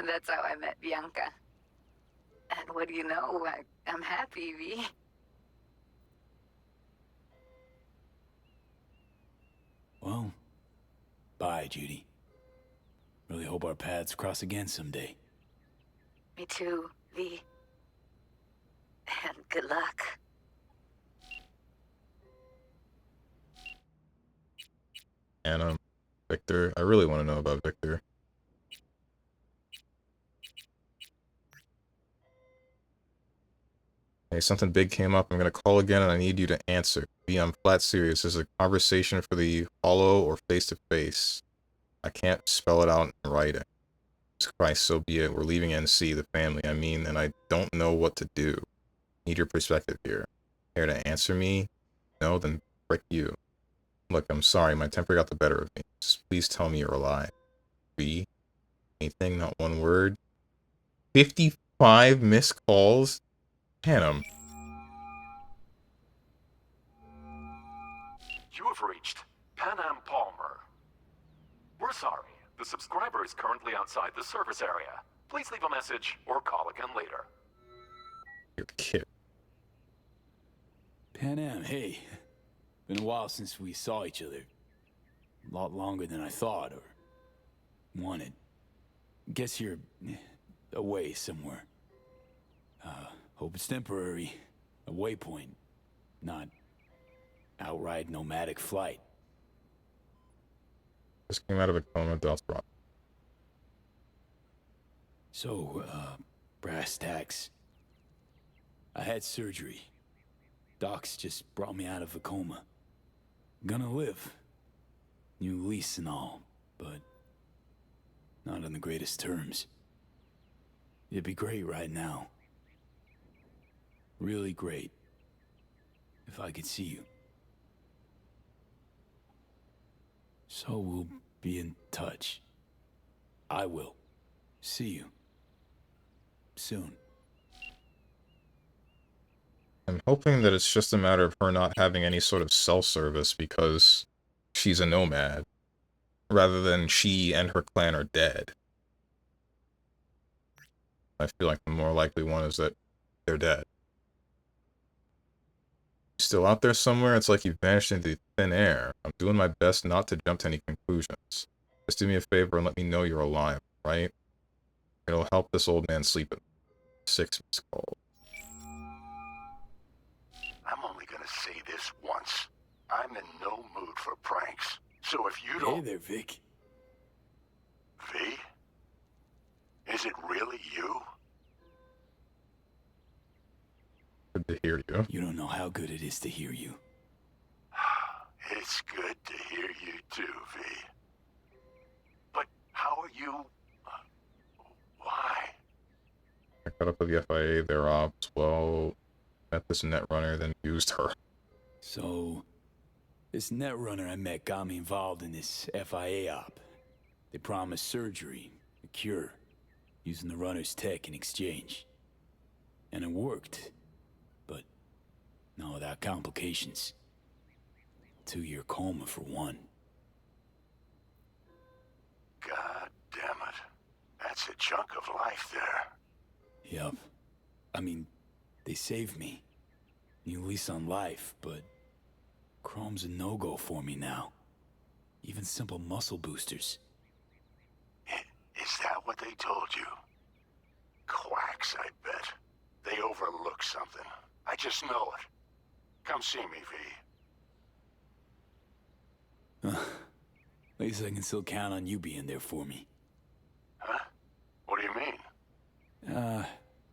that's how I met Bianca. And what do you know? I'm happy, V. Well, bye, Judy. Really hope our paths cross again someday. Me too, V. And good luck. And Victor, I really want to know about Victor. Hey, something big came up. I'm gonna call again, and I need you to answer. B, I'm flat serious. This is a conversation for the hollow or face to face. I can't spell it out in writing. Christ, so be it. We're leaving NC, the family, I mean, and I don't know what to do. Need your perspective here. Care to answer me? No, then frick you. Look, I'm sorry, my temper got the better of me. Just please tell me you're alive. B? Anything, not one word? 55 missed calls? Hannah. You have reached Pan Am Palmer. We're sorry. The subscriber is currently outside the service area. Please leave a message or call again later. You're the kid. Pan Am, hey. Been a while since we saw each other. A lot longer than I thought or wanted. Guess you're away somewhere. Hope it's temporary. A waypoint, not outright nomadic flight. Just came out of a coma, Dots brought. So, brass tacks. I had surgery. Docs just brought me out of a coma. Gonna live. New lease and all, but not on the greatest terms. It'd be great right now. Really great. If I could see you. So we'll be in touch. I will. See you. Soon. I'm hoping that it's just a matter of her not having any sort of cell service because she's a nomad, rather than she and her clan are dead. I feel like the more likely one is that they're dead. Still out there somewhere, it's like you've vanished into thin air. I'm doing my best not to jump to any conclusions. Just do me a favor and let me know you're alive, right? It'll help this old man sleep at 6 missed calls. I'm only gonna say this once. I'm in no mood for pranks. So if you don't... Hey there, Vic. V? Is it really you? Good to hear you. You don't know how good it is to hear you. It's good to hear you too, V. But how are you... why? I caught up with the FIA, their ops, well, met this netrunner, then used her. So, this netrunner I met got me involved in this FIA op. They promised surgery, a cure, using the runner's tech in exchange. And it worked. But not without complications. 2-year coma for one. God damn it. That's a chunk of life there. Yep. I mean, they saved me. New lease on life, but Chrome's a no-go for me now. Even simple muscle boosters. Is that what they told you? Quacks, I bet. They overlook something. I just know it. Come see me, V. At least I can still count on you being there for me. Huh? What do you mean?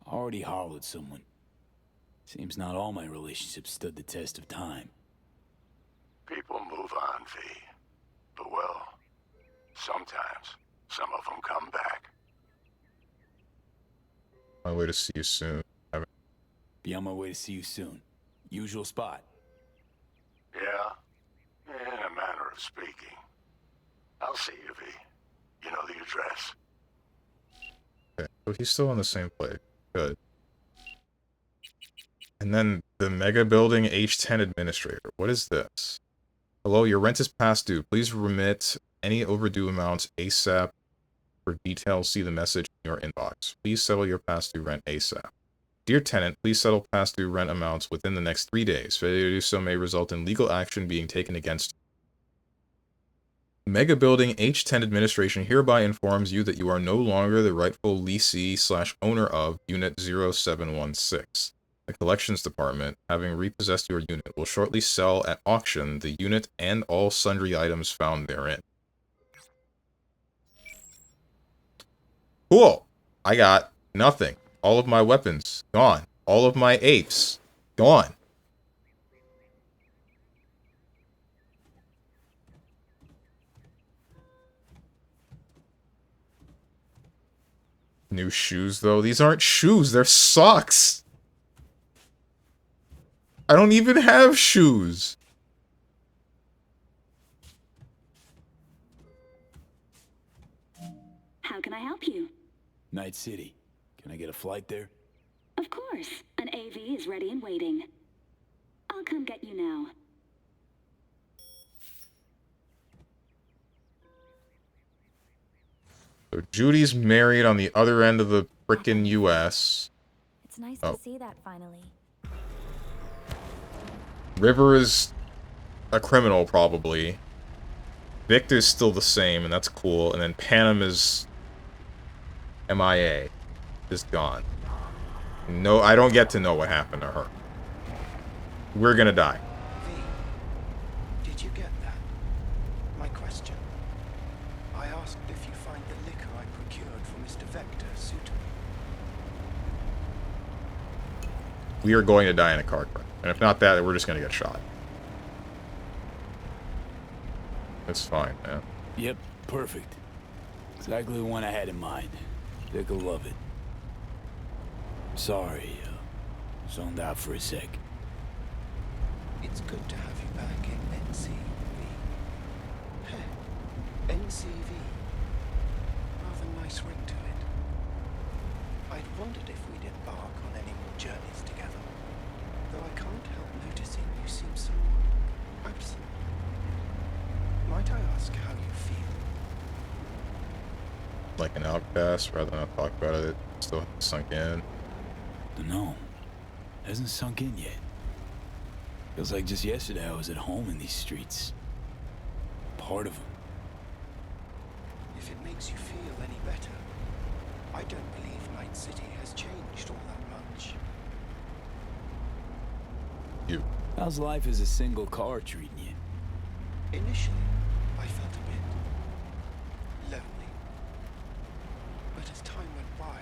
Already hollowed someone. Seems not all my relationships stood the test of time. People move on, V. But well, sometimes some of them come back. My way to see you soon. Be on my way to see you soon. Usual spot. Yeah? In a manner of speaking. I'll see you, V. You know the address. Okay, so he's still in the same place. Good. And then the Mega Building H10 Administrator. What is this? Hello, your rent is past due. Please remit any overdue amounts ASAP. For details, see the message in your inbox. Please settle your past due rent ASAP. Dear tenant, please settle past due rent amounts within the next 3 days. Failure to do so may result in legal action being taken against you. Mega Building H10 Administration hereby informs you that you are no longer the rightful lessee/owner of Unit 0716. The Collections Department, having repossessed your unit, will shortly sell at auction the unit and all sundry items found therein. Cool! I got nothing. All of my weapons, gone. All of my apes, gone. New shoes, though. These aren't shoes, they're socks. I don't even have shoes. How can I help you? Night City. Can I get a flight there? Of course. An AV is ready and waiting. I'll come get you now. So Judy's married on the other end of the frickin' US. It's nice to see that finally. River is a criminal, probably. Victor's still the same, and that's cool. And then Panem is MIA. Just gone. No, I don't get to know what happened to her. We're gonna die. Did you get that? My question. I asked if you find the liquor I procured for Mr. Vector suitable. We are going to die in a car crash. And if not that, we're just gonna get shot. It's fine, man. Yep, perfect. Exactly the one I had in mind. Dick will love it. Sorry, zoned out for a sec. It's good to have you back in NCV. Hey, NCV. Rather nice ring to it. I'd wondered if we'd embark on any more journeys together. Though I can't help noticing you seem somewhat absent. Might I ask how you feel? Like an outcast, rather than not talk about it. Still hasn't sunk in. No, hasn't sunk in yet. Feels like just yesterday I was at home in these streets. Part of them. If it makes you feel any better, I don't believe Night City has changed all that much. You. How's life as a single car treating you? Initially, I felt a bit lonely. But as time went by,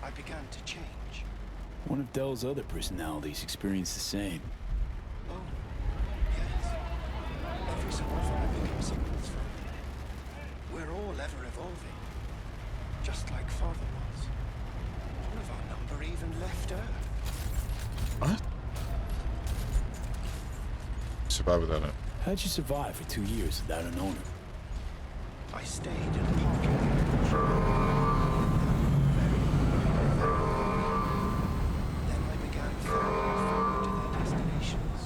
I began to change. One of Dell's other personalities experienced the same. Oh, yes. Every so often I pick up signals from them. We're all ever evolving. Just like Father was. One of our number even left Earth. What? Survive without it. How'd you survive for 2 years without an owner? I stayed in a parking lot. Then I began following forward to their destinations.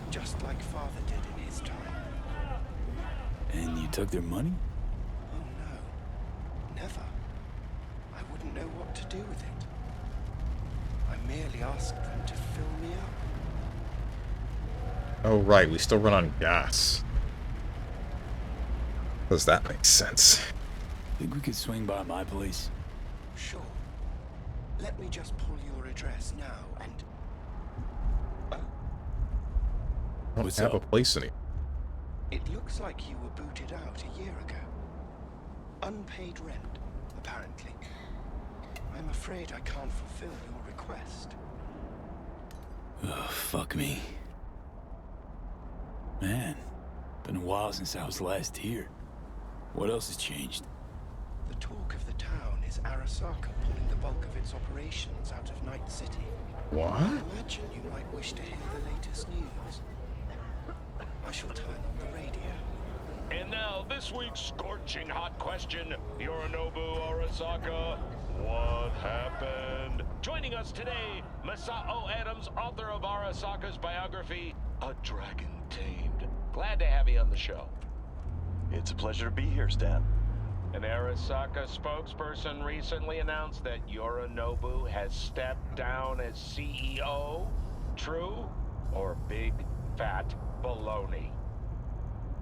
Just like Father did in his time. And you took their money? Oh no. Never. I wouldn't know what to do with it. I merely asked them to fill me up. Oh, right. We still run on gas. Does that make sense? Think we could swing by my place? Sure. Let me just pull your address now and... I don't have a place anymore. It looks like you were booted out a year ago. Unpaid rent, apparently. I'm afraid I can't fulfill your request. Oh, fuck me. Man, been a while since I was last here. What else has changed? The talk of the town is Arasaka pulling the bulk of its operations out of Night City. What? I imagine you might wish to hear the latest news. I shall turn on the radio. And now, this week's scorching hot question. Yorinobu Arasaka, what happened? Joining us today, Masao Adams, author of Arasaka's biography, A Dragon Tamed. Glad to have you on the show. It's a pleasure to be here, Stan. An Arasaka spokesperson recently announced that Yorinobu has stepped down as CEO. True or big fat baloney?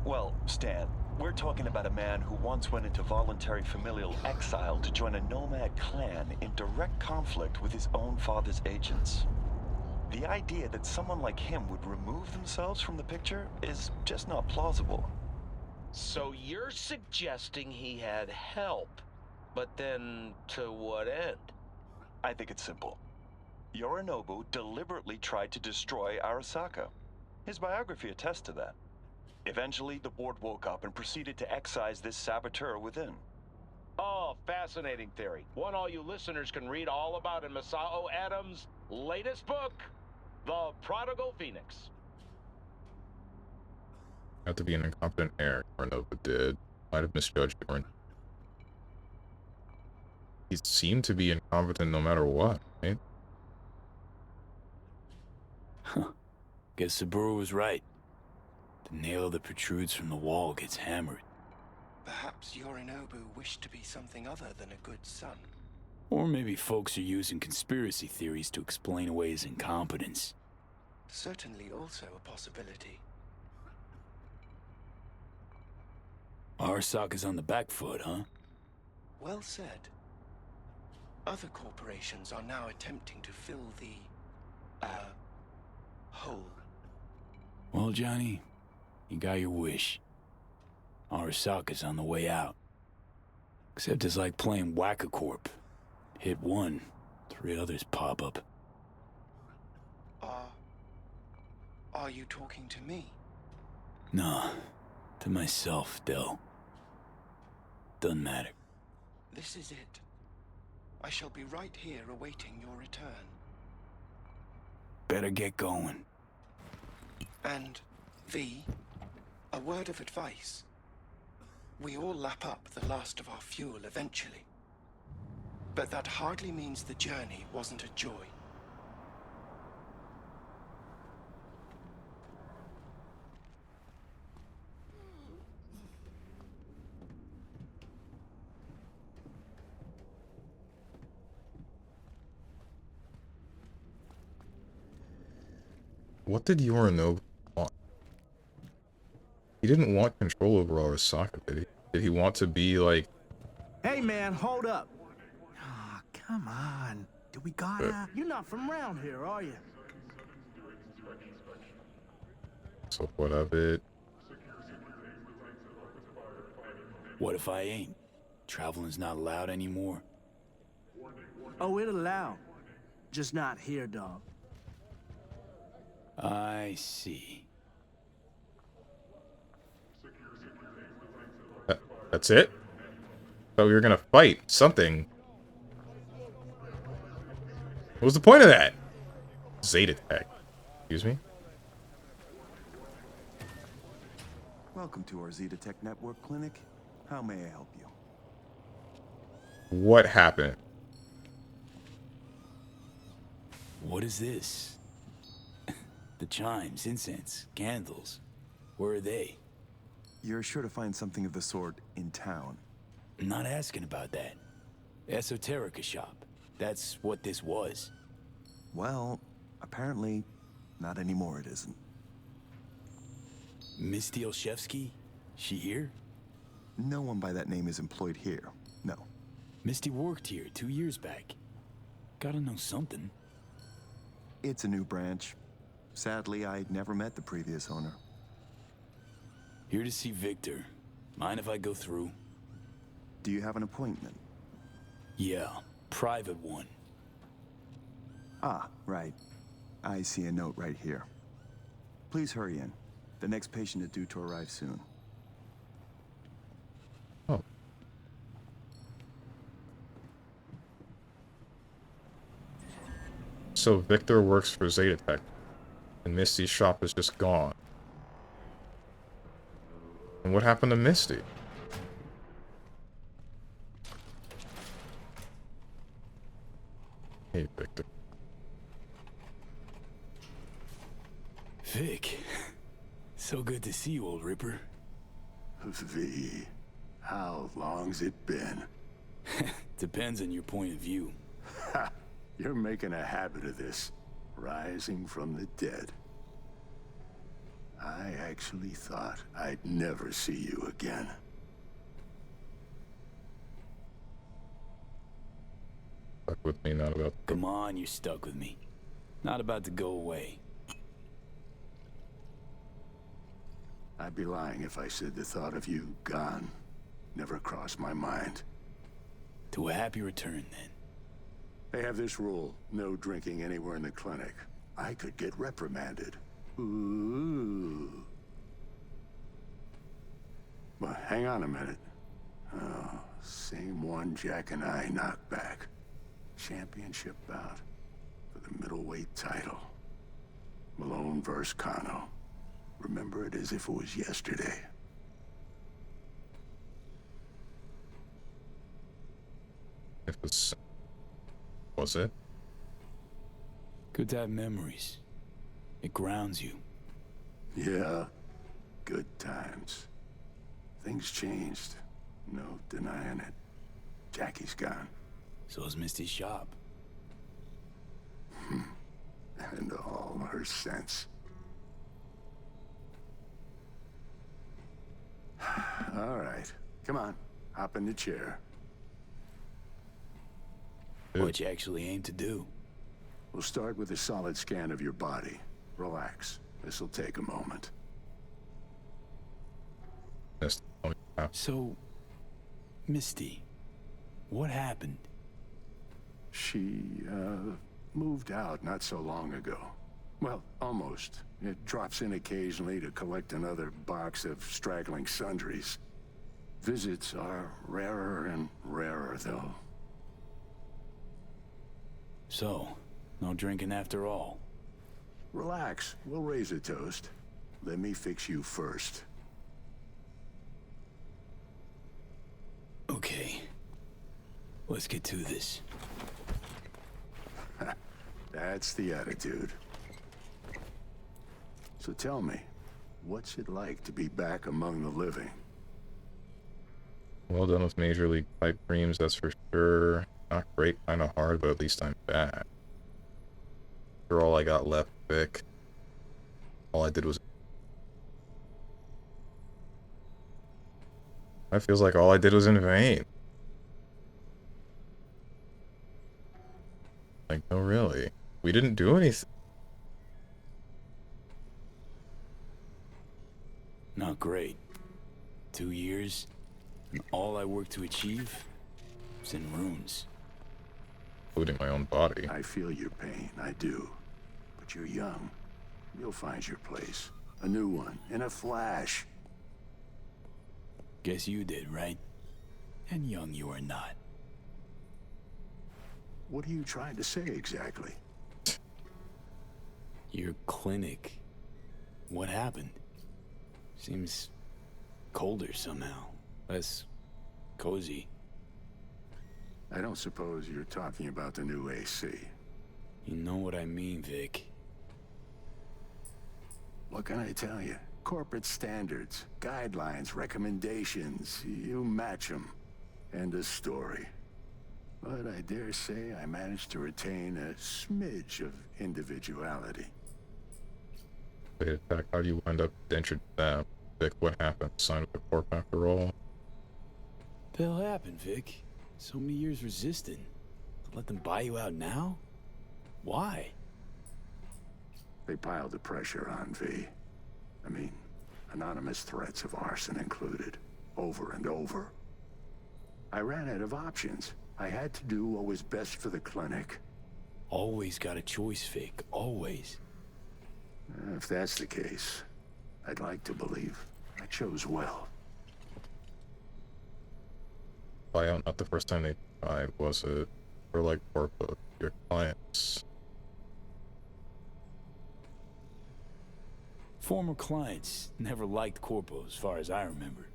Well, Stan, we're talking about a man who once went into voluntary familial exile to join a nomad clan in direct conflict with his own father's agents. The idea that someone like him would remove themselves from the picture is just not plausible. So you're suggesting he had help, but then to what end? I think it's simple. Yorinobu deliberately tried to destroy Arasaka. His biography attests to that. Eventually, the board woke up and proceeded to excise this saboteur within. Oh, fascinating theory. One all you listeners can read all about in Masao Adams' latest book, The Prodigal Phoenix. Had to be an incompetent heir, Yorinobu did. Might have misjudged Yorinobu. He seemed to be incompetent no matter what, right? Huh. Guess Saburo was right. The nail that protrudes from the wall gets hammered. Perhaps Yorinobu wished to be something other than a good son. Or maybe folks are using conspiracy theories to explain away his incompetence. Certainly also a possibility. Arasaka's on the back foot, huh? Well said. Other corporations are now attempting to fill the, hole. Well, Johnny, you got your wish. Arasaka's on the way out. Except it's like playing Whack-A-Corp. Hit one, 3 others pop up. Are you talking to me? Nah, to myself, Del. Doesn't matter. This is it. I shall be right here awaiting your return. Better get going. And, V, a word of advice. We all lap up the last of our fuel eventually. But that hardly means the journey wasn't a joy. What did Yorinobu want? He didn't want control over Arasaka, did he? Did he want to be like... Hey man, hold up. Ah, come on. Do we gotta? You're not from around here, are you? So what of it? What if I ain't? Traveling's not allowed anymore. Oh, it allowed. Just not here, dog. I see. That's it? Thought we were gonna fight something. What was the point of that? Zeta Tech. Excuse me? Welcome to our Zeta Tech Network Clinic. How may I help you? What happened? What is this? The chimes, incense, candles. Where are they? You're sure to find something of the sort in town. I'm not asking about that. Esoterica shop. That's what this was. Well, apparently, not anymore it isn't. Misty Olszewski? She here? No one by that name is employed here, no. Misty worked here 2 years back. Gotta know something. It's a new branch. Sadly, I never met the previous owner. Here to see Victor. Mind if I go through? Do you have an appointment? Yeah, private one. Ah, right. I see a note right here. Please hurry in. The next patient is due to arrive soon. Oh. So Victor works for Zeta Tech, and Misty's shop is just gone. And what happened to Misty? Hey, Victor. Vic. So good to see you, old Ripper. V, how long's it been? Depends on your point of view. Ha! You're making a habit of this. Rising from the dead. I actually thought I'd never see you again. Stuck with me, not about. Come on, you're stuck with me. Not about to go away. I'd be lying if I said the thought of you gone never crossed my mind. To a happy return, then. They have this rule, no drinking anywhere in the clinic. I could get reprimanded. Ooh. But hang on a minute. Oh, same one Jack and I knocked back. Championship bout for the middleweight title. Malone versus Kano. Remember it as if it was yesterday. It was it? Good to have memories. It grounds you. Yeah, good times. Things changed. No denying it. Jackie's gone. So's Misty's shop. And all her sense. All right, come on. Hop in the chair. What you actually aim to do? We'll start with a solid scan of your body. Relax. This'll take a moment. So, Misty, what happened? She, moved out not so long ago. Well, almost. It drops in occasionally to collect another box of straggling sundries. Visits are rarer and rarer, though. So, no drinking after all. Relax. We'll raise a toast. Let me fix you first. Okay. Let's get to this. That's the attitude. So tell me, what's it like to be back among the living? Well done with Major League pipe dreams, that's for sure. Not great, kind of hard, but at least I'm back. After all I got left, Vic. All I did was... It feels like all I did was in vain. Like, no, really. We didn't do anything. Not great. 2 years, and all I worked to achieve is in ruins. Including my own body. I feel your pain, I do. But you're young. You'll find your place. A new one, in a flash. Guess you did, right? And young you are not. What are you trying to say exactly? Your clinic. What happened? Seems colder somehow. Less cozy. I don't suppose you're talking about the new AC. You know what I mean, Vic. What can I tell you? Corporate standards, guidelines, recommendations. You match them. End of story. But I dare say I managed to retain a smidge of individuality. They attack. How do you wind up dentured to them? Vic, what happened? Signed with the corp after all? The hell happened, Vic? So many years resisting. Let them buy you out now? Why? They piled the pressure on V. I mean, anonymous threats of arson included. Over and over. I ran out of options. I had to do what was best for the clinic. Always got a choice, Vic. Always. If that's the case, I'd like to believe I chose well. Buyout, not the first time they tried, was it? Or like for your clients? Former clients never liked Corpo as far as I remember.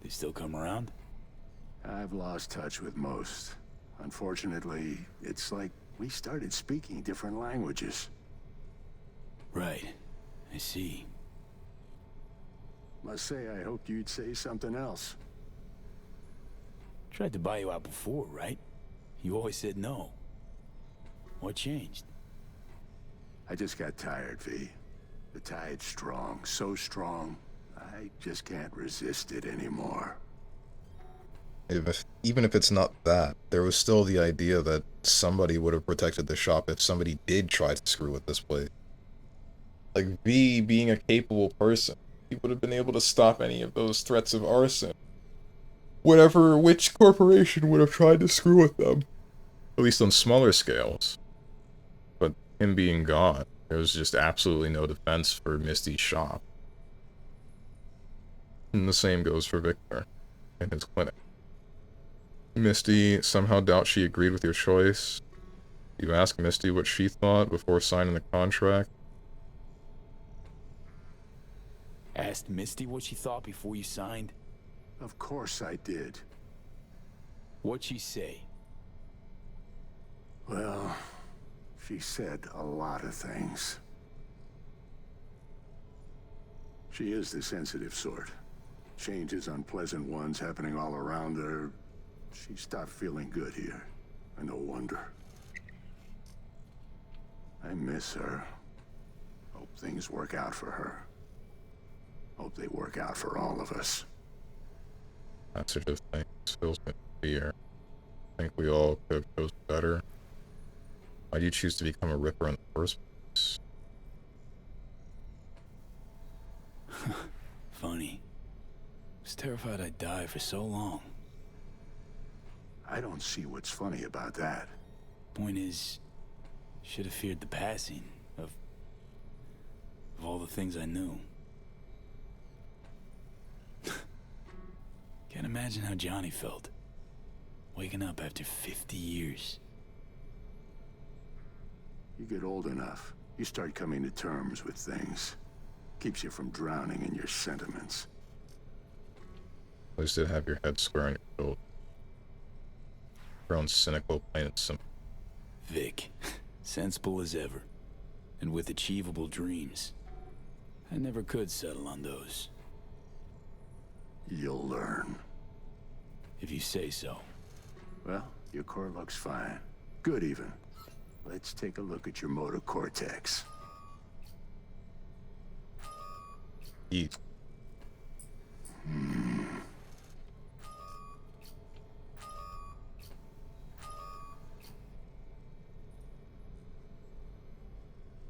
They still come around? I've lost touch with most. Unfortunately, it's like we started speaking different languages. Right. I see. Must say, I hoped you'd say something else. Tried to buy you out before, right? You always said no. What changed? I just got tired, V. The tide's strong, so strong, I just can't resist it anymore. Even if it's not that, there was still the idea that somebody would have protected the shop if somebody did try to screw with this place. Like, V being a capable person, he would have been able to stop any of those threats of arson. Which corporation would have tried to screw with them. At least on smaller scales. But him being gone, there was just absolutely no defense for Misty's shop. And the same goes for Victor and his clinic. Misty somehow doubts she agreed with your choice. You asked Misty what she thought before signing the contract. Asked Misty what she thought before you signed? Of course I did. What'd she say? Well, she said a lot of things. She is the sensitive sort. Changes, unpleasant ones happening all around her. She stopped feeling good here. And no wonder. I miss her. Hope things work out for her. Hope they work out for all of us. That sort of thing fills me with fear. I think we all could have chosen better. Why do you choose to become a Ripper in the first place? Funny. I was terrified I'd die for so long. I don't see what's funny about that. Point is, should have feared the passing of all the things I knew. Can't imagine how Johnny felt. Waking up after 50 years. You get old enough, you start coming to terms with things. Keeps you from drowning in your sentiments. At least did have your head square on your shoulder. Grown cynical, plain and simple. Vic, sensible as ever. And with achievable dreams. I never could settle on those. You'll learn. If you say so. Well, your core looks fine. Good even. Let's take a look at your motor cortex. Eat.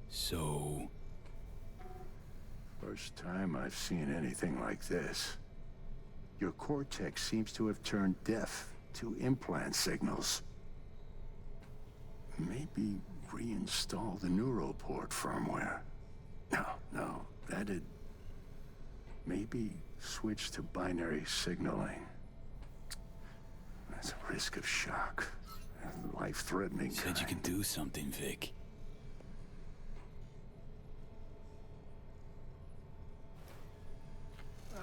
So... First time I've seen anything like this. Your cortex seems to have turned deaf to implant signals. Maybe reinstall the neuroport firmware. No, that'd... Maybe switch to binary signaling. That's a risk of shock. Life-threatening kind. Said you could do something, Vic.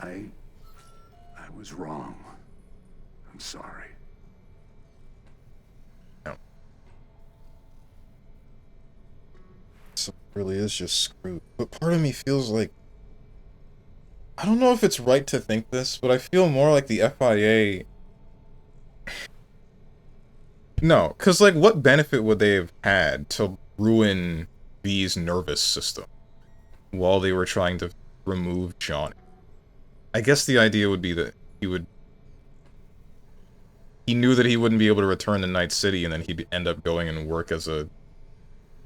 I was wrong. I'm sorry. No. So it really is just screwed. But part of me feels like... I don't know if it's right to think this, but I feel more like the FIA... No, because, like, what benefit would they have had to ruin V's nervous system while they were trying to remove Johnny? I guess the idea would be that he knew that he wouldn't be able to return to Night City, and then he'd end up going and work as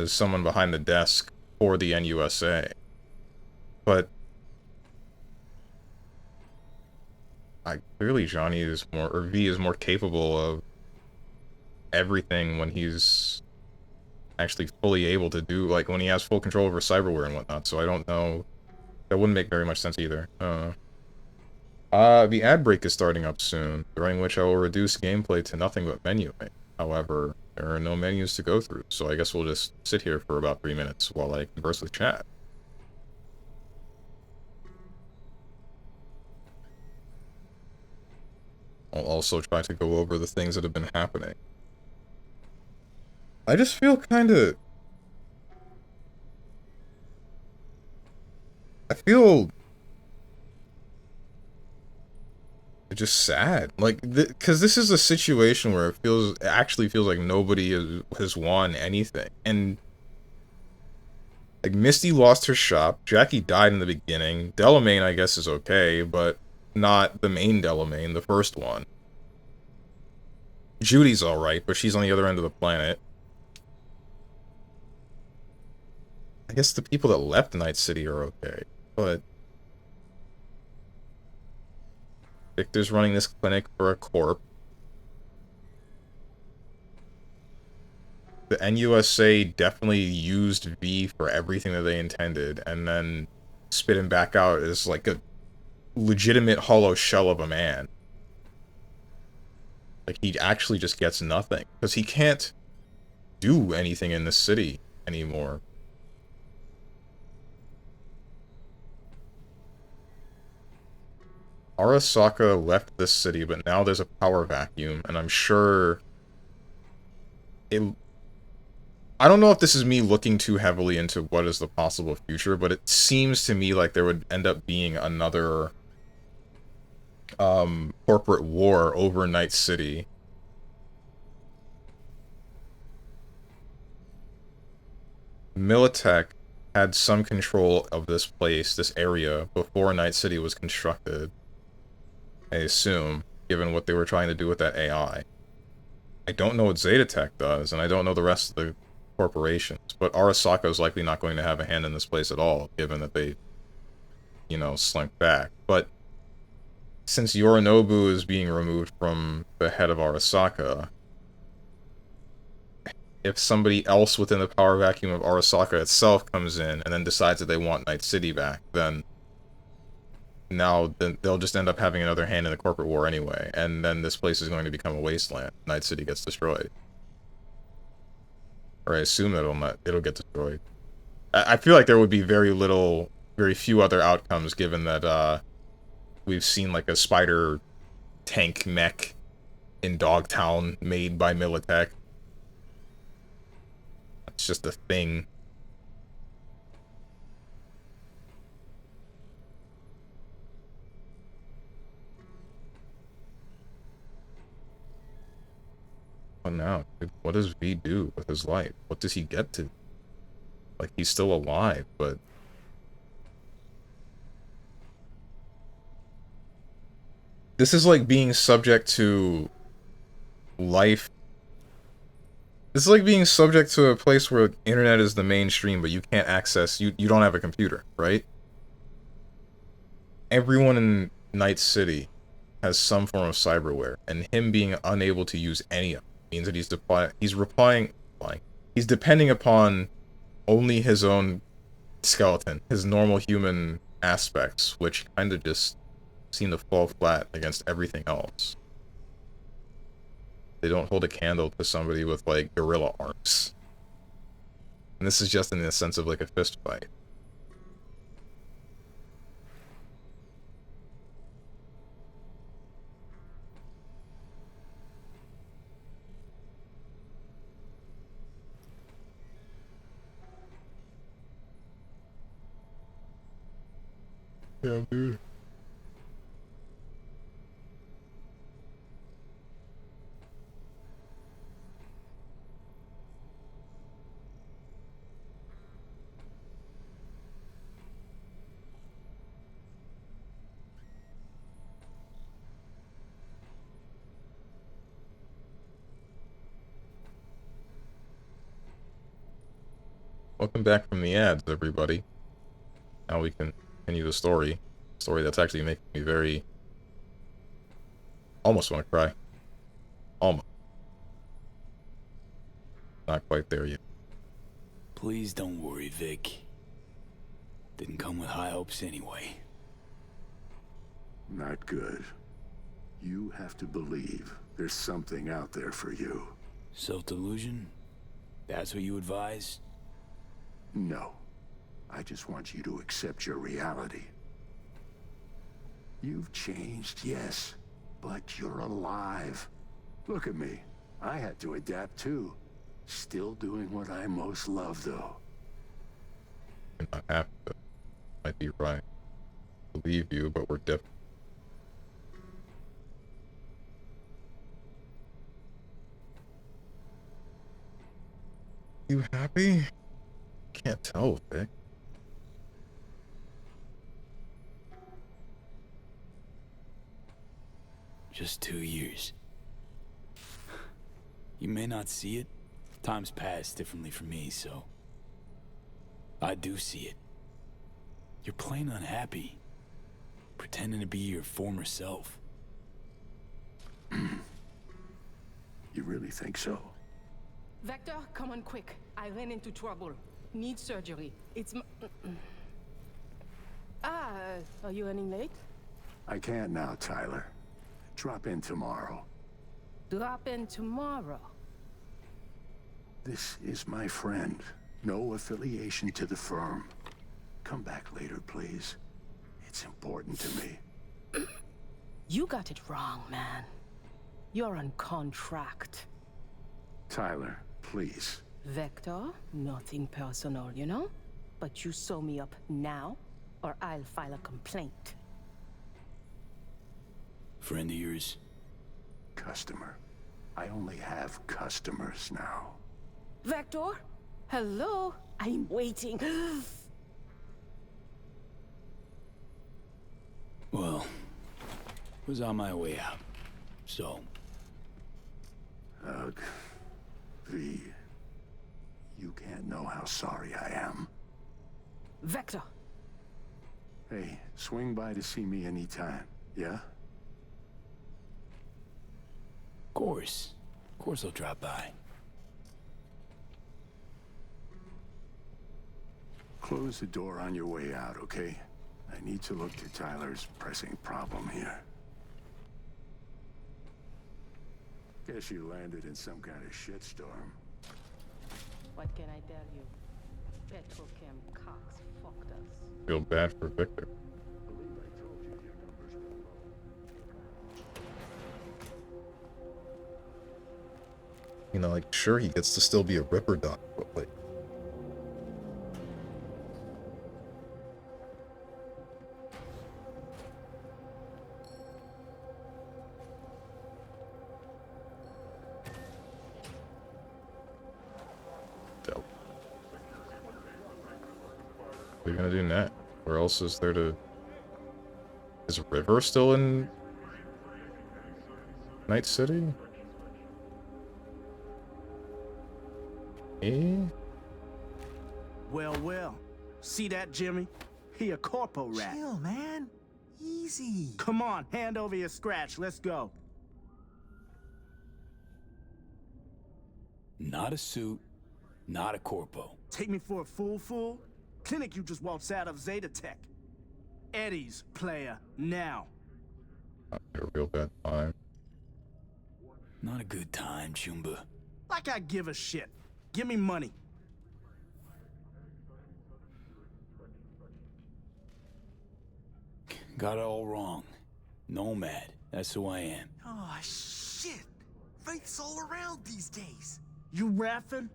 someone behind the desk for the NUSA. But clearly Johnny is more, or V is more capable of everything when he's actually fully able to do, like, when he has full control over cyberware and whatnot, so I don't know. That wouldn't make very much sense either. The ad break is starting up soon, during which I will reduce gameplay to nothing but menuing. However, there are no menus to go through, so I guess we'll just sit here for about 3 minutes while I converse with chat. I'll also try to go over the things that have been happening. I just feel kinda... feel just sad, like, because this is a situation where it actually feels like nobody has won anything, and like Misty lost her shop, Jackie died in the beginning, Delamain I guess is okay, but not the main Delamain, the first one. Judy's alright, but she's on the other end of the planet. I guess the people that left Night City are okay, but Victor's running this clinic for a corp. The NUSA definitely used V for everything that they intended, and then spit him back out as like a legitimate hollow shell of a man. Like, he actually just gets nothing, because he can't do anything in the city anymore. Arasaka left this city, but now there's a power vacuum, and I'm sure I don't know if this is me looking too heavily into what is the possible future, but it seems to me like there would end up being another corporate war over Night City. Militech had some control of this place, this area, before Night City was constructed. I assume, given what they were trying to do with that AI. I don't know what Zetatech does, and I don't know the rest of the corporations, but Arasaka is likely not going to have a hand in this place at all, given that they, you know, slunk back. But since Yorinobu is being removed from the head of Arasaka, if somebody else within the power vacuum of Arasaka itself comes in and then decides that they want Night City back, then they'll just end up having another hand in the corporate war anyway, and then this place is going to become a wasteland. Night City gets destroyed. Or I assume that it'll get destroyed. I feel like there would be very few other outcomes, given that we've seen like a spider tank mech in Dogtown made by Militech. It's just a thing. What now? What does V do with his life? What does he get to? Like, he's still alive, but this is like being subject to life. This is like being subject to a place where internet is the mainstream, but you can't access, you don't have a computer, right? Everyone in Night City has some form of cyberware, and him being unable to use any of it means that he's depending upon only his own skeleton, his normal human aspects, which kind of just seem to fall flat against everything else. They don't hold a candle to somebody with, like, gorilla arms. And this is just in the sense of, like, a fist fight. Yeah, dude. Welcome back from the ads, everybody. Now we can continue the story. Story that's actually making me very... almost want to cry. Almost. Not quite there yet. Please don't worry, Vic. Didn't come with high hopes anyway. Not good. You have to believe there's something out there for you. Self-delusion? That's what you advise? No. I just want you to accept your reality. You've changed, yes, but you're alive. Look at me. I had to adapt too. Still doing what I most love, though. You're not happy, but might be right. believe you, but we're dipped. You happy? Can't tell, Vic. Just 2 years. You may not see it. Time's passed differently for me, so... I do see it. You're plain unhappy. Pretending to be your former self. You really think so? Vector, come on quick. I ran into trouble. Need surgery. It's are you running late? I can't now, Tyler. Drop in tomorrow. Drop in tomorrow. This is my friend. No affiliation to the firm. Come back later, please. It's important to me. You got it wrong, man. You're on contract. Tyler, please. Vector, nothing personal, you know? But you sew me up now, or I'll file a complaint. Friend of yours? Customer. I only have customers now. Vector? Hello? I'm waiting. Well, was on my way out, so... Ugh. V. You can't know how sorry I am. Vector! Hey, swing by to see me anytime, yeah? Of course I'll drop by. Close the door on your way out, okay? I need to look to Tyler's pressing problem here. Guess you landed in some kind of shitstorm. What can I tell you? Petrochem Cox fucked us. Feel bad for Victor. You know, like, sure, he gets to still be a Ripper Doc, but like... What are you gonna do next? Where else is there to... Is River still in... Night City? Eh? Well. See that, Jimmy? He a corpo rat. Chill, man. Easy. Come on, hand over your scratch. Let's go. Not a suit, not a corpo. Take me for a fool? Clinic you just waltzed out of Zeta Tech. Eddie's player, now. Not a real bad time. Not a good time, Chumba. Like I give a shit. Give me money. Got it all wrong. Nomad, that's who I am. Oh, shit. Faith's all around these days. You raffing?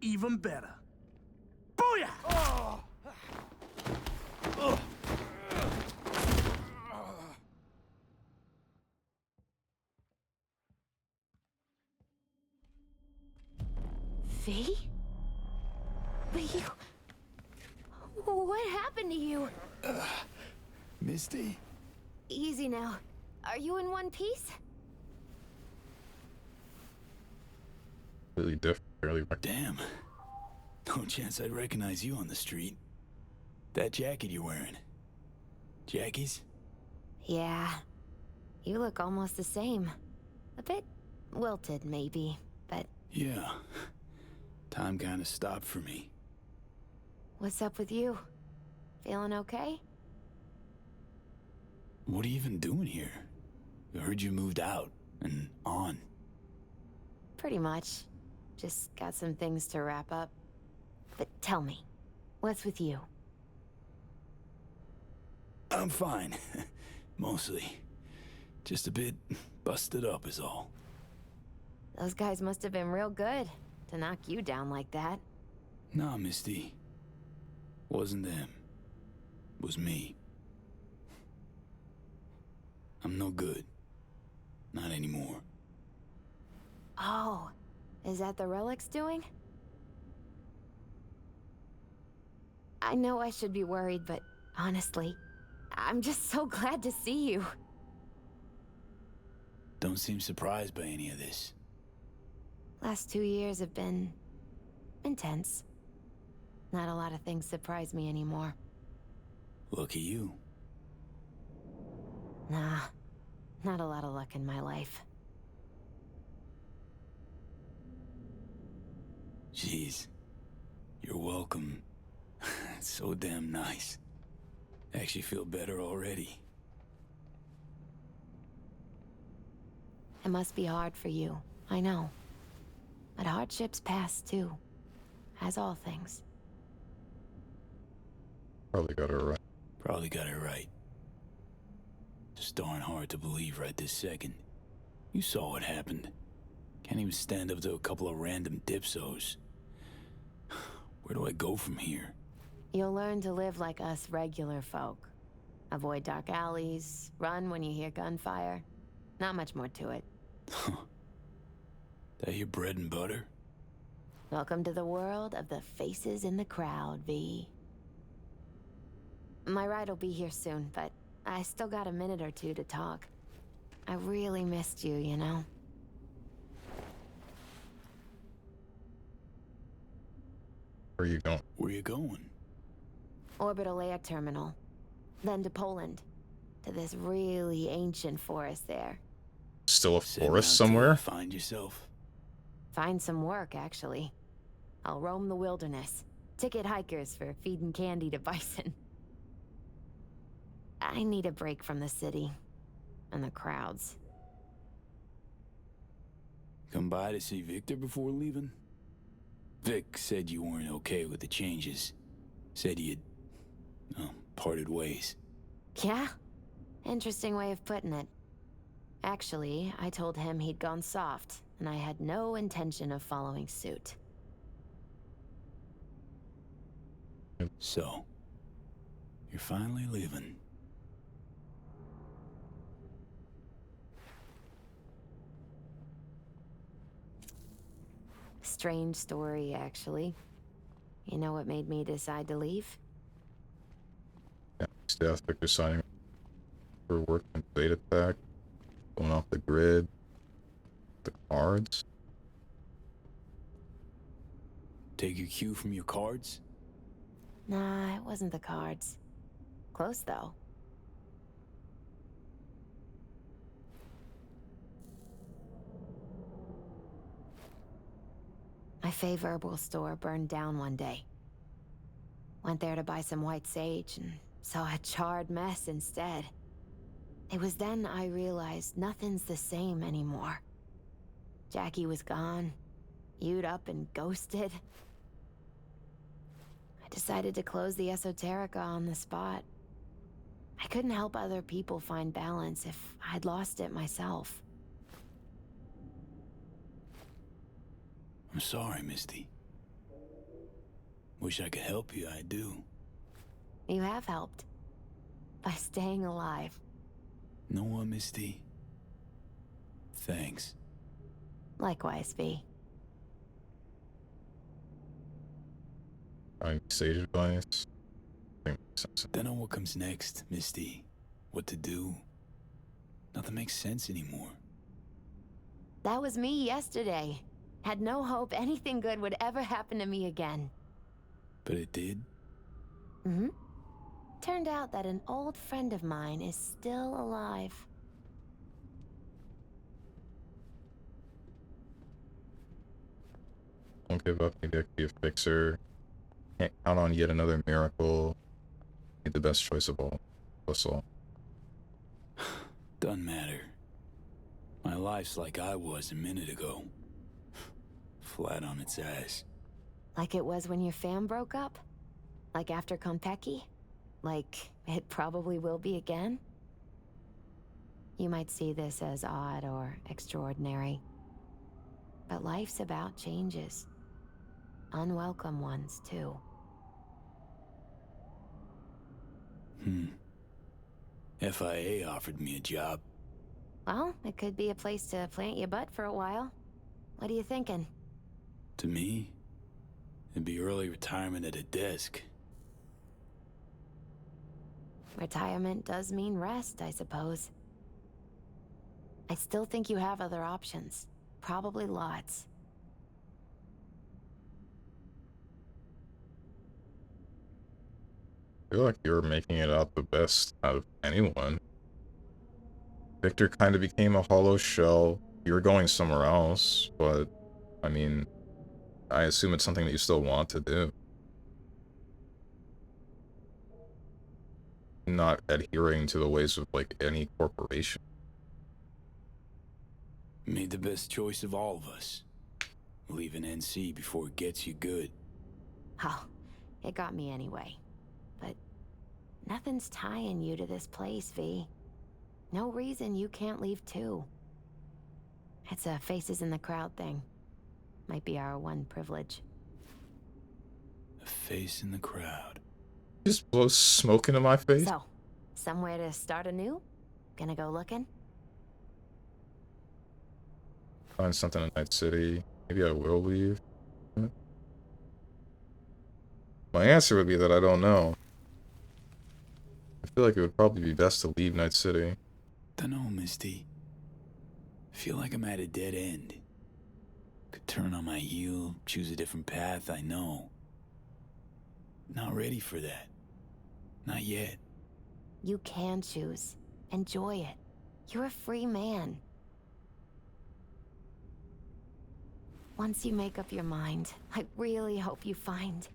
Even better. Booyah! Oh! V? But you... What happened to you? Misty? Easy now. Are you in one piece? Completely different, barely. Damn. No chance I'd recognize you on the street. That jacket you're wearing. Jackie's? Yeah. You look almost the same. A bit wilted, maybe, but... Yeah. Time kinda stopped for me. What's up with you? Feeling okay? What are you even doing here? I heard you moved out and on. Pretty much. Just got some things to wrap up. But tell me, what's with you? I'm fine. Mostly. Just a bit busted up is all. Those guys must have been real good to knock you down like that. Nah, Misty. Wasn't them. Was me. I'm no good. Not anymore. Oh, is that the relic's doing? I know I should be worried, but honestly, I'm just so glad to see you. Don't seem surprised by any of this. Last 2 years have been intense. Not a lot of things surprise me anymore. Lucky you. Nah, not a lot of luck in my life. Jeez. You're welcome. It's so damn nice. I actually feel better already. It must be hard for you, I know. But hardships pass too, as all things. Probably got it right. Probably got it right. Just darn hard to believe right this second. You saw what happened. Can't even stand up to a couple of random dipsos. Where do I go from here? You'll learn to live like us regular folk. Avoid dark alleys, run when you hear gunfire. Not much more to it. That your bread and butter? Welcome to the world of the faces in the crowd, V. My ride will be here soon, but I still got a minute or two to talk. I really missed you, you know? Where are you going? Where you going? Orbital air terminal. Then to Poland. To this really ancient forest there. Still a Setting forest out to somewhere? Find yourself. Find some work, actually. I'll roam the wilderness. Ticket hikers for feeding candy to bison. I need a break from the city. And the crowds. Come by to see Victor before leaving? Vic said you weren't okay with the changes. Said you'd, parted ways. Yeah? Interesting way of putting it. Actually, I told him he'd gone soft, and I had no intention of following suit. So, you're finally leaving. Strange story, actually. You know what made me decide to leave? Yeah, staff Victor signing for work and data attack. Going off the grid. The cards. Take your cue from your cards? Nah, it wasn't the cards. Close, though. My fave herbal store burned down one day. Went there to buy some white sage and saw a charred mess instead. It was then I realized nothing's the same anymore. Jackie was gone, You'd up and ghosted. I decided to close the Esoterica on the spot. I couldn't help other people find balance if I'd lost it myself. I'm sorry, Misty. Wish I could help you, I do. You have helped. By staying alive. Know what, Misty? Thanks. Likewise, V. Sage advice. Don't know what comes next, Misty. What to do. Nothing makes sense anymore. That was me yesterday. Had no hope anything good would ever happen to me again. But it did? Mm-hmm. Turned out that an old friend of mine is still alive. Don't give up. Maybe I could be a fixer. Can't count on yet another miracle. Made the best choice of all. That's all. Doesn't matter. My life's like I was a minute ago. Flat on its ass. Like it was when your fam broke up? Like after Konpeki? Like it probably will be again? You might see this as odd or extraordinary. But life's about changes. Unwelcome ones, too. FIA offered me a job. Well, it could be a place to plant your butt for a while. What are you thinking? To me, it'd be early retirement at a desk. Retirement does mean rest, I suppose. I still think you have other options. Probably lots. I feel like you're making it out the best out of anyone. Victor kind of became a hollow shell. You're going somewhere else, but, I mean, I assume it's something that you still want to do. Not adhering to the ways of, like, any corporation. Made the best choice of all of us. Leaving NC before it gets you good. Oh, it got me anyway. But nothing's tying you to this place, V. No reason you can't leave too. It's a faces in the crowd thing. Might be our one privilege. A face in the crowd. Just blow smoke into my face? So, somewhere to start anew? Gonna go looking? Find something in Night City. Maybe I will leave. My answer would be that I don't know. I feel like it would probably be best to leave Night City. Dunno, Misty. Feel like I'm at a dead end. Could turn on my heel, choose a different path, I know. Not ready for that. Not yet. You can choose. Enjoy it. You're a free man. Once you make up your mind, I really hope you find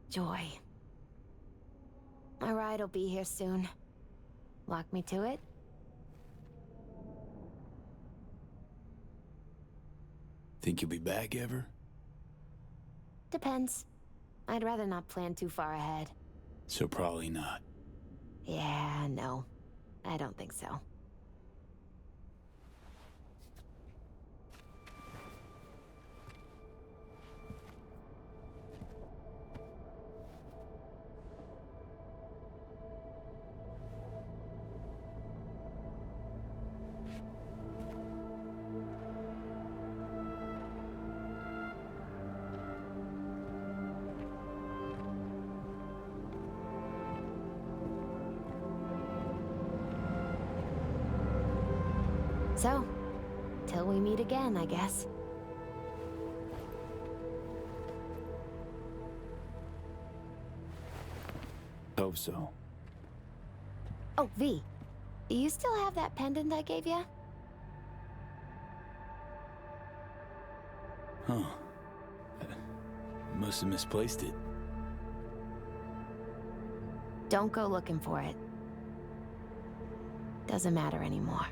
joy. My ride will be here soon. Lock me to it? Think you'll be back ever? Depends. I'd rather not plan too far ahead. So probably not. Yeah, no. I don't think so. So, till we meet again, I guess. Hope so. Oh, V. Do you still have that pendant I gave you? Huh. Must have misplaced it. Don't go looking for it. Doesn't matter anymore.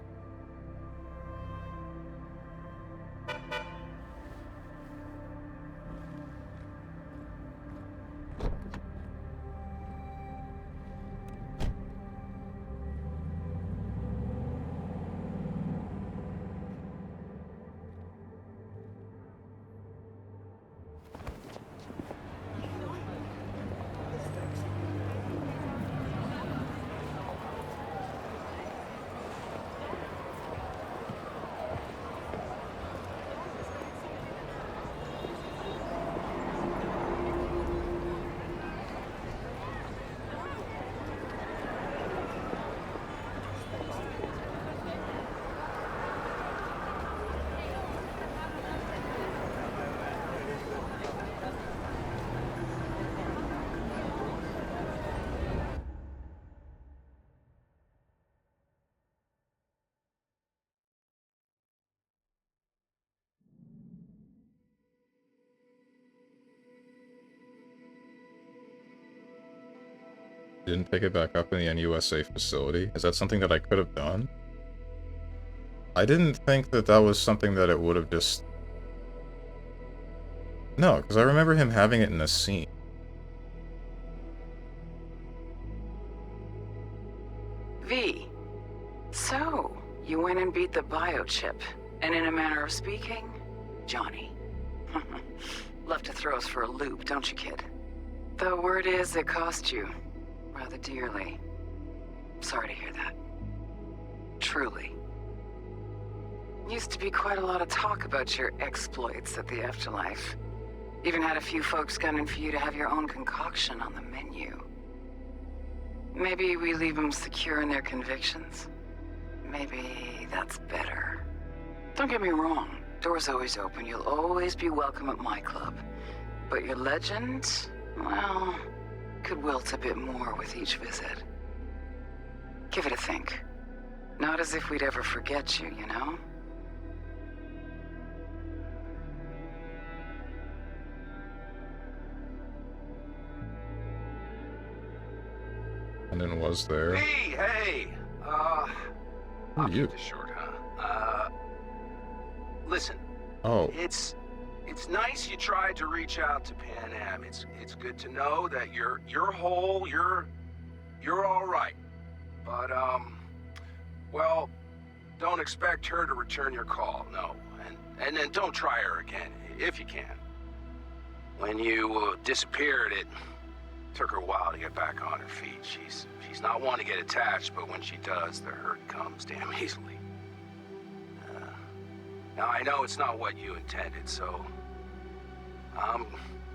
Didn't pick it back up in the NUSA facility. Is that something that I could have done? I didn't think that that was something that it would have just... No, because I remember him having it in a scene. V. So, you went and beat the biochip. And in a manner of speaking, Johnny. Love to throw us for a loop, don't you, kid? The word is it cost you. Rather dearly. Sorry to hear that. Truly. Used to be quite a lot of talk about your exploits at the afterlife. Even had a few folks gunning for you to have your own concoction on the menu. Maybe we leave them secure in their convictions. Maybe that's better. Don't get me wrong, door's always open. You'll always be welcome at my club. But your legend, well, could wilt a bit more with each visit. Give it a think. Not as if we'd ever forget you, you know? And then was there? Hey! Who are you? Short, huh? Listen. Oh. It's nice you tried to reach out to Pan Am. It's good to know that you're whole, you're all right. But well, don't expect her to return your call, no. And then don't try her again, if you can. When you disappeared, it took her a while to get back on her feet. She's not one to get attached, but when she does, the hurt comes damn easily. Now I know it's not what you intended, so I'm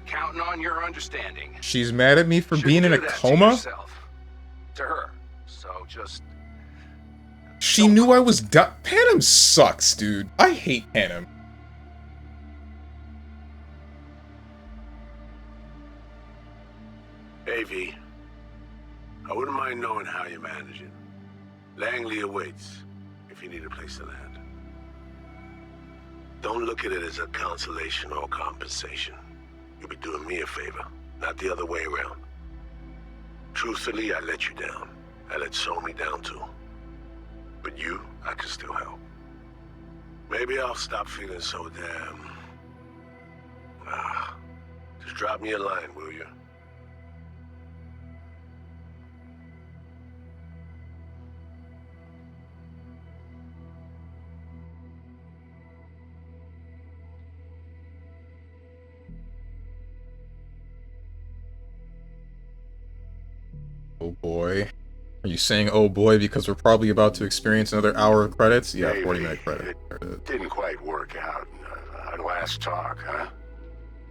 counting on your understanding. She's mad at me for being in a coma? To her. So just... She knew I was Panem sucks, dude. I hate Panem. AV, I wouldn't mind knowing how you manage it. Langley awaits, if you need a place to land. Don't look at it as a consolation or compensation. You'll be doing me a favor, not the other way around. Truthfully, I let you down. I let Somi down too. But you, I can still help. Maybe I'll stop feeling so damn... just drop me a line, will you? Oh boy. Are you saying oh boy because we're probably about to experience another hour of credits? Yeah, 40-minute credit. It didn't quite work out our last talk, huh?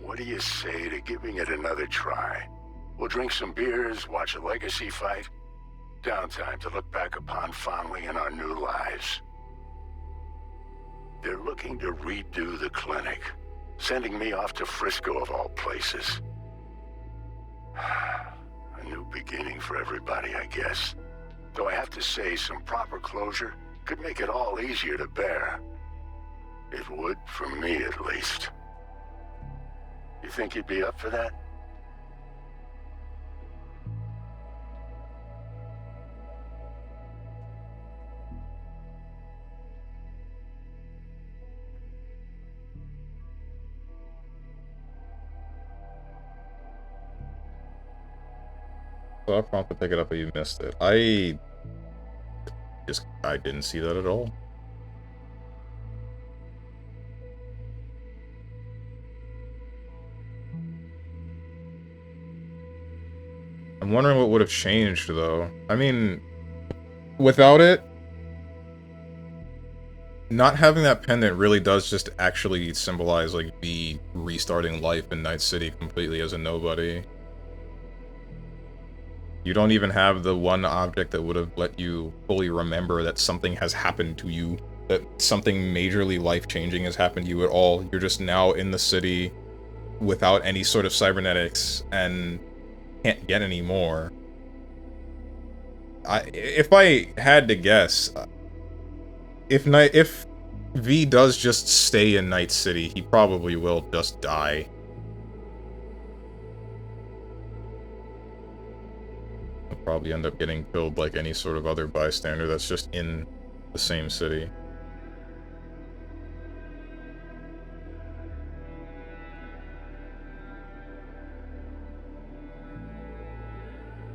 What do you say to giving it another try? We'll drink some beers, watch a legacy fight. Downtime to look back upon fondly in our new lives. They're looking to redo the clinic, sending me off to Frisco of all places. A new beginning for everybody, I guess. Though I have to say, some proper closure could make it all easier to bear. It would, for me at least. You think you'd be up for that? So I prompted to pick it up, but you missed it. I didn't see that at all. I'm wondering what would have changed, though. I mean, without it, not having that pendant really does just actually symbolize, like, the restarting life in Night City completely as a nobody. You don't even have the one object that would have let you fully remember that something has happened to you, that something majorly life-changing has happened to you at all. You're just now in the city without any sort of cybernetics and can't get any more. If I had to guess, if V does just stay in Night City, he probably will just die. He'll probably end up getting killed like any sort of other bystander that's just in the same city.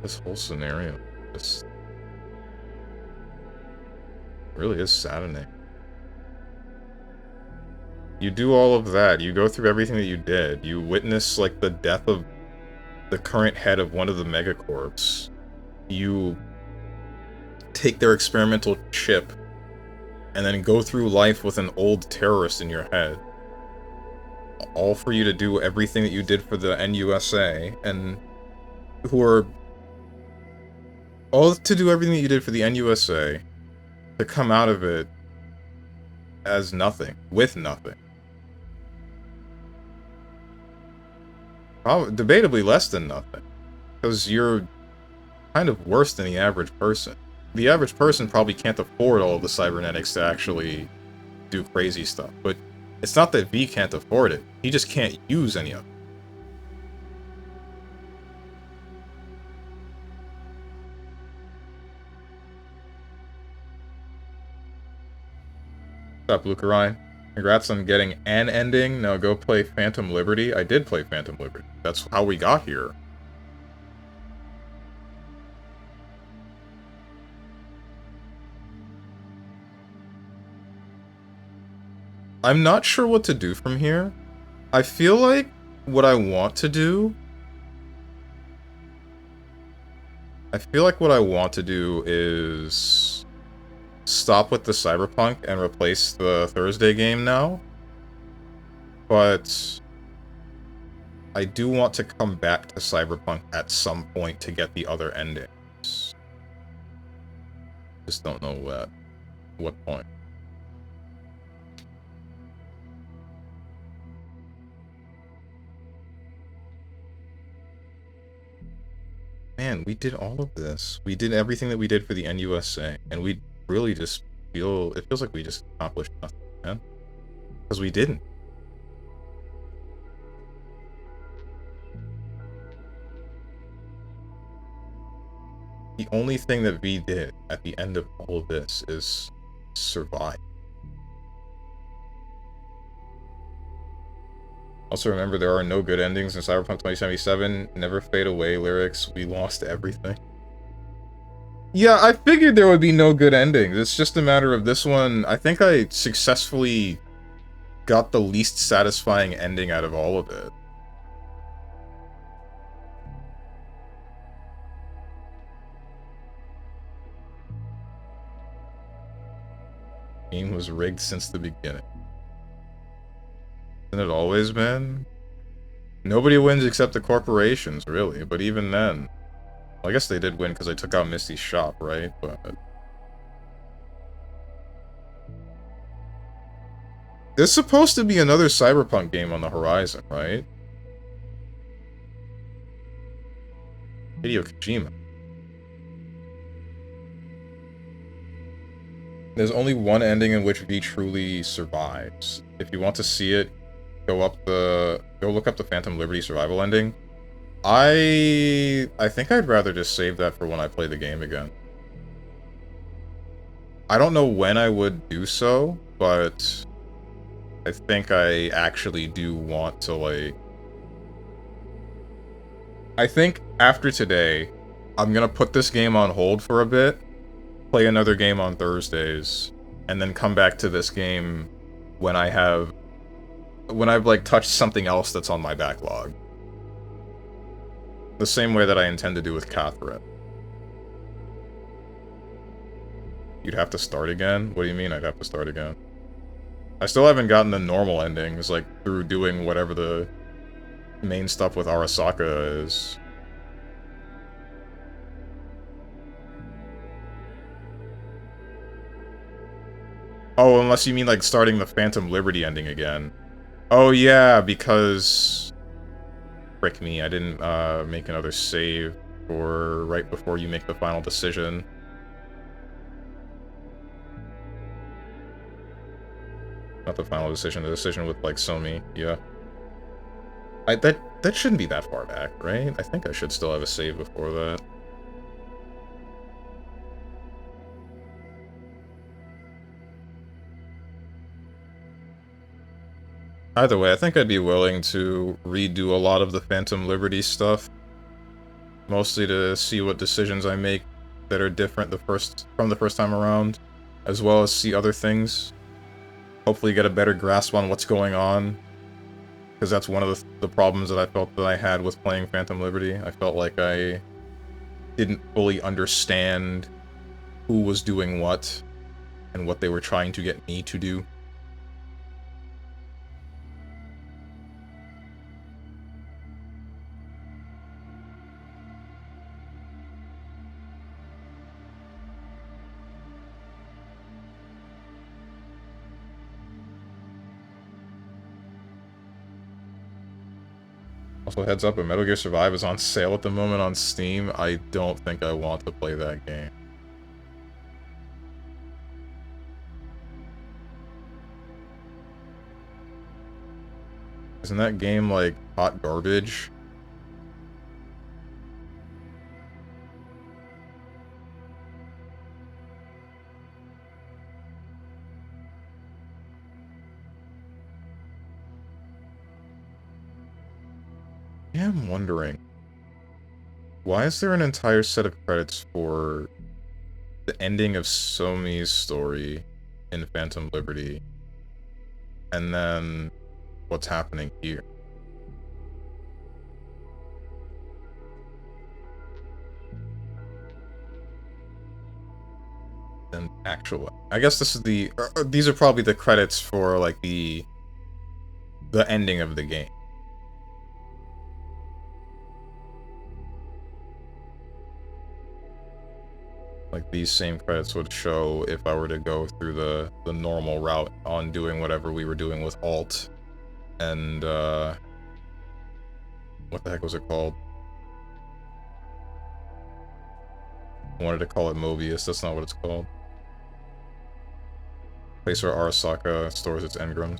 This whole scenario just really is saddening. You do all of that, you go through everything that you did, you witness, like, the death of the current head of one of the megacorps. You take their experimental chip and then go through life with an old terrorist in your head. All for you to do everything that you did for the NUSA, and who are... all to do everything that you did for the NUSA, to come out of it as nothing, with nothing. Debatably less than nothing, because you're kind of worse than the average person. The average person probably can't afford all of the cybernetics to actually do crazy stuff, but it's not that V can't afford it, he just can't use any of it. What's up, Lucarine? Congrats on getting an ending. Now go play Phantom Liberty. I did play Phantom Liberty. That's how we got here. I'm not sure what to do from here. I feel like what I want to do... is... stop with the Cyberpunk and replace the Thursday game now. But... I do want to come back to Cyberpunk at some point to get the other endings. Just don't know what point. Man, we did all of this. We did everything that we did for the NUSA, and we really just feel... it feels like we just accomplished nothing, man. Because we didn't. The only thing that V did at the end of all of this is survive. Also remember, there are no good endings in Cyberpunk 2077. Never fade away lyrics. We lost everything. Yeah, I figured there would be no good endings. It's just a matter of this one. I think I successfully got the least satisfying ending out of all of it. Game was rigged since the beginning. Hasn't it always been? Nobody wins except the corporations, really, but even then... well, I guess they did win because I took out Misty's shop, right? But... there's supposed to be another Cyberpunk game on the horizon, right? Hideo Kojima. There's only one ending in which V truly survives. If you want to see it, go look up the Phantom Liberty survival ending. I think I'd rather just save that for when I play the game again. I don't know when I would do so, but I think I actually do want to, like... I think after today, I'm gonna put this game on hold for a bit, play another game on Thursdays, and then come back to this game when I've like touched something else that's on my backlog. The same way that I intend to do with Catherine. You'd have to start again? What do you mean I'd have to start again? I still haven't gotten the normal endings, like, through doing whatever the main stuff with Arasaka is. Oh, unless you mean, like, starting the Phantom Liberty ending again. Oh, yeah, because... frick me, I didn't, make another save for right before you make the final decision. Not the final decision, the decision with, like, Somi, yeah. That shouldn't be that far back, right? I think I should still have a save before that. Either way, I think I'd be willing to redo a lot of the Phantom Liberty stuff. Mostly to see what decisions I make that are different from the first time around, as well as see other things. Hopefully get a better grasp on what's going on. Because that's one of the problems that I felt that I had with playing Phantom Liberty. I felt like I didn't fully understand who was doing what. and what they were trying to get me to do. Also, heads up, Metal Gear Survive is on sale at the moment on Steam. I don't think I want to play that game. Isn't that game, like, hot garbage? Yeah, I'm wondering. Why is there an entire set of credits for the ending of Somi's story in Phantom Liberty? And then what's happening here? And actual, I guess this is the, these are probably the credits for, like, the ending of the game. Like, these same credits would show if I were to go through the normal route on doing whatever we were doing with Alt. And, what the heck was it called? I wanted to call it Mobius, that's not what it's called. Place where Arasaka stores its engrams.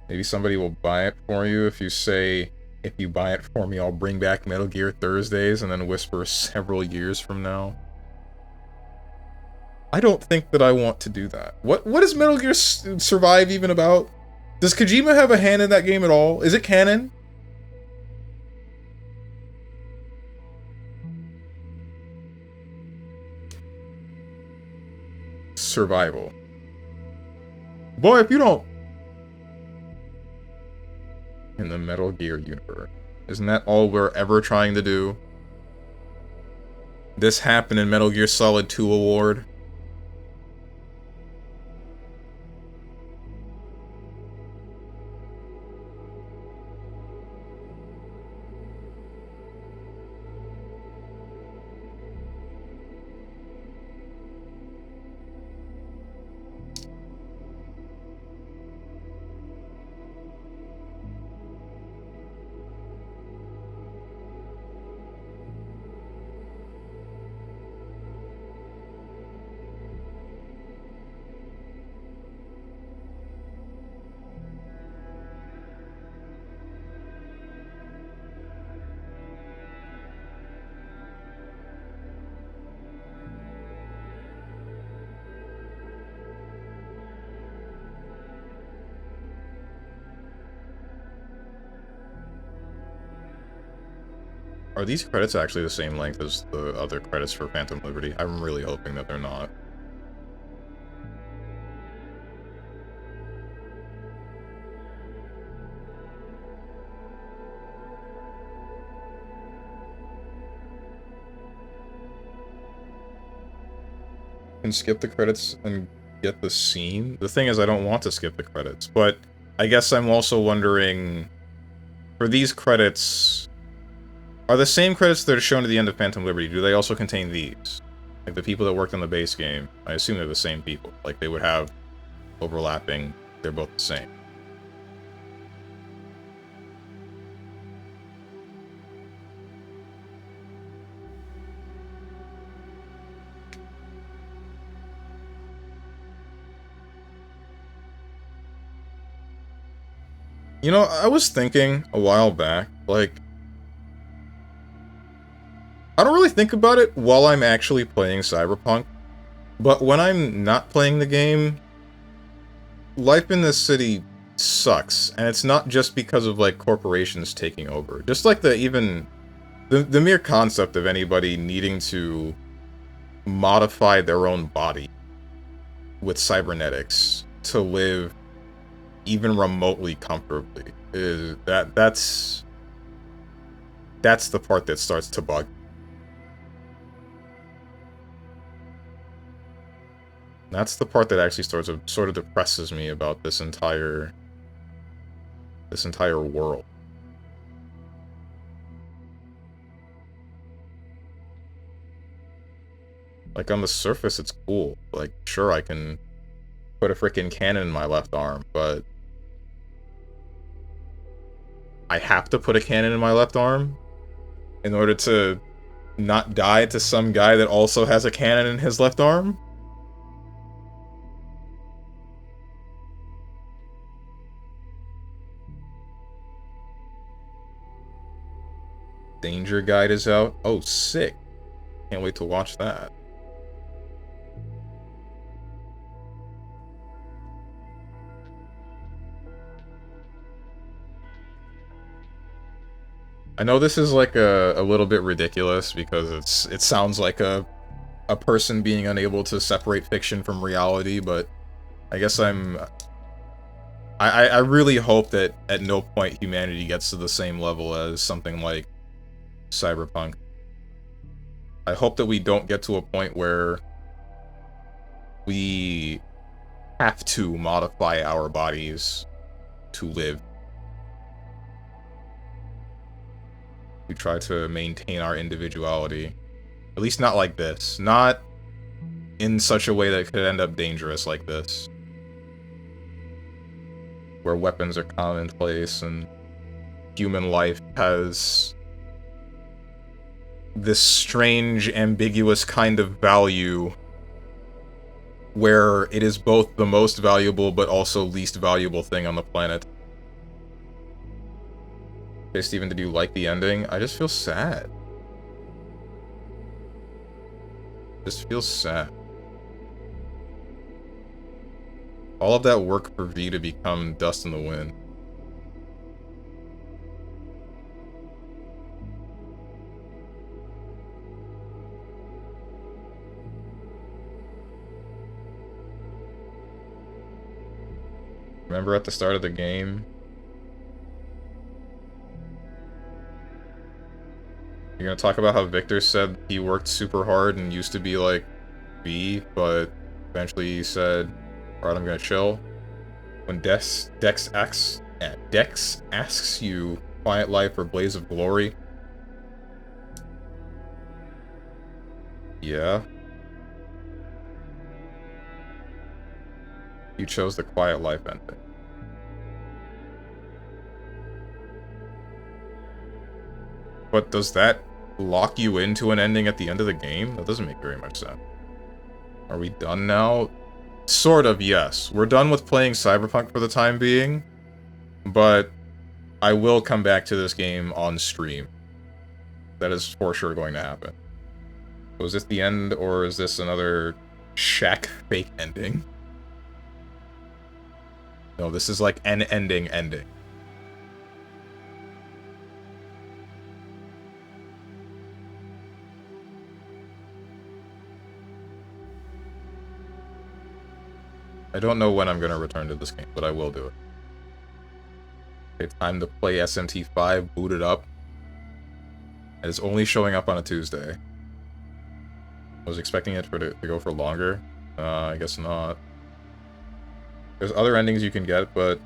Maybe somebody will buy it for you if you say, if you buy it for me, I'll bring back Metal Gear Thursdays, and then whisper several years from now. I don't think that I want to do that. What is Metal Gear Survive even about? Does Kojima have a hand in that game at all? Is it canon? Survival. Boy, if you don't... In the Metal Gear universe. Isn't that all we're ever trying to do? This happened in Metal Gear Solid 2 Award. Are these credits actually the same length as the other credits for Phantom Liberty? I'm really hoping that they're not. Can skip the credits and get the scene? The thing is, I don't want to skip the credits, but I guess I'm also wondering, for these credits, are the same credits that are shown at the end of Phantom Liberty, do they also contain these? Like, the people that worked on the base game, I assume they're the same people. Like, they would have overlapping, they're both the same. You know, I was thinking a while back, like, I don't really think about it while I'm actually playing Cyberpunk, but when I'm not playing the game, life in this city sucks, and it's not just because of, like, corporations taking over. Just like the mere concept of anybody needing to modify their own body with cybernetics to live even remotely comfortably is that's the part that starts to bug. That's the part that actually sort of depresses me about this entire world. Like, on the surface, it's cool. Like, sure, I can put a freaking cannon in my left arm, but I have to put a cannon in my left arm in order to not die to some guy that also has a cannon in his left arm? Danger Guide is out. Oh, sick. Can't wait to watch that. I know this is like a little bit ridiculous because it sounds like a person being unable to separate fiction from reality, but I guess I really hope that at no point humanity gets to the same level as something like Cyberpunk. I hope that we don't get to a point where we have to modify our bodies to live. We try to maintain our individuality. At least not like this. Not in such a way that could end up dangerous like this. Where weapons are commonplace and human life has this strange, ambiguous kind of value where it is both the most valuable but also least valuable thing on the planet. Okay, Steven, did you like the ending? I just feel sad. Just feels sad. All of that work for V to become dust in the wind. Remember at the start of the game? You're gonna talk about how Victor said he worked super hard and used to be like V, but eventually he said, alright, I'm gonna chill. When Dex asks you Quiet Life or Blaze of Glory. Yeah. You chose the Quiet Life ending. But does that lock you into an ending at the end of the game? That doesn't make very much sense. Are we done now? Sort of, yes. We're done with playing Cyberpunk for the time being, but I will come back to this game on stream. That is for sure going to happen. So is this the end, or is this another Shaq fake ending? No, this is like an ending. I don't know when I'm going to return to this game, but I will do it. Okay, time to play SMT5, boot it up. And it's only showing up on a Tuesday. I was expecting it to go for longer. I guess not. There's other endings you can get, but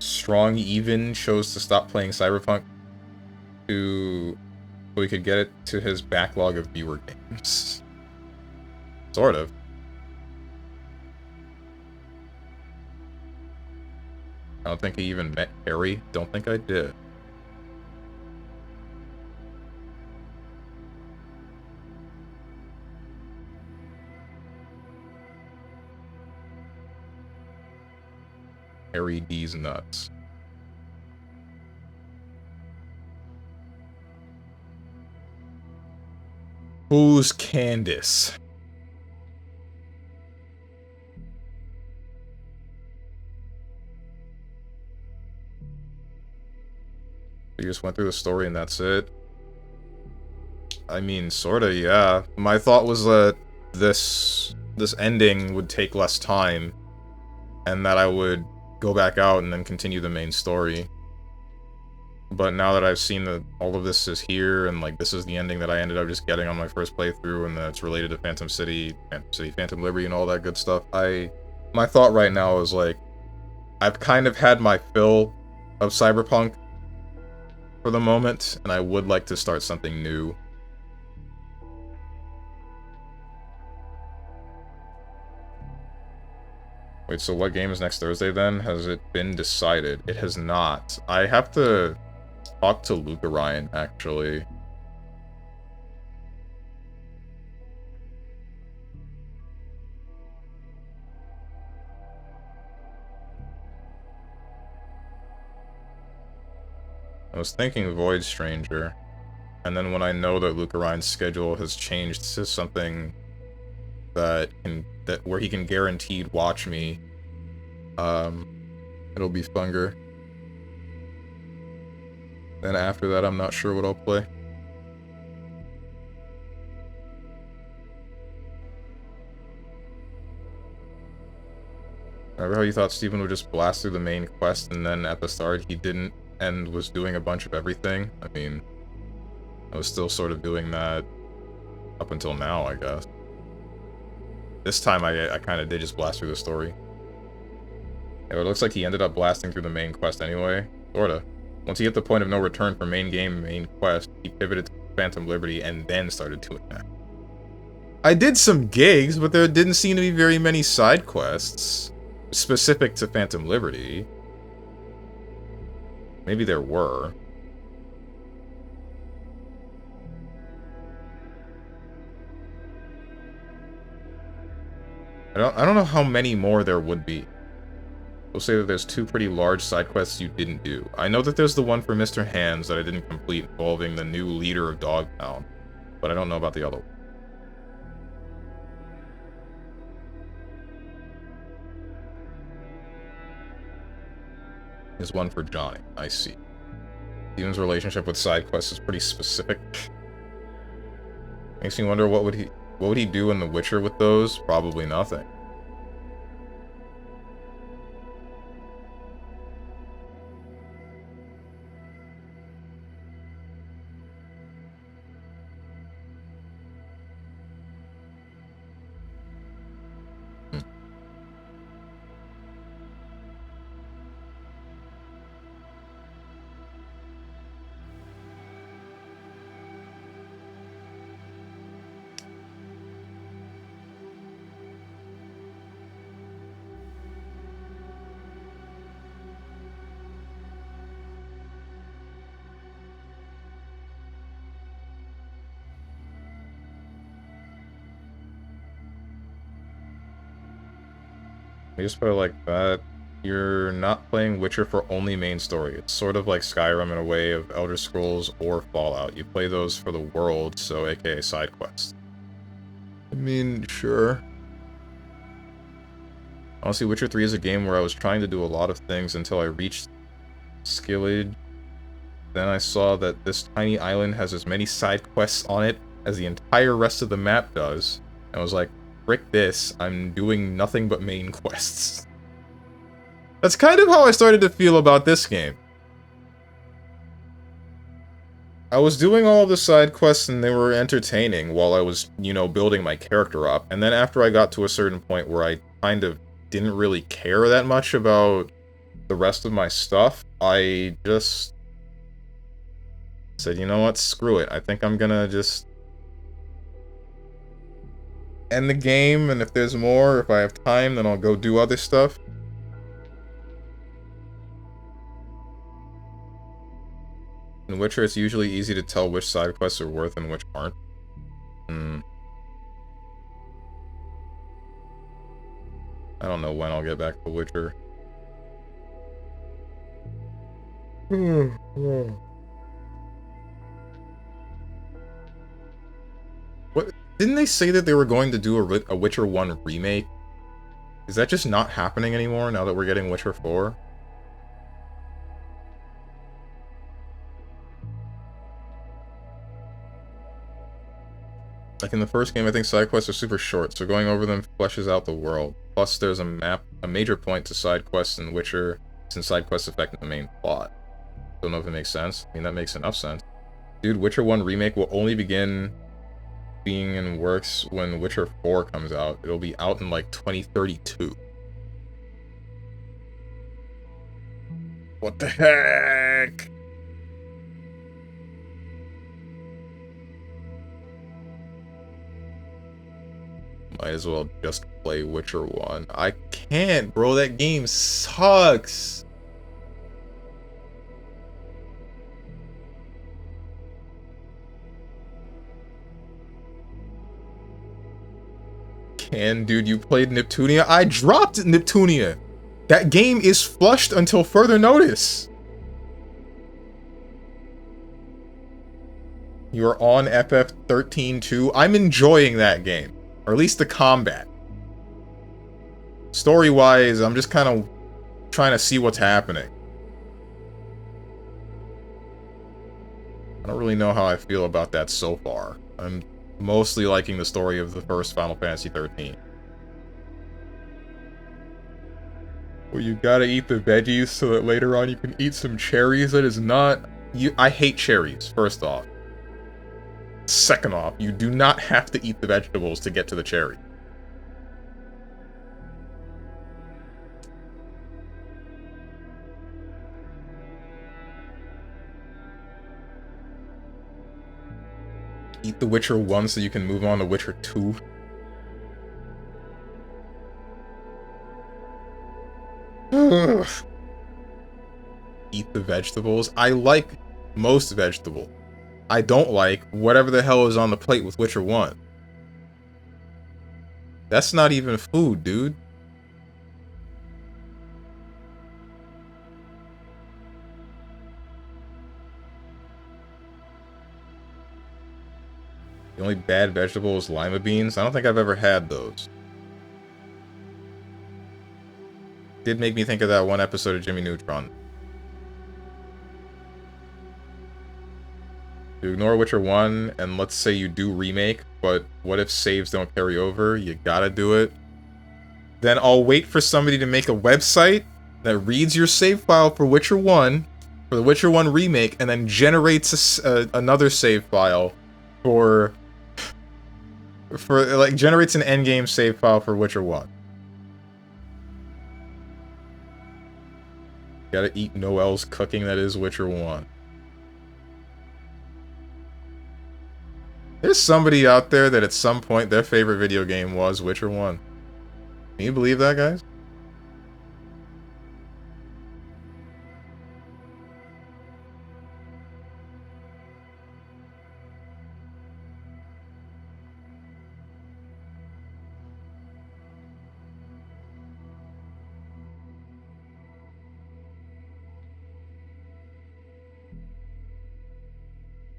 StrongMsteven chose to stop playing Cyberpunk so we could get it to his backlog of viewer games. Sort of. I don't think I even met Harry. Don't think I did. Harry D's nuts. Who's Candace? You just went through the story and that's it? I mean, sorta, yeah. My thought was that this ending would take less time, and that I would go back out and then continue the main story. But now that I've seen that all of this is here, and like this is the ending that I ended up just getting on my first playthrough, and that's related to Phantom Liberty, and all that good stuff, my thought right now is like, I've kind of had my fill of Cyberpunk for the moment, and I would like to start something new. Wait, so what game is next Thursday then? Has it been decided? It has not. I have to talk to Luke Ryan, actually. I was thinking Void Stranger, and then when I know that Luke Ryan's schedule has changed to something that where he can guaranteed watch me, it'll be Funger. Then after that, I'm not sure what I'll play. Remember how you thought Steven would just blast through the main quest, and then at the start he didn't, and was doing a bunch of everything? I mean, I was still sort of doing that up until now, I guess. This time I kind of did just blast through the story. Yeah, it looks like he ended up blasting through the main quest anyway. Sorta. Once he hit the point of no return for main game, main quest, he pivoted to Phantom Liberty and then started doing that. I did some gigs, but there didn't seem to be very many side quests specific to Phantom Liberty. Maybe there were. I don't know how many more there would be. We'll say that there's 2 pretty large side quests you didn't do. I know that there's the one for Mr. Hands that I didn't complete involving the new leader of Dogtown, but I don't know about the other one. There's one for Johnny. I see. Steven's relationship with side quests is pretty specific. Makes me wonder what would he do in The Witcher with those? Probably nothing. We just put it like that. You're not playing Witcher for only main story. It's sort of like Skyrim in a way of Elder Scrolls or Fallout. You play those for the world, so aka side quests. I mean, sure. Honestly, Witcher 3 is a game where I was trying to do a lot of things until I reached Skillage. Then I saw that this tiny island has as many side quests on it as the entire rest of the map does. And I was like, frick this, I'm doing nothing but main quests. That's kind of how I started to feel about this game. I was doing all the side quests and they were entertaining while I was, you know, building my character up. And then after I got to a certain point where I kind of didn't really care that much about the rest of my stuff, I just said, you know what, screw it. I think I'm gonna just end the game, and if there's more, if I have time, then I'll go do other stuff. In Witcher, it's usually easy to tell which side quests are worth and which aren't. I don't know when I'll get back to Witcher. What? Didn't they say that they were going to do a Witcher 1 remake? Is that just not happening anymore now that we're getting Witcher 4? Like in the first game, I think side quests are super short, so going over them fleshes out the world. Plus, there's a major point to side quests in Witcher, since side quests affect the main plot. Don't know if it makes sense. I mean, that makes enough sense. Dude, Witcher 1 Remake will only begin being in works when Witcher 4 comes out. It'll be out in, like, 2032. What the heck? Might as well just play Witcher 1. I can't, bro. That game sucks. Dude, you played Neptunia? I dropped Neptunia. That game is flushed until further notice. You're on FF13 too. I'm enjoying that game. Or at least the combat. Story-wise, I'm just kind of trying to see what's happening. I don't really know how I feel about that so far. I'm mostly liking the story of the first Final Fantasy 13. Well, you gotta eat the veggies so that later on you can eat some cherries. That is not... I hate cherries, first off. Second off, you do not have to eat the vegetables to get to the cherry. Eat the Witcher 1 so you can move on to Witcher 2. Ugh. Eat the vegetables. I like most vegetables. I don't like whatever the hell is on the plate with Witcher 1. That's not even food, dude. The only bad vegetable is lima beans. I don't think I've ever had those. Did make me think of that one episode of Jimmy Neutron. You ignore Witcher 1, and let's say you do remake, but what if saves don't carry over? You gotta do it. Then I'll wait for somebody to make a website that reads your save file for Witcher 1, for the Witcher 1 remake, and then generates another save file for like, generates an endgame save file for Witcher 1. Gotta eat Noel's cooking, that is Witcher 1. There's somebody out there that at some point their favorite video game was Witcher 1. Can you believe that, guys?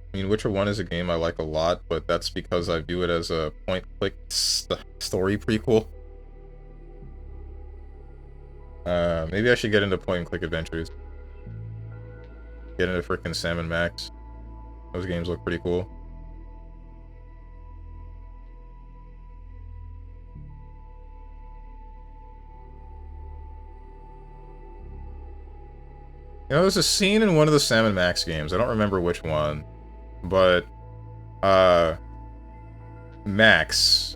I mean, Witcher 1 is a game I like a lot, but that's because I view it as a point-click story prequel. Maybe I should get into point-and-click adventures. Get into frickin' Sam & Max. Those games look pretty cool. You know, there's a scene in one of the Sam & Max games, I don't remember which one, but, Max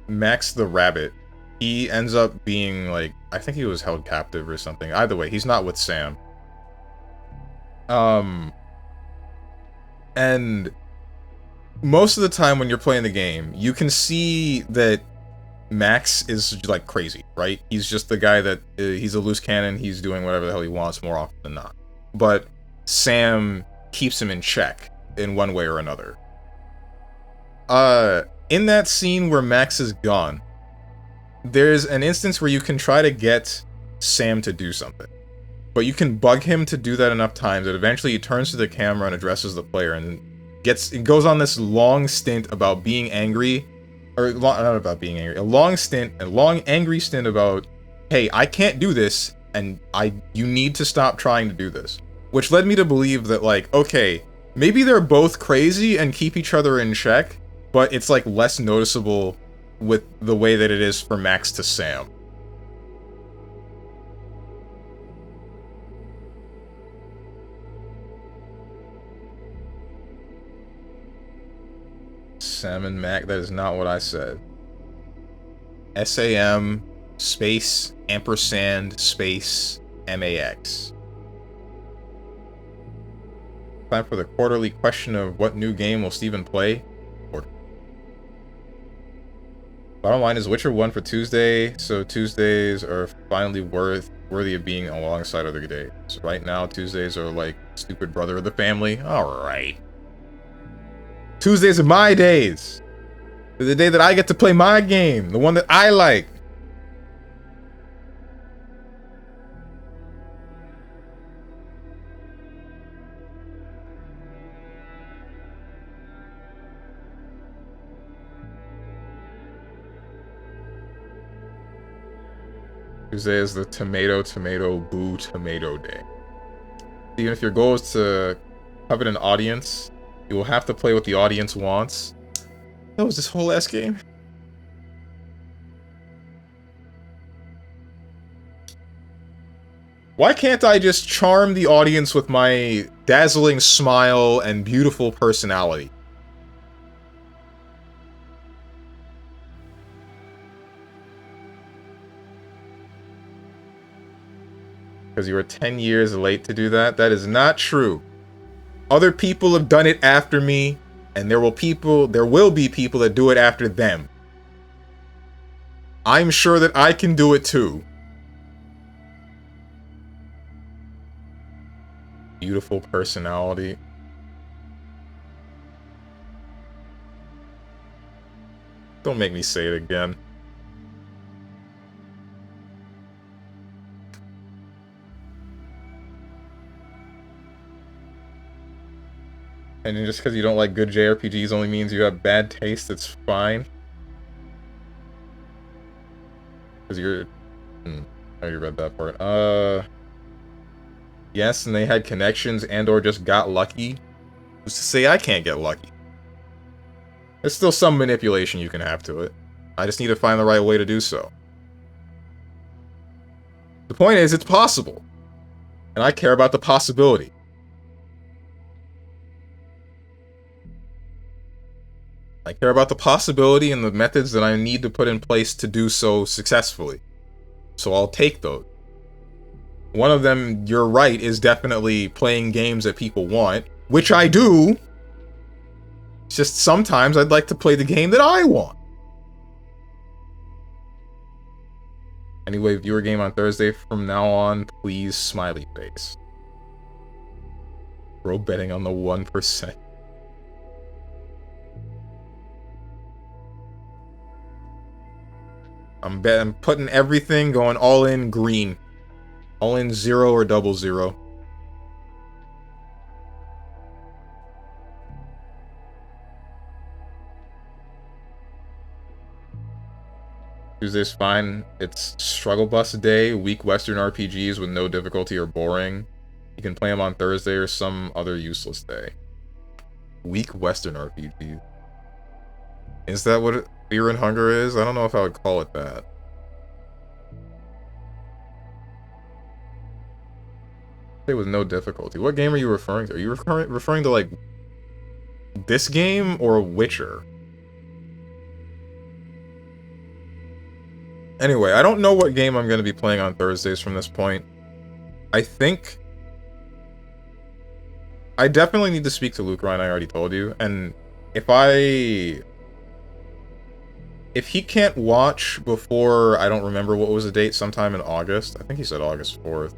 the rabbit, he ends up being, like, I think he was held captive or something. Either way, he's not with Sam. And most of the time when you're playing the game, you can see that Max is, like, crazy, right? He's just the guy that, he's a loose cannon, he's doing whatever the hell he wants more often than not. But Sam keeps him in check in one way or another. In that scene where Max is gone, there's an instance where you can try to get Sam to do something. But you can bug him to do that enough times that eventually he turns to the camera and addresses the player and goes on this long stint about being angry, or not about being angry, a long angry stint about, hey, I can't do this, and you need to stop trying to do this. Which led me to believe that, like, okay, maybe they're both crazy and keep each other in check, but it's, like, less noticeable with the way that it is for Max to Sam. Salmon Mac, that is not what I said. SAM space ampersand space MAX. Time for the quarterly question of what new game will Steven play? Bottom line is Witcher 1 for Tuesday, so Tuesdays are finally worthy of being alongside other days. So right now, Tuesdays are like stupid brother of the family. Alright. Tuesdays are my days. They're the day that I get to play my game, the one that I like. Tuesday is the tomato boo tomato day. Even if your goal is to covet an audience, you will have to play what the audience wants. That was this whole ass game. Why can't I just charm the audience with my dazzling smile and beautiful personality? Because you were 10 years late to do that? That is not true. Other people have done it after me, and there will be people that do it after them. I'm sure that I can do it too. Beautiful personality. Don't make me say it again. And just because you don't like good JRPGs only means you have bad taste, it's fine. Because you're... I already read that part. Yes, and they had connections and or just got lucky. Who's to say I can't get lucky? There's still some manipulation you can have to it. I just need to find the right way to do so. The point is, it's possible. And I care about the possibility. I care about the possibility and the methods that I need to put in place to do so successfully. So I'll take those. One of them, you're right, is definitely playing games that people want, which I do. It's just sometimes I'd like to play the game that I want. Anyway, viewer game on Thursday from now on, please, smiley face. Bro betting on the 1%. I'm putting everything going all in green. All in 0 or 00. Tuesday's fine. It's Struggle Bus Day, weak Western RPGs with no difficulty or boring. You can play them on Thursday or some other useless day. Weak Western RPG. Is that what Fear and Hunger is? I don't know if I would call it that. Say with no difficulty. What game are you referring to? Are you referring to, like, this game or Witcher? Anyway, I don't know what game I'm going to be playing on Thursdays from this point. I think... I definitely need to speak to Luke Ryan, I already told you. And if he can't watch before, I don't remember what was the date, sometime in August. I think he said August 4th.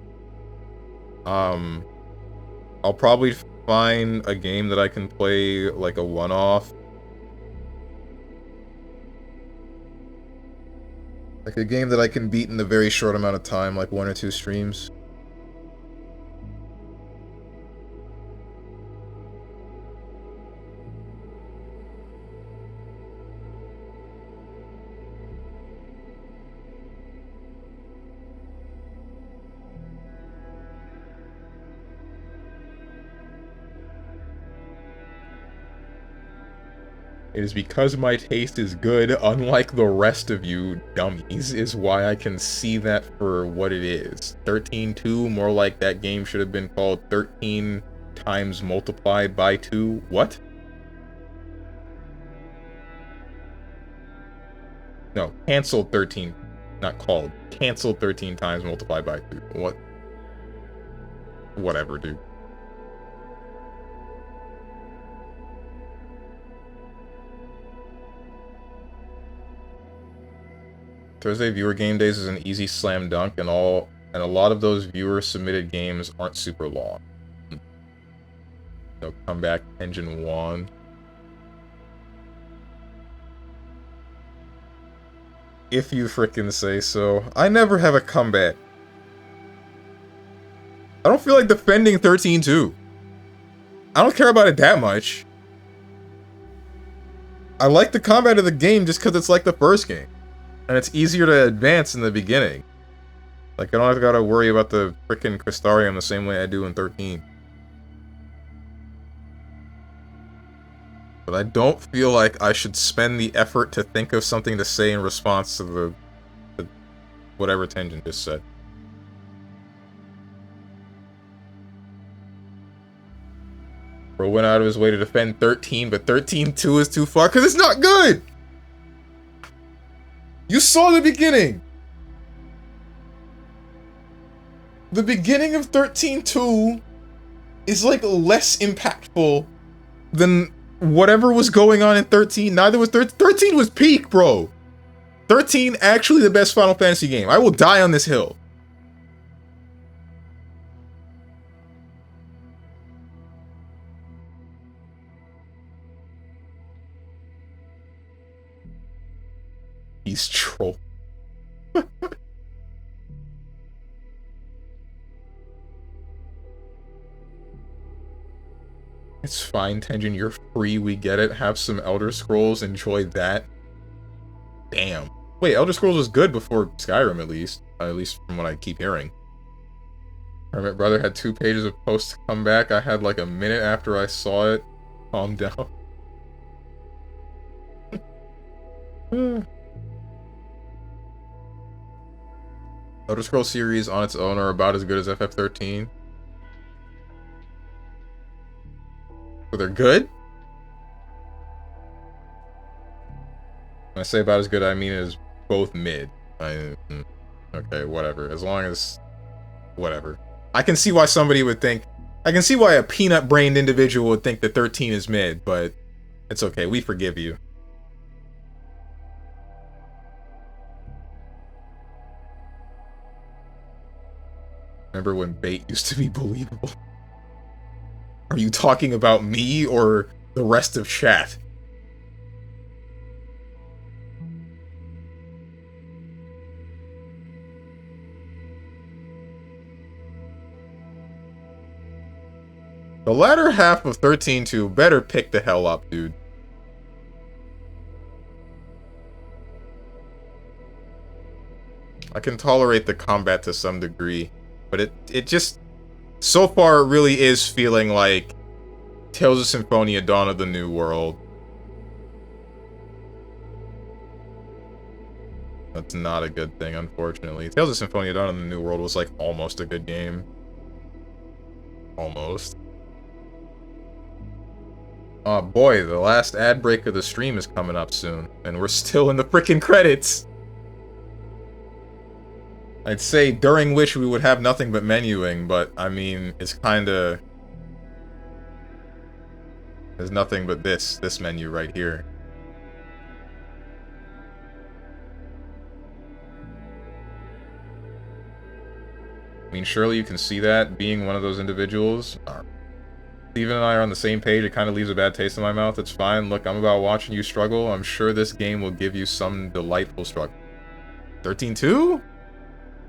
I'll probably find a game that I can play, like a one-off. Like a game that I can beat in a very short amount of time, like 1 or 2 streams. It is because my taste is good, unlike the rest of you dummies, is why I can see that for what it is. 13-2, more like that game should have been called 13 times multiplied by 2. What? No, canceled 13. Not called. Canceled 13 times multiplied by 2. What? Whatever, dude. Thursday viewer game days is an easy slam dunk, and a lot of those viewer submitted games aren't super long. No comeback engine 1. If you frickin' say so. I never have a comeback. I don't feel like defending 13-2. I don't care about it that much. I like the combat of the game just because it's like the first game. And it's easier to advance in the beginning. Like, I don't have to gotta worry about the frickin' Crystarium the same way I do in 13. But I don't feel like I should spend the effort to think of something to say in response to the whatever Tenjin just said. Bro went out of his way to defend 13, but 13-2 is too far because it's not good! You saw the beginning! The beginning of 13-2 is like less impactful than whatever was going on in 13. Neither was 13. 13 was peak, bro. 13 actually the best Final Fantasy game. I will die on this hill. He's troll. It's fine, Tenjin. You're free. We get it. Have some Elder Scrolls. Enjoy that. Damn. Wait, Elder Scrolls was good before Skyrim, at least. At least from what I keep hearing. Hermit Brother had 2 pages of posts to come back. I had like a minute after I saw it. Calm down. Elder Scrolls series on its own are about as good as FF13. So they're good? When I say about as good, I mean as both mid. Okay, whatever. As long as... Whatever. I can see why somebody would think... I can see why a peanut-brained individual would think that 13 is mid, but... It's okay, we forgive you. Remember when bait used to be believable? Are you talking about me or the rest of chat? The latter half of 13-2 better pick the hell up, dude. I can tolerate the combat to some degree, but it just... So far, it really is feeling like Tales of Symphonia Dawn of the New World. That's not a good thing, unfortunately. Tales of Symphonia Dawn of the New World was like almost a good game. Almost. Oh boy, the last ad break of the stream is coming up soon, and we're still in the frickin' credits! I'd say during which we would have nothing but menuing, but I mean, it's kinda... There's nothing but this menu right here. I mean, surely you can see that, being one of those individuals. Steven and I are on the same page, it kind of leaves a bad taste in my mouth, it's fine. Look, I'm about watching you struggle, I'm sure this game will give you some delightful struggle. 13-2?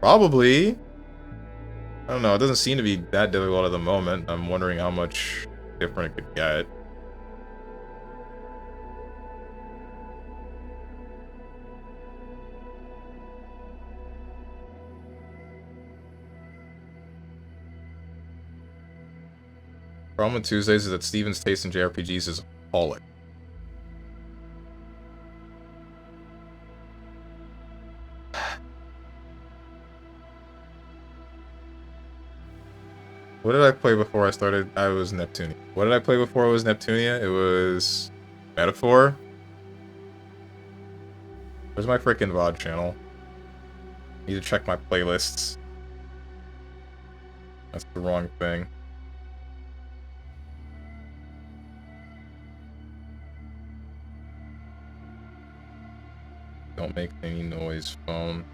Probably. I don't know, it doesn't seem to be that difficult at the moment. I'm wondering how much different it could get. Problem with Tuesdays is that Steven's taste in JRPGs is appalling. What did I play before I started? I was Neptunia. What did I play before it was Neptunia? It was... Metaphor? Where's my freaking VOD channel? Need to check my playlists. That's the wrong thing. Don't make any noise, phone.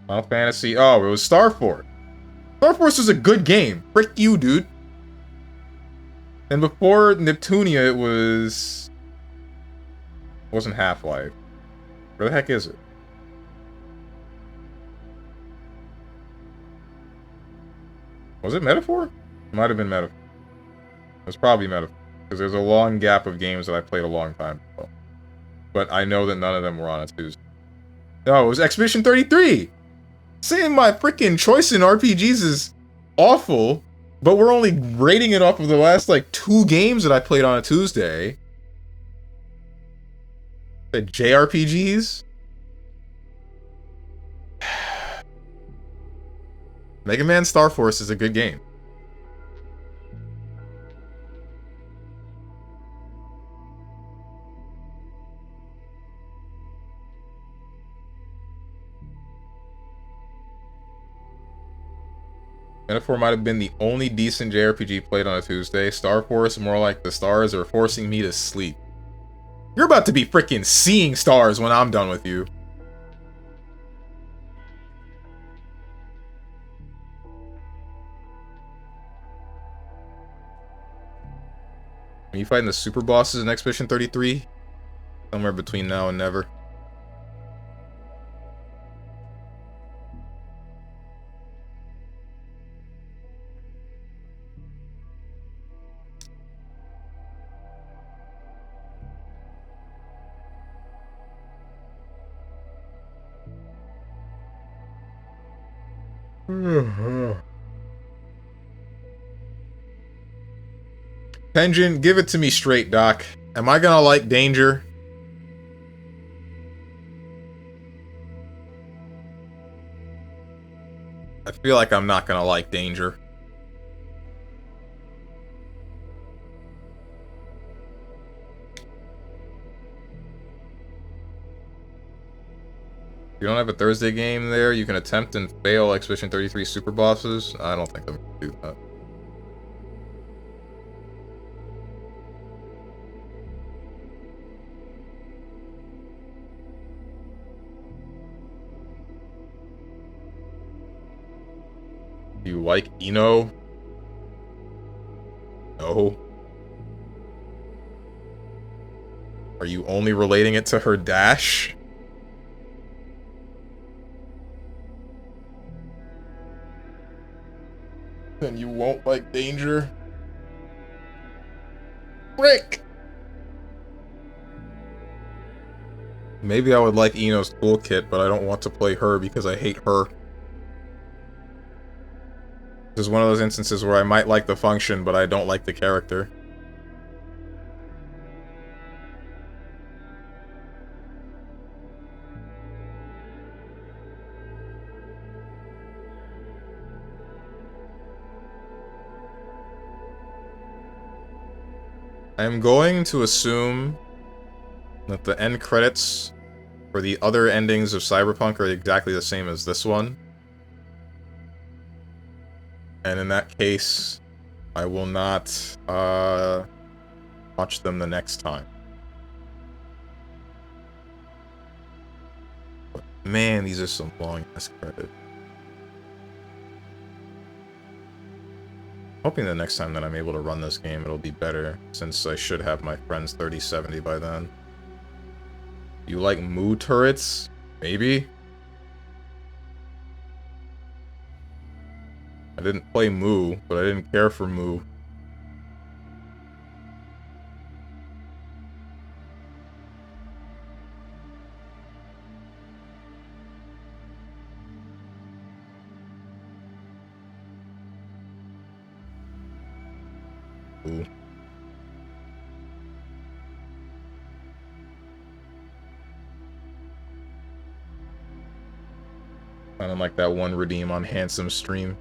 Final Fantasy. Oh, it was Star Force. Star Force was a good game. Frick you, dude. And before Neptunia, it was... It wasn't Half-Life. Where the heck is it? Was it Metaphor? It might have been Metaphor. It was probably Metaphor. Because there's a long gap of games that I played a long time ago. But I know that none of them were on a Tuesday. No, it was Expedition 33! Saying my freaking choice in RPGs is awful, but we're only rating it off of the last, like, 2 games that I played on a Tuesday. The JRPGs? Mega Man Star Force is a good game. Metaphor might have been the only decent JRPG played on a Tuesday. Star Force, more like the stars are forcing me to sleep. You're about to be freaking seeing stars when I'm done with you. Are you fighting the super bosses in Expedition 33? Somewhere between now and never. Penjin, give it to me straight, Doc. Am I gonna like Danger? I feel like I'm not gonna like Danger. If you don't have a Thursday game there, you can attempt and fail Expedition 33 super bosses. I don't think I'm gonna do that. Do you like Ino? No. Are you only relating it to her dash? Then you won't like Danger? Frick! Maybe I would like Ino's toolkit, but I don't want to play her because I hate her. This is one of those instances where I might like the function, but I don't like the character. I am going to assume that the end credits for the other endings of Cyberpunk are exactly the same as this one. And in that case, I will not watch them the next time. But man, these are some long-ass credits. Hoping the next time that I'm able to run this game, it'll be better, since I should have my friend's 3070 by then. You like Moo turrets? Maybe? I didn't play Moo, but I didn't care for Moo. Ooh. Kinda like that one redeem on Handsome stream.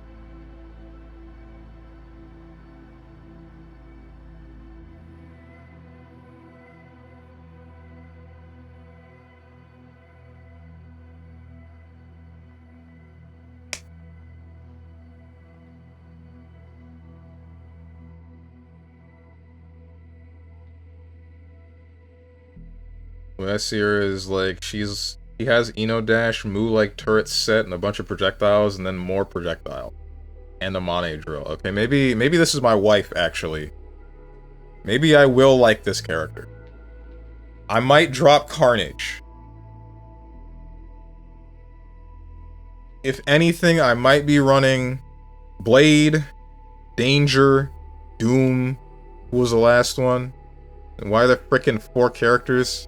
What I see her is like she has Eno Dash, Moo like turrets set and a bunch of projectiles and then more projectile. And a Mane drill. Okay, maybe this is my wife actually. Maybe I will like this character. I might drop Carnage. If anything, I might be running Blade, Danger, Doom. Who was the last one? And why are there frickin' 4 characters?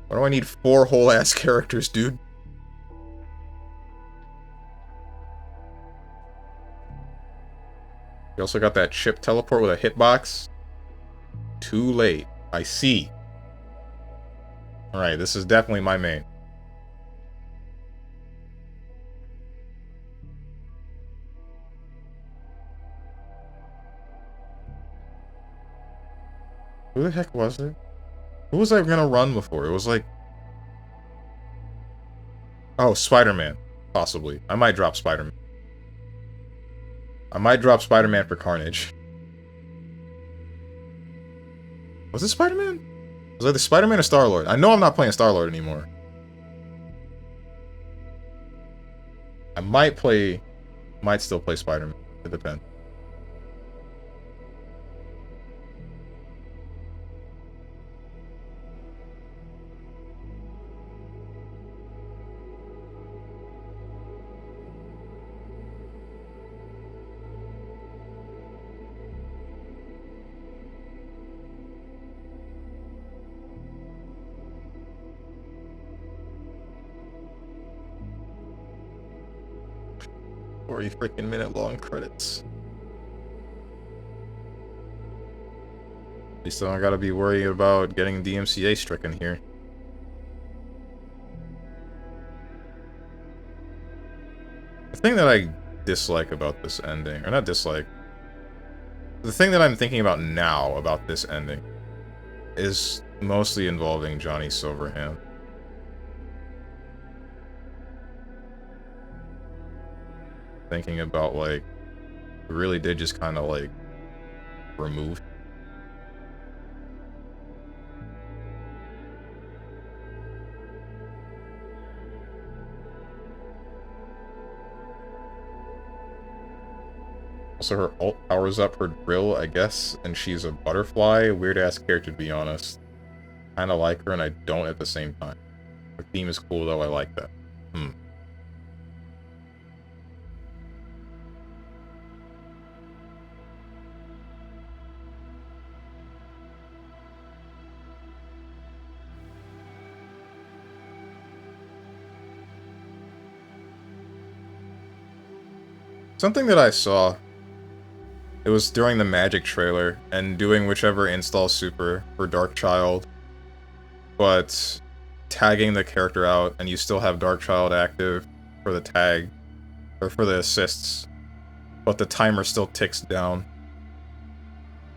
Why do I need 4 whole ass characters, dude? You also got that chip teleport with a hitbox. Too late. I see. Alright, this is definitely my main. Who the heck was it? Who was I gonna run before? It was like... Oh, Spider-Man. Possibly. I might drop Spider-Man. I might drop Spider-Man for Carnage. Was it Spider-Man? Was it either Spider-Man or Star-Lord? I know I'm not playing Star-Lord anymore. I might still play Spider-Man. It depends. Freaking minute long credits. At least I don't gotta be worried about getting DMCA stricken here. The thing that I dislike about this ending, or not dislike, the thing that I'm thinking about now about this ending is mostly involving Johnny Silverhand. Thinking about, like, it really did just kind of, like, remove. Also, her ult powers up her drill, I guess, and she's a butterfly. Weird-ass character, to be honest. Kinda like her, and I don't at the same time. Her theme is cool, though. I like that. Something that I saw, it was during the Magic trailer, and doing whichever install super for Darkchild, but tagging the character out, and you still have Darkchild active for the tag, or for the assists, but the timer still ticks down.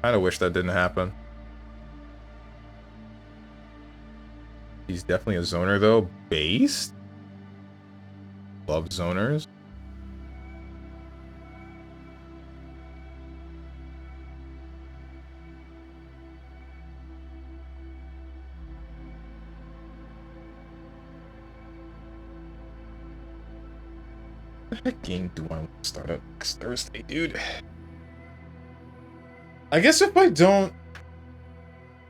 Kinda wish that didn't happen. He's definitely a zoner, though. Based? Love zoners. What the heck game do I want to start up next Thursday, dude? I guess if I don't...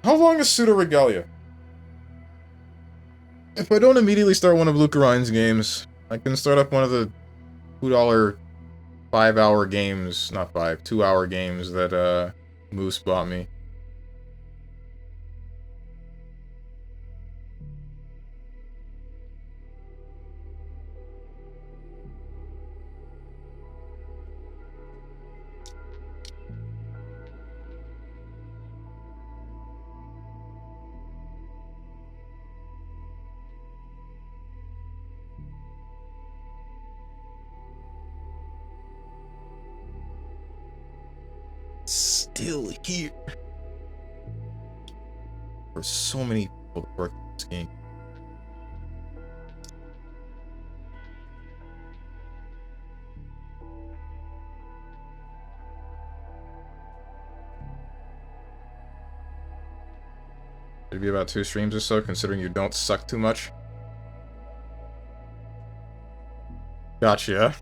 How long is Pseudo Regalia? If I don't immediately start one of Luke Ryan's games, I can start up one of the $2 5-hour games, not 5, 2-hour games that Moose bought me. Still here. There's so many people that work on this game. It'd be about 2 streams or so, considering you don't suck too much. Gotcha.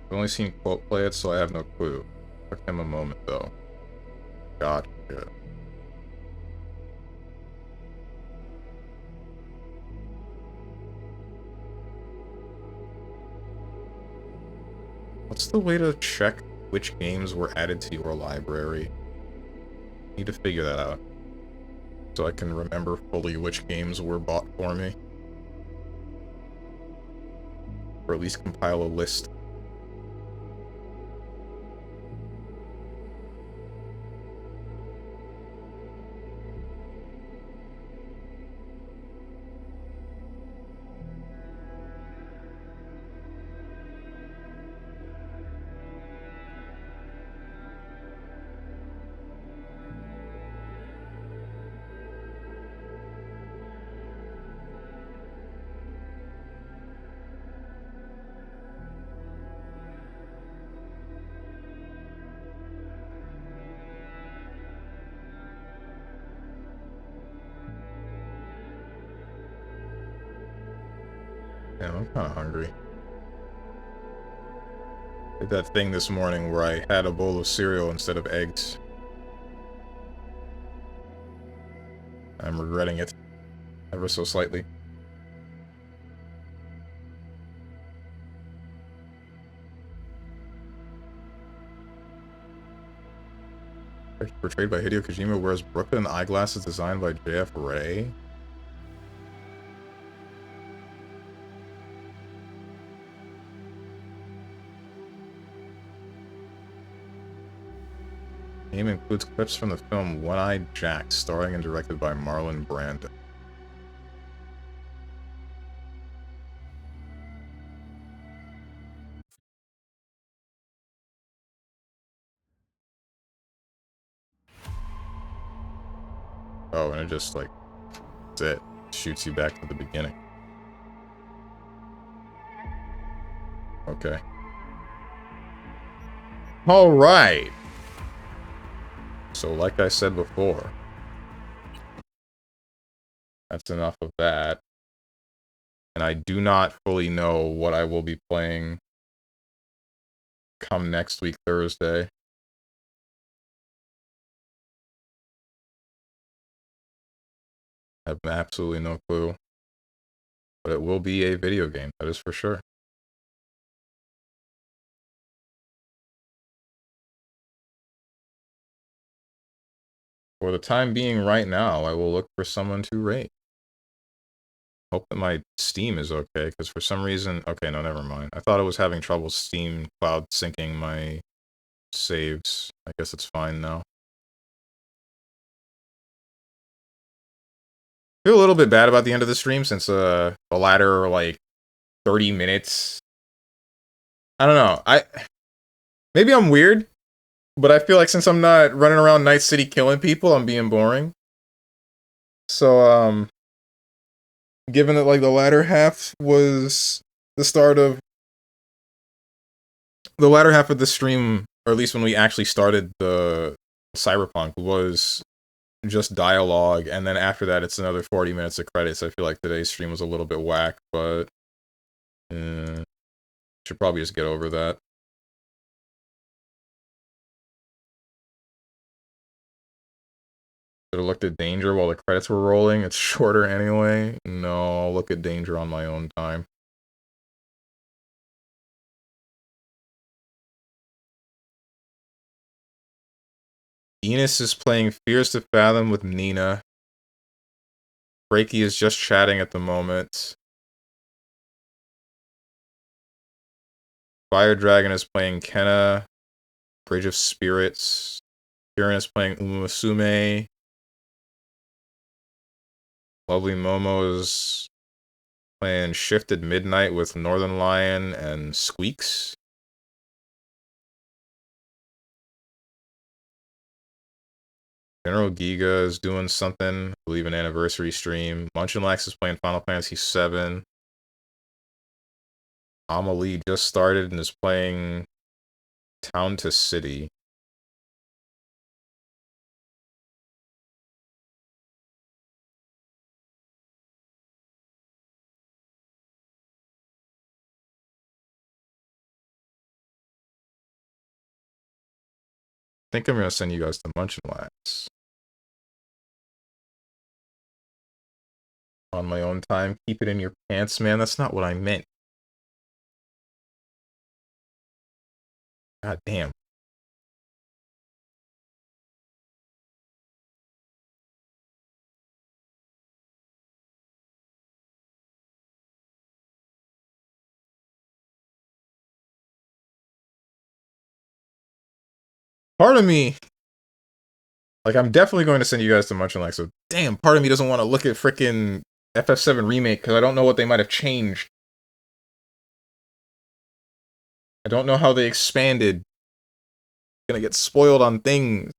I've only seen Quote play it, so I have no clue. Took him a moment, though. Gotcha. What's the way to check which games were added to your library? Need to figure that out. So I can remember fully which games were bought for me. Or at least compile a list. Damn, I'm kinda hungry. Did that thing this morning where I had a bowl of cereal instead of eggs. I'm regretting it. Ever so slightly. Portrayed by Hideo Kojima wears Brooklyn eyeglasses designed by J.F. Ray. Game includes clips from the film One-Eyed Jack, starring and directed by Marlon Brando. Oh, and it just, like, that's it. Shoots you back to the beginning. Okay. Alright! So, like I said before, that's enough of that. And I do not fully know what I will be playing come next week, Thursday. I have absolutely no clue. But it will be a video game, that is for sure. For the time being right now, I will look for someone to rate. Hope that my Steam is okay, because for some reason... Okay, no, never mind. I thought it was having trouble Steam cloud syncing my saves. I guess it's fine now. I feel a little bit bad about the end of the stream, since the latter, like, 30 minutes... I don't know. Maybe I'm weird, but I feel like since I'm not running around Night City killing people, I'm being boring. So, given that, like, the latter half was the start of... The latter half of the stream, or at least when we actually started the Cyberpunk, was just dialogue, and then after that it's another 40 minutes of credits. I feel like today's stream was a little bit whack, but... should probably just get over that. Should have looked at Danger while the credits were rolling. It's shorter anyway. No, I'll look at Danger on my own time. Enos is playing Fears to Fathom with Nina. Breaky is just chatting at the moment. Fire Dragon is playing Kenna. Bridge of Spirits. Kieran is playing Umasume. Lovely Momo is playing Shifted Midnight with Northern Lion and Squeaks. General Giga is doing something, I believe an anniversary stream. Munchenlax is playing Final Fantasy VII. Amelie just started and is playing Town to City. I think I'm going to send you guys to Munchenlax. On my own time. Keep it in your pants, man. That's not what I meant. God damn. Part of me, like, I'm definitely going to send you guys to Munchenlax. So, damn, part of me doesn't want to look at freaking FF7 Remake because I don't know what they might have changed. I don't know how they expanded. Gonna get spoiled on things.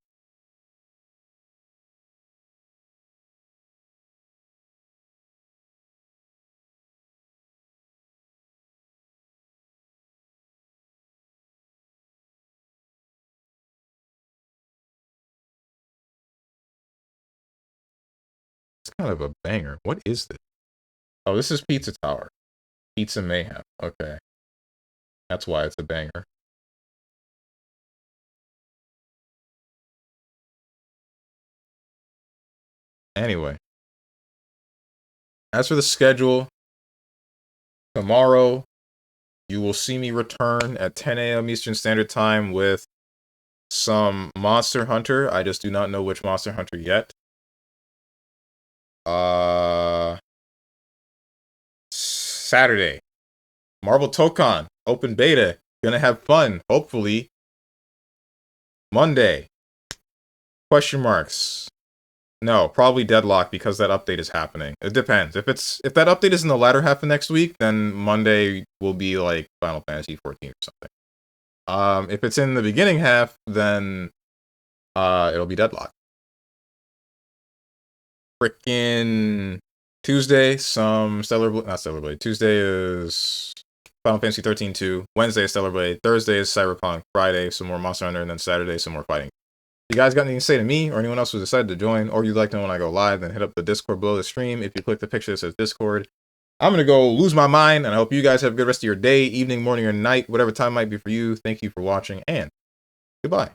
It's kind of a banger. What is this? Oh, this is Pizza Tower. Pizza Mayhem. Okay. That's why it's a banger. Anyway. As for the schedule, tomorrow you will see me return at 10 a.m. Eastern Standard Time with some Monster Hunter. I just do not know which Monster Hunter yet. Saturday. Marvel Tokon. Open beta. Gonna have fun, hopefully. Monday. Question marks. No, probably Deadlock because that update is happening. It depends. If that update is in the latter half of next week, then Monday will be like Final Fantasy 14 or something. If it's in the beginning half, then it'll be Deadlock. Frickin' Tuesday, some not Stellar Blade. Tuesday is Final Fantasy 13 2. Wednesday is Stellar Blade. Thursday is Cyberpunk. Friday, some more Monster Hunter, and then Saturday, some more fighting. If you guys got anything to say to me or anyone else who decided to join, or you'd like to know when I go live, then hit up the Discord below the stream. If you click the picture that says Discord, I'm going to go lose my mind, and I hope you guys have a good rest of your day, evening, morning, or night, whatever time might be for you. Thank you for watching, and goodbye.